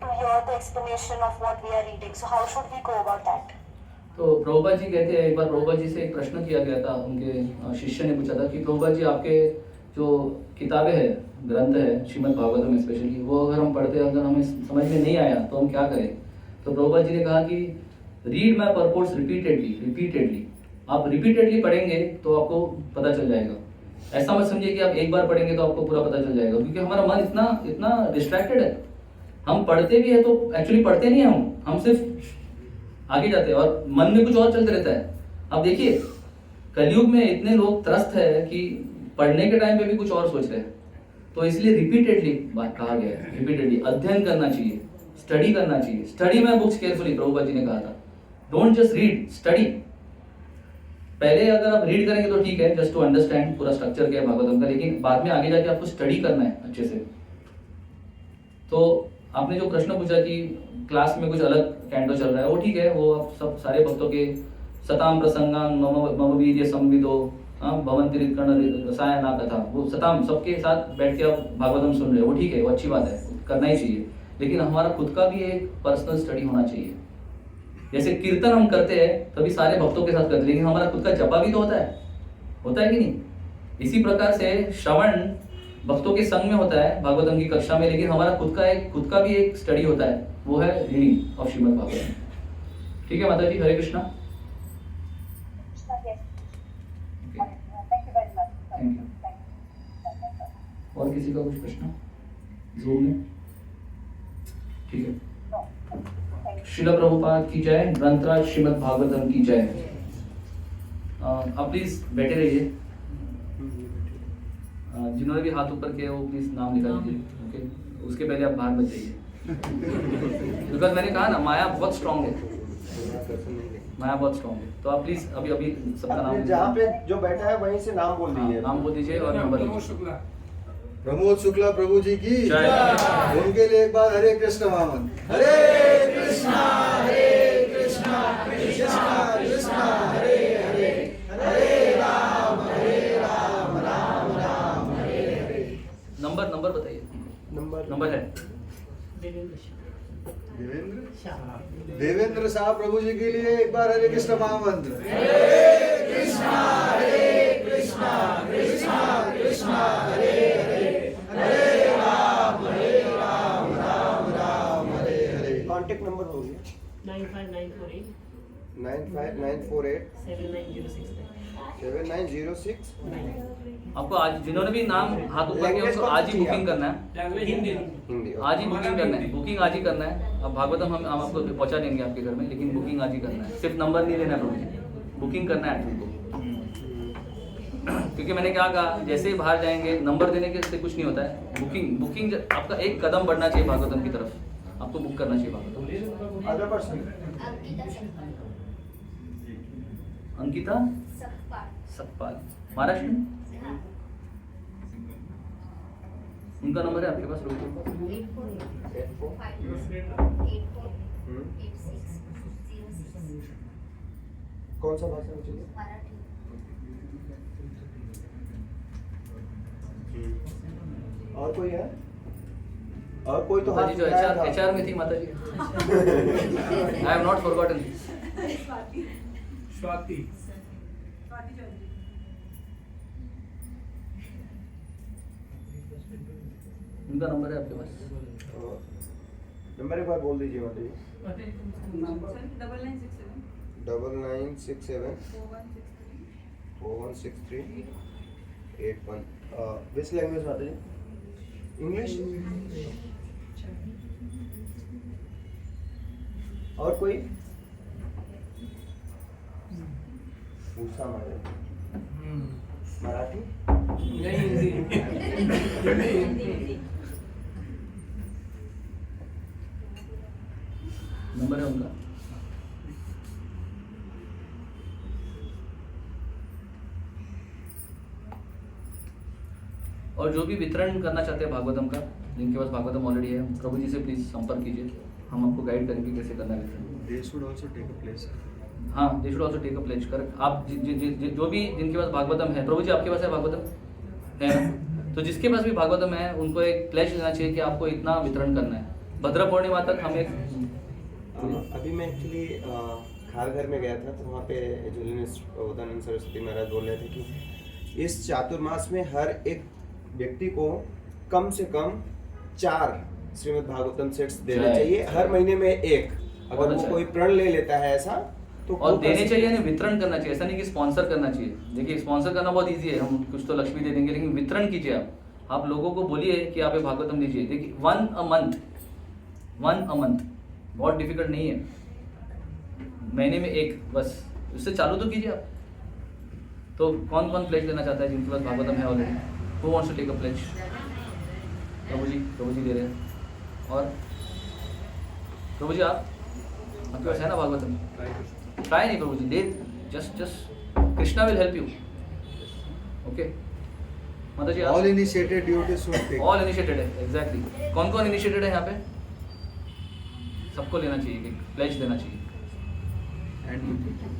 to hear the explanation of what we are reading. So how should we go about that? तो प्रभुपाद जी कहते हैं, एक बार प्रभुपाद जी से एक प्रश्न किया गया था, उनके शिष्य ने पूछा था कि प्रभुपाद जी आपके जो किताबें हैं, ग्रंथ है श्रीमद् भागवतम स्पेशली, वो अगर हम पढ़ते हैं, अगर हमें समझ में नहीं आया तो हम क्या करें? तो प्रभुपाद जी ने कहा कि रीड माय पर्पोर्ट्स रिपीटेडली। आप रिपीटेडली पढ़ेंगे तो आपको पता चल जाएगा। ऐसा मत समझिए कि आप एक बार पढ़ेंगे तो आपको पूरा पता चल जाएगा, क्योंकि हमारा मन इतना डिस्ट्रैक्टेड है। हम पढ़ते भी है तो एक्चुअली पढ़ते नहीं है, हम सिर्फ आगे जाते हैं और मन में कुछ और चलते रहता है। अब देखिए कलयुग में इतने लोग त्रस्त है कि पढ़ने के टाइम पे भी कुछ और सोच रहे हैं, तो इसलिए रिपीटेडली बात कहा गया है, रिपीटेडली अध्ययन करना चाहिए, स्टडी करना चाहिए। स्टडी में बुक्स केयरफुली, प्रभुपाद जी ने कहा था, डोंट जस्ट रीड, स्टडी। पहले अगर आप रीड करेंगे तो ठीक है, जस्ट टू अंडरस्टैंड पूरा स्ट्रक्चर क्या है भागवतम का, लेकिन बाद में आगे जाके आपको स्टडी करना है अच्छे से। तो आपने जो प्रश्न पूछा कि क्लास में कुछ अलग कैंटो चल रहा है, वो ठीक है, वो आप सब सारे भक्तों के सताम प्रसंगान मम वीर्य संविदो भवंतिरित कर्ण रसायना कथा, वो सताम सबके साथ बैठ के आप भागवतम सुन रहे हो, वो ठीक है, वो अच्छी बात है, करना ही चाहिए। लेकिन हमारा खुद का भी एक पर्सनल स्टडी होना चाहिए। जैसे कीर्तन हम करते हैं तभी सारे भक्तों के साथ करते हैं, लेकिन हमारा खुद का जपा भी तो होता है कि नहीं? इसी प्रकार से श्रवण भक्तों के संग में होता है भागवतम की कक्षा में, लेकिन हमारा खुद का भी एक स्टडी होता है, वो है रीडिंग ऑफ श्रीमद् भागवतम। ठीक है माता जी, हरे कृष्णा। Thank you. और किसी का कुछ प्रश्न जूम में? ठीक है। श्रील प्रभुपाद की जय, ग्रंथराज श्रीमद् भागवतम की जय। आप प्लीज बैठे रहिए। जिन्होंने भी हाथ ऊपर किया वो प्लीज नाम लिखा दीजिए, ओके? उसके पहले आप बाहर मत जाइए, बिकॉज मैंने कहा ना माया बहुत स्ट्रांग है। माया बहुत स्ट्रॉन्ग है। तो आप प्लीज अभी अभी सबका नाम आपने जहाँ पे जो बैठा है वहीं से नाम बोल हाँ, दीजिए। नाम बोल दीजिए और नंबर लीजिए। प्रमोद शुक्ला प्रभु जी की जय। उनके लिए एक बार हरे कृष्ण महामंत्र। हरे कृष्णा कृष्णा कृष्णा हरे हरे, हरे राम राम राम हरे हरे। नंबर बताइए। नंबर है देवेंद्र शाह। देवेंद्र शाह। देवेंद्र साहब प्रभु जी के लिए एक बार हरे कृष्ण महामंत्र। कृष्णा कृष्णा हरे हरे, हरे राम राम हरे हरे। कॉन्टेक्ट नंबर हो गया 95948 95948 79069। 7906। आपको आज जिन्होंने भी नाम हाथ ऊपर किया Language उसको कौन आज सी ही थी बुकिंग आप? करना है। हिंदी। हिंदी। आज ही बुकिंग करना है, बुकिंग आज ही करना है। अब भागवतम हम आपको पहुंचा देंगे आपके घर में, लेकिन बुकिंग आज ही करना है। सिर्फ नंबर नहीं लेना है प्रभु जी, बुकिंग करना है आपको। क्योंकि मैंने क्या कहा, जैसे ही बाहर जाएंगे नंबर देने के से कुछ नहीं होता है। बुकिंग आपका एक कदम बढ़ना चाहिए भागवतम की तरफ, आपको बुक करना चाहिए भागवतम। अदर पर्सन अंकिता सकपाल, महाराष्ट्र में। उनका नंबर है आपके पास? कौन सा भाषा में चाहिए? और कोई है? और कोई तो माता जी जो HR में थी माता जी। I have not forgotten. Swati. उनका नंबर है आपके पास? नंबर एक बार बोल दीजिए माता जी। 9967 4163 81। विच लैंग्वेज माता जी? इंग्लिश। और कोई? उषा माता जी। मराठी? नंबर है उनका? और जो भी वितरण करना चाहते हैं भागवतम का, जिनके पास भागवतम ऑलरेडी है, प्रभु जी से प्लीज संपर्क कीजिए, हम आपको गाइड करेंगे कैसे करना है वितरण। They should also take a place. हाँ, they should also take a pledge. कर आप जो भी जिनके पास भागवतम है, प्रभु जी आपके पास है भागवतम है ना? तो जिसके पास भी भागवतम है उनको एक प्लेज लेना चाहिए कि आपको इतना वितरण करना है। भद्र पूर्णिमा तक हम एक अभी मैं एक्चुअली खारघर में गया था, तो वहाँ पे उदानंद सरस्वती महाराज बोल रहे थे कि इस चातुर्मास में हर एक व्यक्ति को कम से कम 4 श्रीमद् भागवतम सेट्स देना जय। चाहिए, हर महीने में एक। बहुत अगर वो अच्छा है। कोई प्रण ले लेता है ऐसा तो और वो कर देने सकता चाहिए है। यानी वितरण करना चाहिए, ऐसा नहीं कि स्पॉन्सर करना चाहिए। देखिए स्पॉन्सर करना बहुत इजी है, हम कुछ तो लक्ष्मी दे देंगे, लेकिन वितरण कीजिए आप लोगों को बोलिए कि आप ये भागवतम दीजिए। देखिए 1 a month बहुत डिफिकल्ट नहीं है, महीने में एक, बस उससे चालू तो कीजिए आप। तो कौन कौन प्लेज लेना चाहता है जिनके पास भागवतम है already? Who wants to take a pledge? प्रभु जी दे रहे हैं। और प्रभु जी आपके पास है ना भागवतम? ट्राई नहीं प्रभु जी, दे just Krishna will help you. Okay माता जी All initiated devotees should take. All initiated है, एग्जैक्टली। कौन कौन इनिशिएटेड है यहाँ पे? सबको लेना चाहिए, प्लेज देना चाहिए। And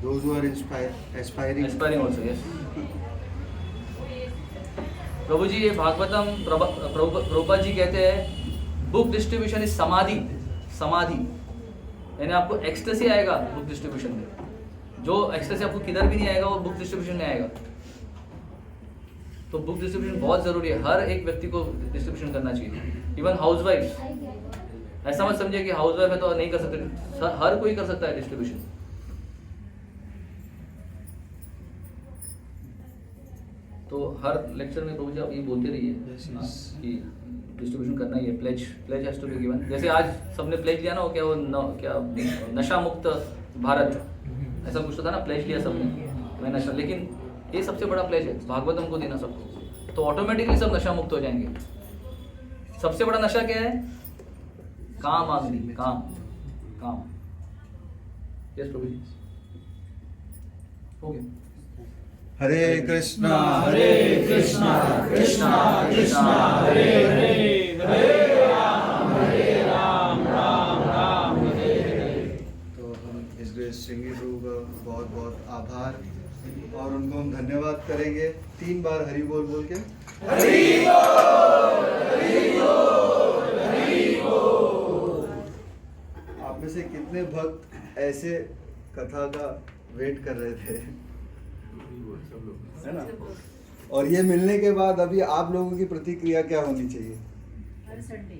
those who are aspiring. Aspiring also, yes. प्रभु जी ये भागवतम प्रभुपाद जी कहते हैं बुक डिस्ट्रीब्यूशन इज समाधि, यानी आपको एक्सटेसी आएगा बुक डिस्ट्रीब्यूशन में। जो एक्सटेसी आपको किधर भी नहीं आएगा वो बुक डिस्ट्रीब्यूशन में आएगा। तो बुक डिस्ट्रीब्यूशन बहुत जरूरी है, हर एक व्यक्ति को डिस्ट्रीब्यूशन करना चाहिए। इवन हाउसवाइफ, ऐसा मत समझिए कि हाउसवाइफ है तो नहीं कर सकते, हर कोई कर सकता है डिस्ट्रीब्यूशन। तो हर लेक्चर में प्रभु जी आप ये बोलते रहिए कि डिस्ट्रीब्यूशन करना ही है। Pledge has to be given. जैसे आज सबने प्लेज लिया ना, वो क्या नशा मुक्त भारत, ऐसा कुछ तो था ना, प्लेज लिया सबने, मैं नशा। लेकिन ये सबसे बड़ा प्लेज है भागवतम को देना सबको, तो ऑटोमेटिकली सब नशा मुक्त हो जाएंगे। सबसे बड़ा नशा क्या है? काम आदमी, काम। यस प्रभु जी। ओके। हरे कृष्णा कृष्णा कृष्णा कृष्णा हरे हरे, हरे राम राम राम हरे हरे। तो हम इस ग्रेट श्रृंगी प्रभु का बहुत बहुत आभार और उनको हम धन्यवाद करेंगे 3 बार हरि बोल बोल के। हरि बोल, हरि बोल, हरि बोल। आप में से कितने भक्त ऐसे कथा का वेट कर रहे थे, है ना? और ये मिलने के बाद अभी आप लोगों की प्रतिक्रिया क्या होनी चाहिए? हर संडे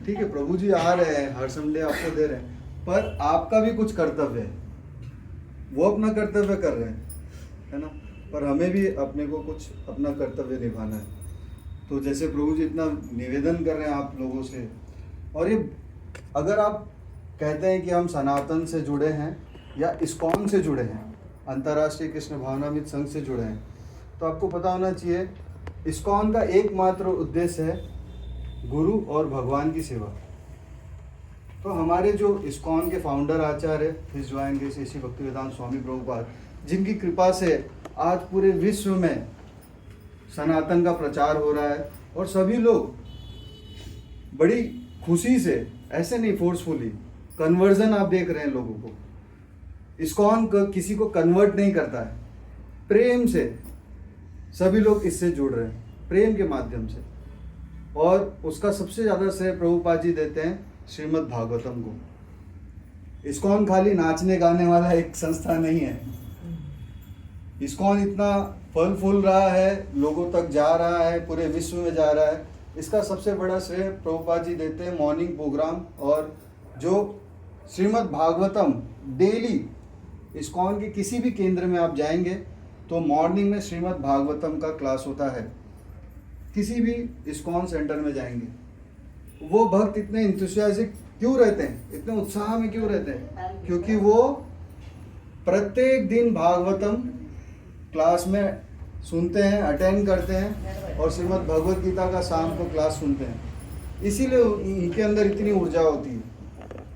ठीक है, प्रभु जी आ रहे हैं, हर संडे आपको दे रहे हैं, पर आपका भी कुछ कर्तव्य है। वो अपना कर्तव्य कर रहे हैं, है ना? पर हमें भी अपने को कुछ अपना कर्तव्य निभाना है। तो जैसे प्रभु जी इतना निवेदन कर रहे हैं आप लोगों से, और ये अगर आप कहते हैं कि हम सनातन से जुड़े हैं या इस्कॉन से जुड़े हैं, अंतर्राष्ट्रीय कृष्ण भावनामृत संघ से जुड़े हैं, तो आपको पता होना चाहिए इस्कॉन का एकमात्र उद्देश्य है गुरु और भगवान की सेवा। तो हमारे जो इस्कॉन के फाउंडर आचार्य his divine grace Shri Bhaktivedanta Swami Prabhupada, जिनकी कृपा से आज पूरे विश्व में सनातन का प्रचार हो रहा है और सभी लोग बड़ी खुशी से, ऐसे नहीं फोर्सफुली, कन्वर्जन आप देख रहे हैं लोगों को। इस्कॉन किसी को कन्वर्ट नहीं करता है, प्रेम से सभी लोग इससे जुड़ रहे हैं, प्रेम के माध्यम से। और उसका सबसे ज़्यादा श्रेय प्रभुपाद जी देते हैं श्रीमद् भागवतम को। इस्कॉन खाली नाचने गाने वाला एक संस्था नहीं है। इस्कॉन इतना फल फूल रहा है, लोगों तक जा रहा है, पूरे विश्व में जा रहा है, इसका सबसे बड़ा श्रेय प्रभुपाद जी देते हैं मॉर्निंग प्रोग्राम। और जो श्रीमद् भागवतम डेली इस्कॉन के किसी भी केंद्र में आप जाएंगे तो मॉर्निंग में श्रीमद् भागवतम का क्लास होता है। किसी भी इस्कॉन सेंटर में जाएंगे, वो भक्त इतने इंथुसियास्टिक क्यों रहते हैं, इतने उत्साह में क्यों रहते हैं? क्योंकि वो प्रत्येक दिन भागवतम क्लास में सुनते हैं, अटेंड करते हैं और श्रीमद् भगवद गीता का शाम को क्लास सुनते हैं, इसीलिए उनके अंदर इतनी ऊर्जा होती है।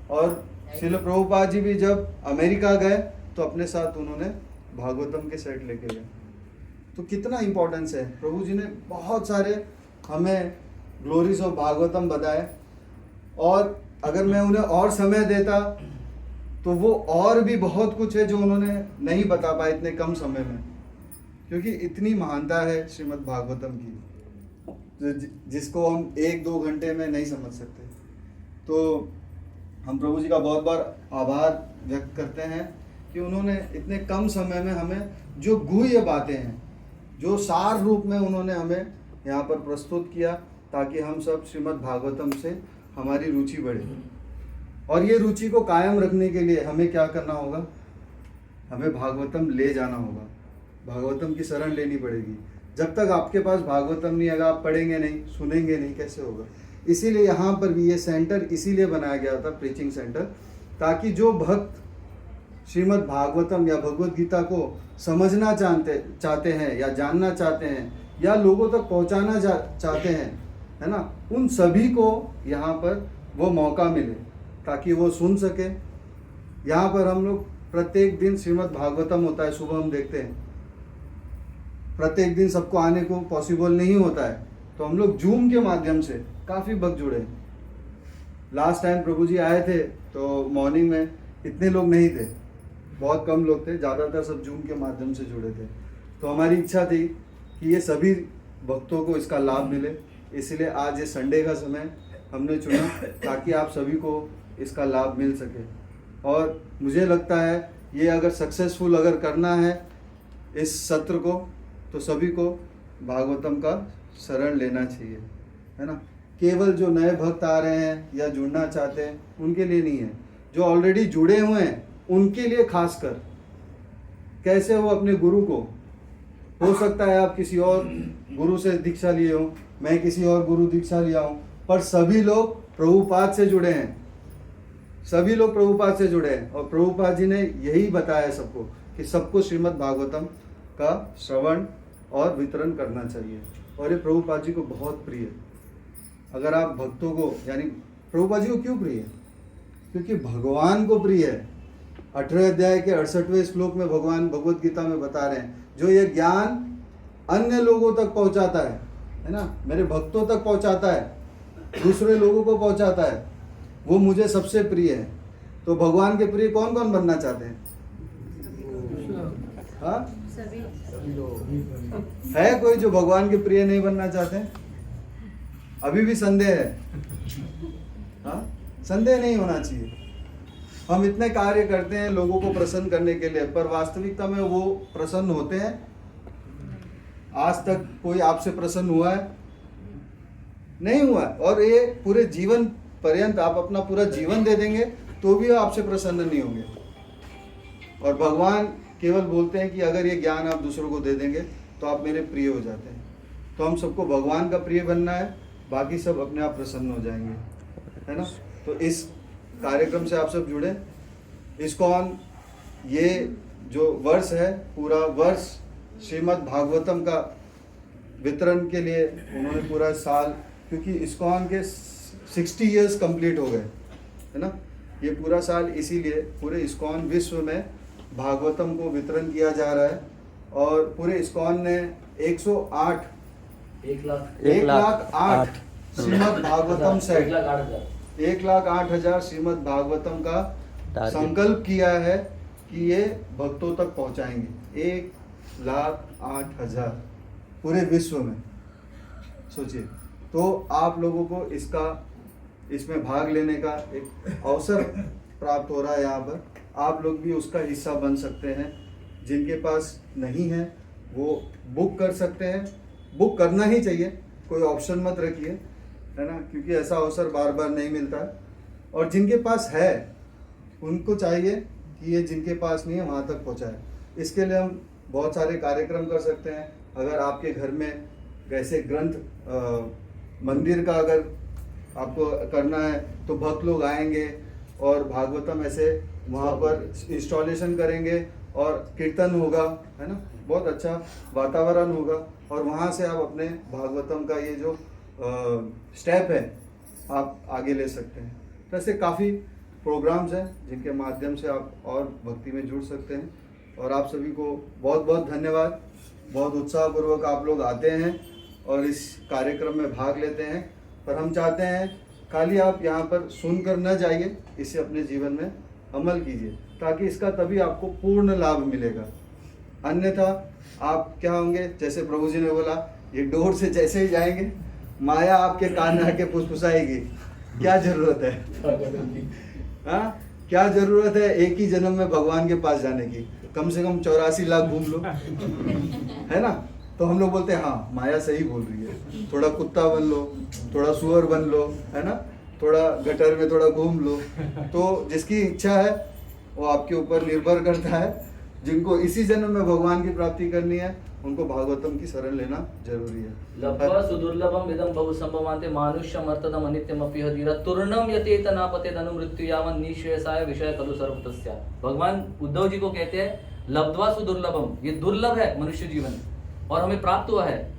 और श्रील प्रभुपाद जी भी जब अमेरिका गए तो अपने साथ उन्होंने भागवतम के सेट लेके गए। तो कितना इम्पोर्टेंस है, प्रभु जी ने बहुत सारे हमें ग्लोरीज ऑफ भागवतम बताए, और अगर मैं उन्हें और समय देता तो वो और भी बहुत कुछ है जो उन्होंने नहीं बता पाए इतने कम समय में, क्योंकि इतनी महानता है श्रीमद् भागवतम की जिसको हम 1-2 घंटे में नहीं समझ सकते। तो हम प्रभु जी का बहुत बार आभार व्यक्त करते हैं कि उन्होंने इतने कम समय में हमें जो गुह्य बातें हैं, जो सार रूप में उन्होंने हमें यहाँ पर प्रस्तुत किया, ताकि हम सब श्रीमद् भागवतम से हमारी रुचि बढ़े। और ये रुचि को कायम रखने के लिए हमें क्या करना होगा? हमें भागवतम ले जाना होगा, भागवतम की शरण लेनी पड़ेगी। जब तक आपके पास भागवतम नहीं आएगा, आप पढ़ेंगे नहीं, सुनेंगे नहीं, कैसे होगा? इसीलिए यहाँ पर भी ये सेंटर इसीलिए बनाया गया था, प्रीचिंग सेंटर, ताकि जो भक्त श्रीमद् भागवतम या भगवद गीता को समझना चाहते हैं या जानना चाहते हैं या लोगों तक पहुँचाना चाहते हैं, है ना, उन सभी को यहाँ पर वो मौका मिले ताकि वो सुन सके। यहाँ पर हम लोग प्रत्येक दिन श्रीमद् भागवतम होता है, सुबह हम देखते हैं। प्रत्येक दिन सबको आने को पॉसिबल नहीं होता है, तो हम लोग जूम के माध्यम से काफ़ी भक्त जुड़े। लास्ट टाइम प्रभु जी आए थे तो मॉर्निंग में इतने लोग नहीं थे, बहुत कम लोग थे, ज़्यादातर सब जूम के माध्यम से जुड़े थे। तो हमारी इच्छा थी कि ये सभी भक्तों को इसका लाभ मिले, इसलिए आज ये संडे का समय हमने चुना ताकि आप सभी को इसका लाभ मिल सके। और मुझे लगता है ये अगर सक्सेसफुल अगर करना है इस सत्र को, तो सभी को भागवतम का शरण लेना चाहिए, है ना। केवल जो नए भक्त आ रहे हैं या जुड़ना चाहते हैं उनके लिए नहीं है, जो ऑलरेडी जुड़े हुए हैं उनके लिए खासकर। कैसे वो अपने गुरु को, हो सकता है आप किसी और गुरु से दीक्षा लिए हो, मैं किसी और गुरु दीक्षा लिया हूँ, पर सभी लोग प्रभुपाद से जुड़े हैं, सभी लोग प्रभुपाद से जुड़े हैं। और प्रभुपाद जी ने यही बताया है सबको कि सबको श्रीमद् भागवतम का श्रवण और वितरण करना चाहिए, और ये प्रभुपाद जी को बहुत प्रिय है। अगर आप भक्तों को, यानी प्रभुपाद जी को क्यों प्रिय है? क्योंकि भगवान को प्रिय है, 18वें अध्याय के 68वें श्लोक में भगवान भगवत गीता में बता रहे हैं, जो ये ज्ञान अन्य लोगों तक पहुंचाता है ना, मेरे भक्तों तक पहुंचाता है, दूसरे लोगों को पहुंचाता है, वो मुझे सबसे प्रिय है। तो भगवान के प्रिय कौन कौन बनना चाहते हैं? हाँ, है कोई जो भगवान के प्रिय नहीं बनना चाहते हैं? अभी भी संदेह है? हाँ, संदेह नहीं होना चाहिए। हम इतने कार्य करते हैं लोगों को प्रसन्न करने के लिए, पर वास्तविकता में वो प्रसन्न होते हैं? आज तक कोई आपसे प्रसन्न हुआ है? नहीं हुआ। और ये पूरे जीवन पर्यंत आप अपना पूरा जीवन दे देंगे तो भी आपसे प्रसन्न नहीं होंगे। और भगवान केवल बोलते हैं कि अगर ये ज्ञान आप दूसरों को दे देंगे तो आप मेरे प्रिय हो जाते हैं। तो हम सबको भगवान का प्रिय बनना है, बाकी सब अपने आप प्रसन्न हो जाएंगे, है ना। तो इस कार्यक्रम से आप सब जुड़े। इस्कॉन ये जो वर्ष है, पूरा वर्ष श्रीमद् भागवतम का वितरण के लिए उन्होंने पूरा साल, क्योंकि इस्कॉन के 60 इयर्स कंप्लीट हो गए, है ना। ये पूरा साल इसीलिए पूरे इस्कॉन विश्व में भागवतम को वितरण किया जा रहा है। और पूरे इस्कॉन ने 108 1,08,000 श्रीमद् भागवतम सेट 1,08,000 श्रीमद् भागवतम का संकल्प किया है कि ये भक्तों तक पहुंचाएंगे। 1,08,000 पूरे विश्व में, सोचिए। तो आप लोगों को इसमें भाग लेने का एक अवसर प्राप्त हो रहा है यहाँ पर। आप लोग भी उसका हिस्सा बन सकते हैं। जिनके पास नहीं है वो बुक कर सकते हैं, बुक करना ही चाहिए, कोई ऑप्शन मत रखिए, है ना, क्योंकि ऐसा अवसर बार बार नहीं मिलता है। और जिनके पास है उनको चाहिए कि ये जिनके पास नहीं है वहाँ तक पहुँचाए। इसके लिए हम बहुत सारे कार्यक्रम कर सकते हैं। अगर आपके घर में वैसे ग्रंथ मंदिर का अगर आपको करना है तो भक्त लोग आएंगे और भागवतम ऐसे वहाँ पर इंस्टॉलेशन करेंगे और कीर्तन होगा, है ना, बहुत अच्छा वातावरण होगा। और वहाँ से आप अपने भागवतम का ये जो स्टेप है आप आगे ले सकते हैं। तो ऐसे काफ़ी प्रोग्राम्स हैं जिनके माध्यम से आप और भक्ति में जुड़ सकते हैं। और आप सभी को बहुत बहुत धन्यवाद। बहुत उत्साहपूर्वक आप लोग आते हैं और इस कार्यक्रम में भाग लेते हैं। पर हम चाहते हैं खाली आप यहाँ पर सुनकर न जाइए, इसे अपने जीवन में अमल कीजिए, ताकि इसका तभी आपको पूर्ण लाभ मिलेगा। अन्यथा आप क्या होंगे, जैसे प्रभु जी ने बोला, ये डोर से जैसे ही जाएंगे माया आपके कान में आके फुसफुसाएगी। क्या जरूरत है? हाँ, क्या जरूरत है एक ही जन्म में भगवान के पास जाने की? कम से कम 84 लाख घूम लो, है ना। तो हम लोग बोलते हैं हाँ माया सही बोल रही है, थोड़ा कुत्ता बन लो, थोड़ा सुअर बन लो, है ना, थोड़ा गटर में थोड़ा घूम लो। तो जिसकी इच्छा है वो आपके ऊपर निर्भर करता है। जिनको इसी जन्म में भगवान की प्राप्ति करनी है उनको भागवतम की शरण लेना जरूरी है। लब्ध्वा सुदुर्लभम इदं बहु संभवान्ते मानुष्यम अर्थदम अनित्यमपि हधीरा तुर्णम यतेत नापतेत अनुमृत्यु यावन् निःश्रेयसाय विषय खलु सर्वतस्या। भगवान उद्धव जी को कहते हैं लब्ध्वा सुदुर्लभम, ये दुर्लभ है मनुष्य जीवन और हमें प्राप्त हुआ है,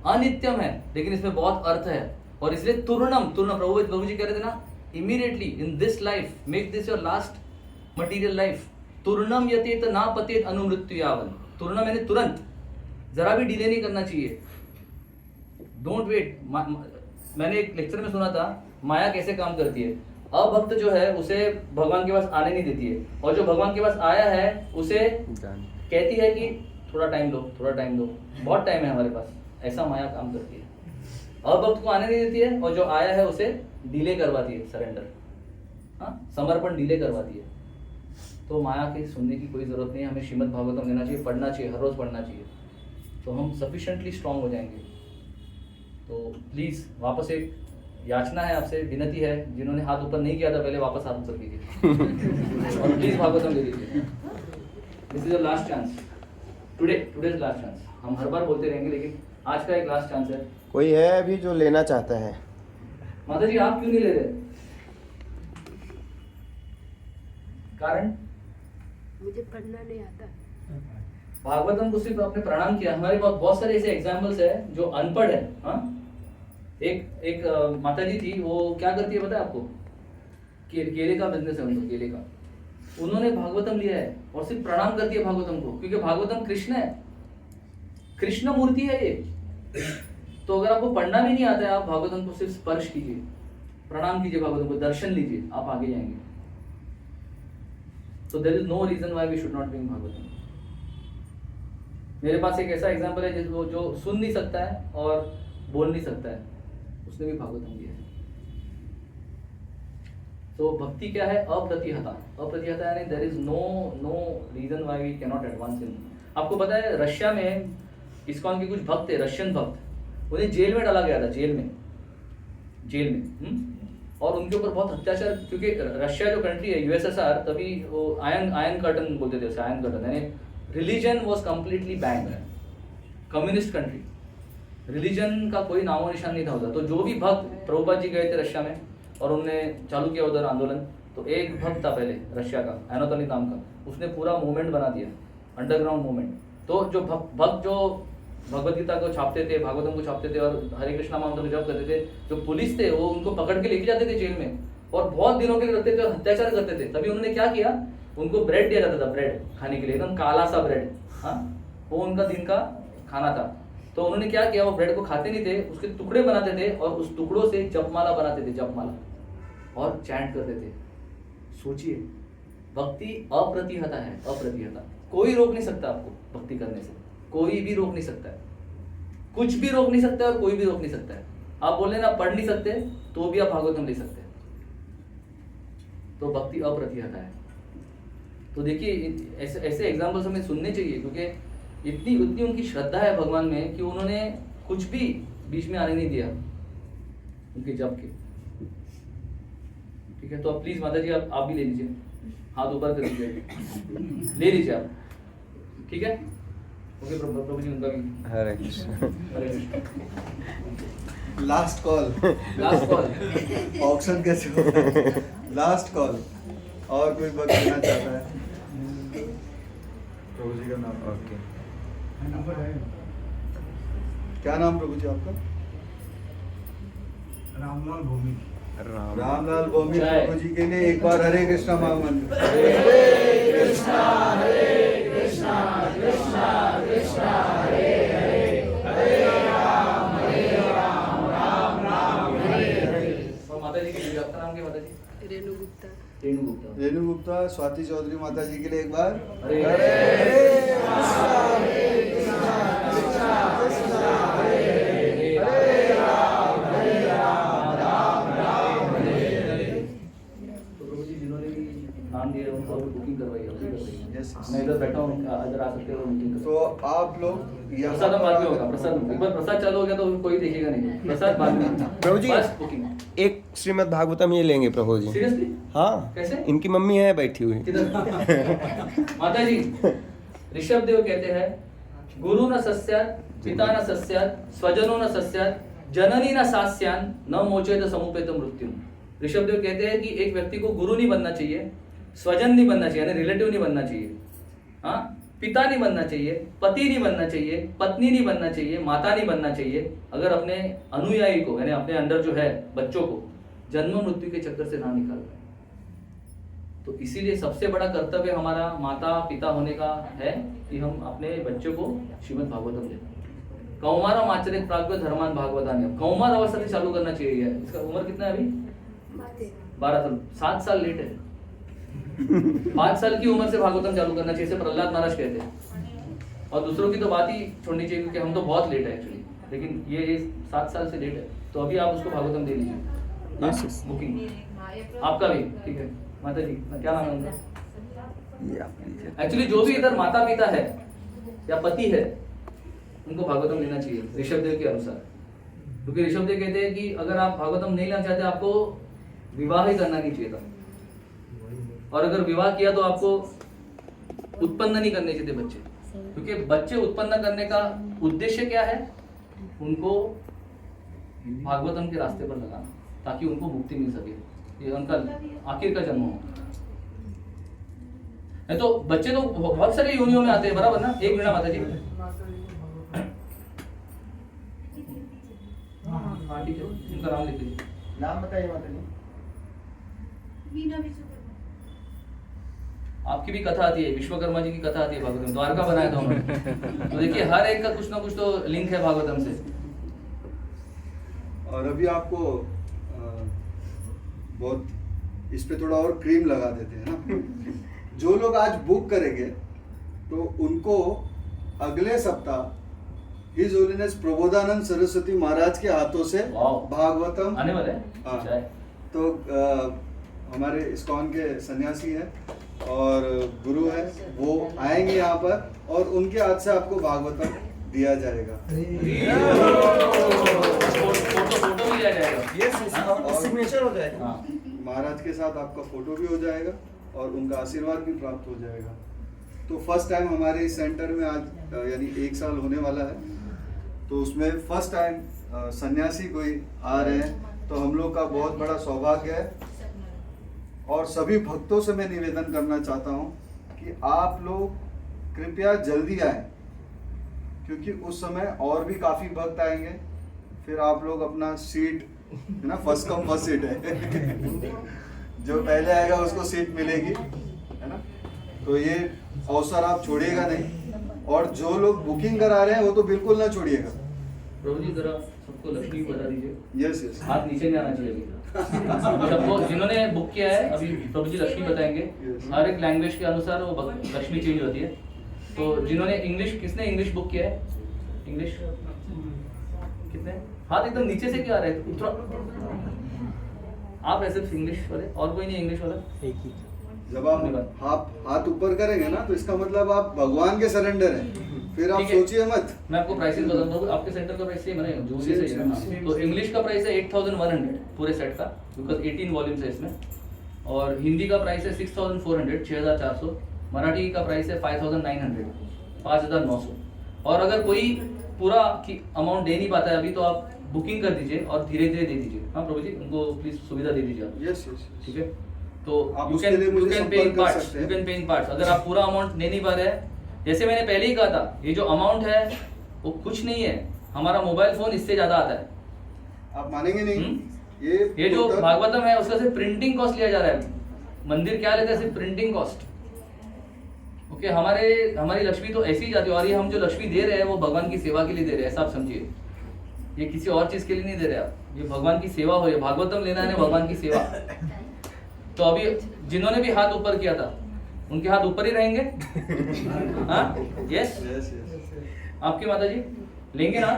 अनित्यम है लेकिन इसमें बहुत अर्थ है। और इसलिए तुर्णम प्रभु जी कह रहे थे ना, immediately in this life make this your last material life. तुर्णम यतेत नापतेत अनुमृत्यु यावन्, तुर्णम यानी तुरंत, जरा भी डिले नहीं करना चाहिए, डोंट वेट। मैंने एक लेक्चर में सुना था माया कैसे काम करती है। अभक्त जो है उसे भगवान के पास आने नहीं देती है, और जो भगवान के पास आया है उसे कहती है कि थोड़ा टाइम दो, थोड़ा टाइम दो, बहुत टाइम है हमारे पास। ऐसा माया काम करती है, अभक्त को आने नहीं देती है, और जो आया है उसे डिले करवाती है, सरेंडर, हाँ, समर्पण डिले करवाती है। तो माया की सुनने की कोई जरूरत नहीं है। हमें श्रीमद् भागवतम लेना चाहिए, पढ़ना चाहिए, हर रोज पढ़ना चाहिए, तो हम सफिशिएंटली स्ट्रांग हो जाएंगे। तो प्लीज वापस एक याचना है आपसे, विनती है, जिन्होंने हाथ ऊपर नहीं किया था पहले वापस हाथ ऊपर कीजिए और प्लीज भागवतम ले लीजिए। This is your last chance, today's last chance. हम हर बार बोलते रहेंगे लेकिन आज का एक लास्ट चांस है। कोई है अभी जो लेना चाहता है? माता जी आप क्यों नहीं ले रहे? कारण मुझे पढ़ना नहीं आता। भागवतम को सिर्फ आपने प्रणाम किया। हमारे पास बहुत सारे ऐसे एग्जाम्पल्स है जो अनपढ़ है। हाँ, एक माता जी थी, वो क्या करती है पता है आपको? केले का बिजनेस है उनको, केले का। उन्होंने भागवतम लिया है और सिर्फ प्रणाम करती है भागवतम को, क्योंकि भागवतम कृष्ण है, कृष्ण मूर्ति है ये। तो अगर आपको पढ़ना भी नहीं आता है, आप भागवतम को सिर्फ स्पर्श कीजिए, प्रणाम कीजिए भागवतम को, दर्शन लीजिए, आप आगे जाएंगे। So there is no reason why we should not be in Bhagavatam. मेरे पास एक ऐसा एग्जांपल है जिसको जो सुन नहीं सकता है और बोल नहीं सकता है, उसने भी भागवतम लिया है। तो भक्ति क्या है? अप्रतिहता। अप्रतिहता यानी there is no reason why we can not advance in. आपको पता है रशिया में इस्कॉन के कुछ भक्त थे, रशियन भक्त, उन्हें जेल में डाला गया था, जेल में और उनके ऊपर बहुत अत्याचार, क्योंकि रशिया जो कंट्री है, यूएसएसआर, तभी वो आयन कर्टन बोलते थे उसे, आयन कर्टन, यानी religion was completely band, communist country, religion का कोई नामो निशान नहीं था उधर। तो जो भी भक्त, प्रभुपाद जी गए थे रशिया में और उन्होंने चालू किया उधर आंदोलन, तो एक भक्त था पहले रशिया का, एनोटोली नाम का, उसने पूरा मूवमेंट बना दिया, अंडरग्राउंड मूवमेंट। तो जो भक्त जो भगवद गीता को छापते थे, भागवतम को छापते थे और हरे कृष्णा मंत्र को जप करते थे, जो पुलिस थे वो उनको पकड़ के लेके जाते थे जेल में और बहुत दिनों के लिए रखते थे और अत्याचार करते थे। तभी उन्होंने क्या किया, उनको ब्रेड दिया जाता था, ब्रेड खाने के लिए, एकदम काला सा ब्रेड, हाँ, वो उनका दिन का खाना था। तो उन्होंने क्या किया, वो ब्रेड को खाते नहीं थे, उसके टुकड़े बनाते थे और उस टुकड़ों से जपमाला बनाते थे, जपमाला, और चैंट करते थे। सोचिए, भक्ति अप्रतिहता है, अप्रतिहता। कोई रोक नहीं सकता आपको भक्ति करने से, कोई भी रोक नहीं सकता है, कुछ भी रोक नहीं सकता है और कोई भी रोक नहीं सकता है। आप बोले ना पढ़ नहीं सकते, तो भी आप भागवतम ले सकते हैं। तो भक्ति अप्रतिहता है। तो देखिए ऐसे एग्जाम्पल्स हमें सुनने चाहिए, क्योंकि इतनी उनकी श्रद्धा है भगवान में कि उन्होंने कुछ भी बीच में आने नहीं दिया उनके जप के। ठीक है, तो अब प्लीज माता जी आप भी ले लीजिए, हाथ ऊपर कर लीजिए, ले लीजिए आप, ठीक है। ओके प्रभु जी, उनका भी हरे कृष्ण। हरे कृष्ण। लास्ट कॉल ऑप्शन कैसे होता है? लास्ट कॉल, और कोई बात कहना चाहता है? प्रभु जी का नाम, ओके, क्या नाम प्रभु जी आपका? रामलाल भौमिक। रामलाल भौमिक प्रभु जी के लिए एक बार हरे कृष्णा महामंत्र। हरे कृष्णा कृष्णा कृष्णा हरे हरे, हरे राम राम राम हरे हरे। और माता जी के लिए आपका नाम क्या माता जी? रेणु गुप्ता। रेणु गुप्ता। रेणु गुप्ता, स्वाति चौधरी माता जी के लिए एक बार हरे हरे कृष्णा कृष्णा कृष्णा हरे हरे, हरे राम राम राम हरे हरे। तो प्रभु जी जिन्होंने भी नाम दिए उनको अभी बुकिंग करवाइए, अभी करवाइए। Yes. मैं इधर बैठा हूँ, इधर आ सकते हो बुकिंग। तो आप लोग यहाँ प्रसाद बाद में होगा, प्रसाद एक बार प्रसाद चालू हो गया तो कोई देखेगा नहीं, प्रसाद बाद में। प्रभु जी, बस बुकिंग। एक श्रीमद् भागवतम ये लेंगे प्रभु जी। सीरियसली? हाँ, कैसे? इनकी मम्मी है बैठी हुई। किधर? माता जी, ऋषभ देव कहते हैं, गुरु न सस्यात्, पिता न सस्यात्, स्वजनो न सस्यात्, जननी न सास्यान्, न मोचेत समुपेत मृत्यु। ऋषभ देव कहते हैं कि एक व्यक्ति को गुरु नहीं बनना चाहिए, स्वजन नहीं बनना चाहिए, यानी रिलेटिव नहीं बनना चाहिए, हाँ, पिता नहीं बनना चाहिए, पति नहीं बनना चाहिए, पत्नी नहीं बनना चाहिए, माता नहीं बनना चाहिए, अगर अपने अनुयायी को, यानी अपने अंदर जो है बच्चों को जन्म मृत्यु के चक्कर से ना निकालना है। तो इसीलिए सबसे बड़ा कर्तव्य हमारा माता पिता होने का है कि हम अपने बच्चों को श्रीमद् भागवतम दें। कौमारम आचरित प्राग्ञ धर्मान भागवतान्यम, कौमार अवस्था से चालू करना चाहिए। इसका उम्र कितना है अभी? 12 साल, 7 साल लेट है। 5 साल की उम्र से भागवतम चालू करना चाहिए, प्रहलाद महाराज कहते हैं। और दूसरों की तो बात ही छोड़नी चाहिए, क्योंकि हम तो बहुत लेट है एक्चुअली, लेकिन ये 7 साल से लेट है। तो अभी आप उसको भागवतम दे लीजिए, बुकिंग आपका भी, ठीक है। माता जी क्या नाम है उनका? एक्चुअली जो भी इधर माता पिता है या पति है, उनको भागवतम लेना चाहिए ऋषभ देव के अनुसार, क्योंकि ऋषभ देव कहते हैं कि अगर आप भागवतम नहीं लेना चाहते, आपको विवाह ही करना नहीं चाहिए था, और अगर विवाह किया तो आपको उत्पन्न नहीं करने चाहिए बच्चे, क्योंकि बच्चे उत्पन्न करने का उद्देश्य क्या है? उनको भागवतम के रास्ते पर लगाना, ताकि उनको मुक्ति मिल सके, ये उनका आखिर का जन्म हो। नहीं तो बच्चे तो बहुत सारे योनियों में आते हैं, बराबर ना? एक मिनट माता जी, हाँ ठीक है, उनका नाम लिख लीजिए। नाम बताइए माता जी। आपकी भी कथा आती है, विश्वकर्मा जी की कथा आती है भागवतम, द्वारका बनाया था उन्होंने। तो देखिए हर एक का कुछ ना कुछ तो लिंक है भागवतम से। और अभी आपको बहुत इस पे थोड़ा और क्रीम लगा देते हैं ना। जो लोग आज बुक करेंगे तो उनको अगले सप्ताह हिज होलीनेस प्रबोधानंद सरस्वती महाराज के हाथों से वाह। भागवतम आने वाले हैं? हाँ। अच्छा है। तो हमारे इस्कॉन के सन्यासी हैं और गुरु हैं, वो आएंगे यहाँ पर और उनके हाथ से आपको भागवतम दिया जाएगा। फोटो भी लिया जाएगा। यस, सिग्नेचर हो जाएगा। हाँ। महाराज के साथ आपका फोटो भी हो जाएगा और उनका आशीर्वाद भी प्राप्त हो जाएगा। तो फर्स्ट टाइम हमारे इस सेंटर में आज यानी 1 साल होने वाला है, तो उसमें फर्स्ट टाइम सन्यासी कोई आ रहे हैं, तो हम लोग का बहुत बड़ा सौभाग्य है। और सभी भक्तों से मैं निवेदन करना चाहता हूँ कि आप लोग कृपया जल्दी आए, क्योंकि उस समय और भी काफ़ी भक्त आएंगे। फिर आप लोग अपना सीट है ना, फर्स्ट कम फर्स्ट सीट है। जो पहले आएगा उसको सीट मिलेगी, है ना। तो ये अवसर आप छोड़िएगा नहीं, और जो लोग बुकिंग करा रहे हैं वो तो बिल्कुल ना छोड़िएगा। प्रभु जी जरा सबको लक्ष्मी बता दीजिए। Yes yes. हाथ नीचे नहीं आना चाहिए अभी। सबको जिन्होंने बुक किया है अभी प्रभु जी लक्ष्मी बताएंगे। हर एक लैंग्वेज के अनुसार वो लक्ष्मी चेंज होती है। तो जिन्होंने इंग्लिश, किसने इंग्लिश बुक किया है? इंग्लिश कितने? हाथ एकदम नीचे से क्यों आ रहे हैं? आप ऐसे इंग्लिश वाले, और कोई नहीं इंग्लिश वाला? एक ही। जब आप हाथ ऊपर करेंगे ना, तो इसका मतलब आप भगवान के सरेंडर हैं। फिर आप सोचिए मत। मैं आपको प्राइसेस बताता हूँ। आपके सेंटर का प्राइस मैंने जो से तो इंग्लिश का प्राइस है 8100 पूरे सेट का, बिकॉज 18 वॉल्यूम्स है इसमें। और हिंदी का प्राइस है 6400, 6400। मराठी का प्राइस है 5900, 5900। और अगर कोई पूरा अमाउंट दे नहीं पाता है अभी, तो आप बुकिंग कर दीजिए और धीरे धीरे दे दीजिए। हाँ प्रभु जी, उनको प्लीज सुविधा दे दीजिए आप। Yes yes. ठीक है, तो आप यू उसके कैन लिए मुझे पे इन संपर्क कर पार्ट्स, सकते यू हैं। Can pay in parts. अगर आप पूरा अमाउंट दे नहीं पा रहे हैं, जैसे मैंने पहले ही कहा था, ये जो अमाउंट है वो कुछ नहीं है। हमारा मोबाइल फोन इससे ज्यादा आता है। आप मानेंगे नहीं, ये जो भागवतम है उसका सिर्फ प्रिंटिंग कॉस्ट लिया जा रहा है। मंदिर क्या लेते हैं? सिर्फ प्रिंटिंग कॉस्ट। ओके, हमारी लक्ष्मी तो ऐसी ही जाती है। और ये हम जो लक्ष्मी दे रहे हैं वो भगवान की सेवा के लिए दे रहे हैं, ऐसा आप समझिए। ये किसी और चीज के लिए नहीं दे रहे आप, ये भगवान की सेवा हो रही है। भागवतम लेना है भगवान की सेवा। तो अभी जिन्होंने भी हाथ ऊपर किया था उनके हाथ ऊपर ही रहेंगे। हाँ यस, आपकी माता जी लेंगे ना?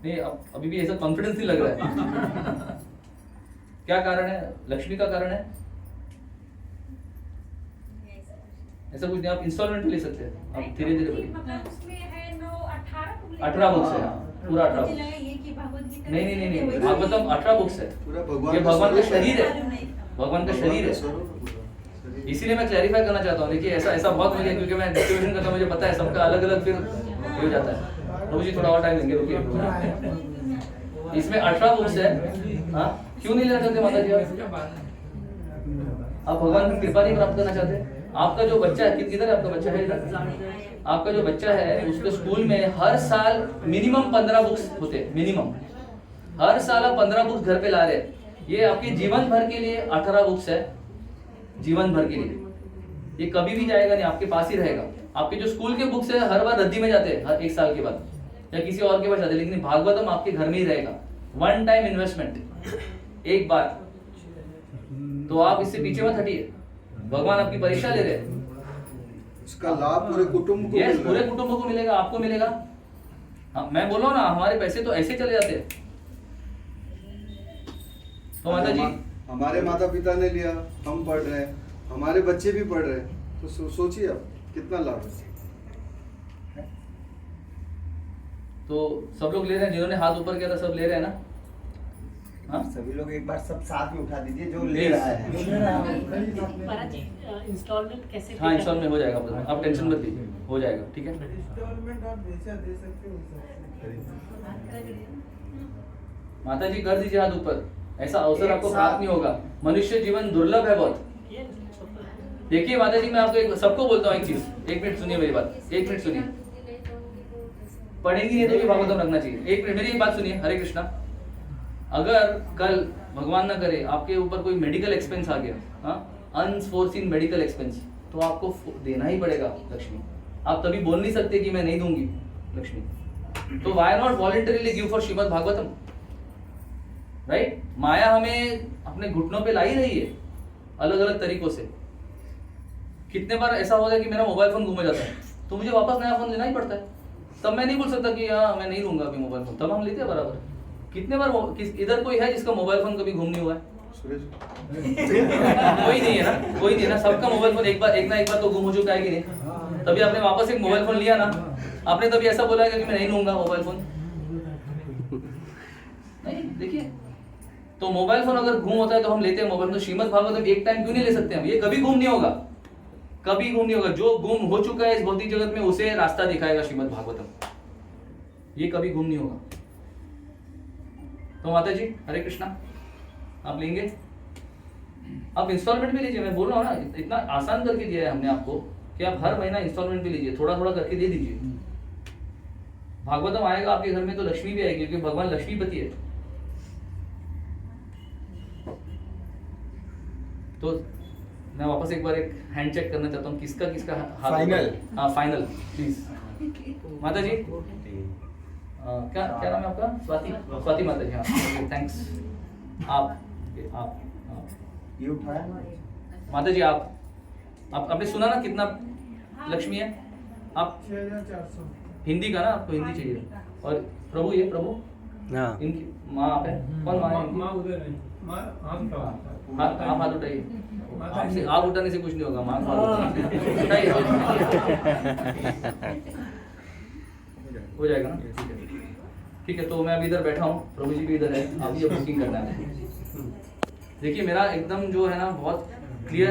नहीं, अभी भी ऐसा कॉन्फिडेंस नहीं लग रहा है। क्या कारण है? लक्ष्मी का कारण है? ऐसा कुछ नहीं, आप इंस्टॉलमेंट ले सकते हैं, आप धीरे धीरे भरिए। 18 बुक्स है, पूरा 18 बुक्स। नहीं, भागवतम 18 बुक्स है। ये भगवान का शरीर है, भगवान का शरीर है। इसीलिए मैं क्लैरिफाई करना चाहता हूँ। देखिए ऐसा बहुत मिले, क्योंकि मैं डिस्ट्रीब्यूशन करता हूँ, मुझे पता है सबका अलग अलग फिर हो जाता है। प्रभु जी थोड़ा और टाइम लेंगे, रुकिए। इसमें 18 बुक्स है। हाँ, क्यों नहीं लेना चाहते माता जी? आप भगवान की कृपा नहीं प्राप्त करना चाहते? आपका जो बच्चा है, किधर है आपका बच्चा? है आपका जो बच्चा है, उसके स्कूल में हर साल मिनिमम 15 बुक्स होते हैं, मिनिमम। हर साल आप 15 बुक्स घर पे ला रहे हैं। ये आपके जीवन भर के लिए 18 बुक्स है, जीवन भर के लिए। ये कभी भी जाएगा नहीं, आपके पास ही रहेगा। आपके जो स्कूल के बुक्स है हर बार रद्दी में जाते हैं, हर 1 साल के बाद या किसी और के पास जाते हैं, लेकिन भागवतम आपके घर में ही रहेगा। 1 टाइम इन्वेस्टमेंट, एक बार। तो आप इससे पीछे मत हटिए। भगवान आपकी परीक्षा ले रहे हैं, इसका लाभ पूरे कुटुंब को यस, पूरे कुटुंब को मिलेगा, आपको मिलेगा। हाँ, मैं बोल रहा हूँ ना, हमारे पैसे तो ऐसे चले जाते हैं। तो माता जी, हमारे माता पिता ने लिया, हम पढ़ रहे हैं, हमारे बच्चे भी पढ़ रहे हैं, तो सोचिए आप कितना लाभ है। तो सब लोग ले रहे हैं, जिन्होंने हाथ ऊपर किया था सब ले रहे हैं ना? हाँ, सभी लोग एक बार सब साथ में उठा दीजिए जो ले रहा है। इंस्टॉलमेंट कैसे? हाँ, इंस्टॉलमेंट हो जाएगा, आप टेंशन मत लीजिए, हो जाएगा। ठीक है, इंस्टॉलमेंट आप जैसा दे सकते हो माता जी कर दीजिए हाथ ऊपर। ऐसा अवसर आपको प्राप्त नहीं होगा। मनुष्य जीवन दुर्लभ है बहुत। देखिए माता जी, मैं आपको सबको बोलता हूँ एक चीज, 1 मिनट सुनिए मेरी बात, 1 मिनट सुनिए। पढ़ेंगी नहीं तो भी भागवतम रखना चाहिए। 1 मिनट मेरी बात सुनिए। हरे कृष्णा। अगर कल भगवान ना करे आपके ऊपर कोई मेडिकल एक्सपेंस आ गया, हाँ, अनफोर्सिन मेडिकल एक्सपेंस, तो आपको देना ही पड़ेगा लक्ष्मी। आप तभी बोल नहीं सकते कि मैं नहीं दूंगी लक्ष्मी। तो why not voluntarily give for Shrimad Bhagavatam, right? माया हमें अपने घुटनों पे ला ही रही है अलग अलग तरीकों से। कितने बार ऐसा होता है कि मेरा मोबाइल फोन गुम हो जाता है, तो मुझे वापस नया फोन लेना ही पड़ता है। तब मैं नहीं बोल सकता कि हाँ मैं नहीं लूंगा अभी मोबाइल फोन, तब हम लेते हैं बराबर। कितने बार इधर कोई है जिसका मोबाइल फोन कभी गुम नहीं हुआ है? कोई नहीं है ना, कोई नहीं है ना। सबका मोबाइल फोन एक ना एक बार तो गुम हो चुका है कि नहीं? तभी आपने वापस एक मोबाइल फोन लिया ना, आपने तभी ऐसा बोला कि मैं नहीं लूंगा मोबाइल फोन। नहीं, देखिए, तो मोबाइल फोन अगर गुम होता है तो हम लेते हैं मोबाइल फोन। तो श्रीमद् भागवतम एक टाइम क्यों नहीं ले सकते हम? ये कभी गुम नहीं होगा, कभी गुम नहीं होगा। जो गुम हो चुका है इस भौतिक जगत में उसे रास्ता दिखाएगा श्रीमद् भागवतम, ये कभी गुम नहीं होगा। तो माता जी हरे कृष्णा, आप लेंगे? आप इंस्टॉलमेंट भी लीजिए, मैं बोल रहा हूँ ना, इतना आसान करके दिया है हमने आपको कि आप हर महीना इंस्टॉलमेंट भी लीजिए, थोड़ा थोड़ा करके दे दीजिए। भागवतम आएगा आपके घर में तो लक्ष्मी भी आएगी, क्योंकि भगवान लक्ष्मीपति है। तो मैं वापस एक बार एक हैंड चेक करना चाहता हूँ, किसका किसका हाथ? फाइनल। हाँ फाइनल प्लीज। माता जी क्या क्या नाम है आपका? स्वाति माता जी। हाँ थैंक्स। आप ये उठाया माता जी, आप आपने सुना ना कितना लक्ष्मी है? आप 6400 हिंदी का ना, आपको हिंदी चाहिए। और प्रभु, ये प्रभु इनकी माँ आप है? कौन माँ है? माँ उधर है, माँ आप हाथ उठाइए। आपसे आप उठाने से कुछ नहीं होगा, माँ उठाइए। हो जाएगा ना? ठीक है, ठीक है। तो मैं अभी इधर बैठा हूँ, प्रभु जी भी इधर है, आप ये बुकिंग करना है। देखिए मेरा एकदम जो है ना बहुत क्लियर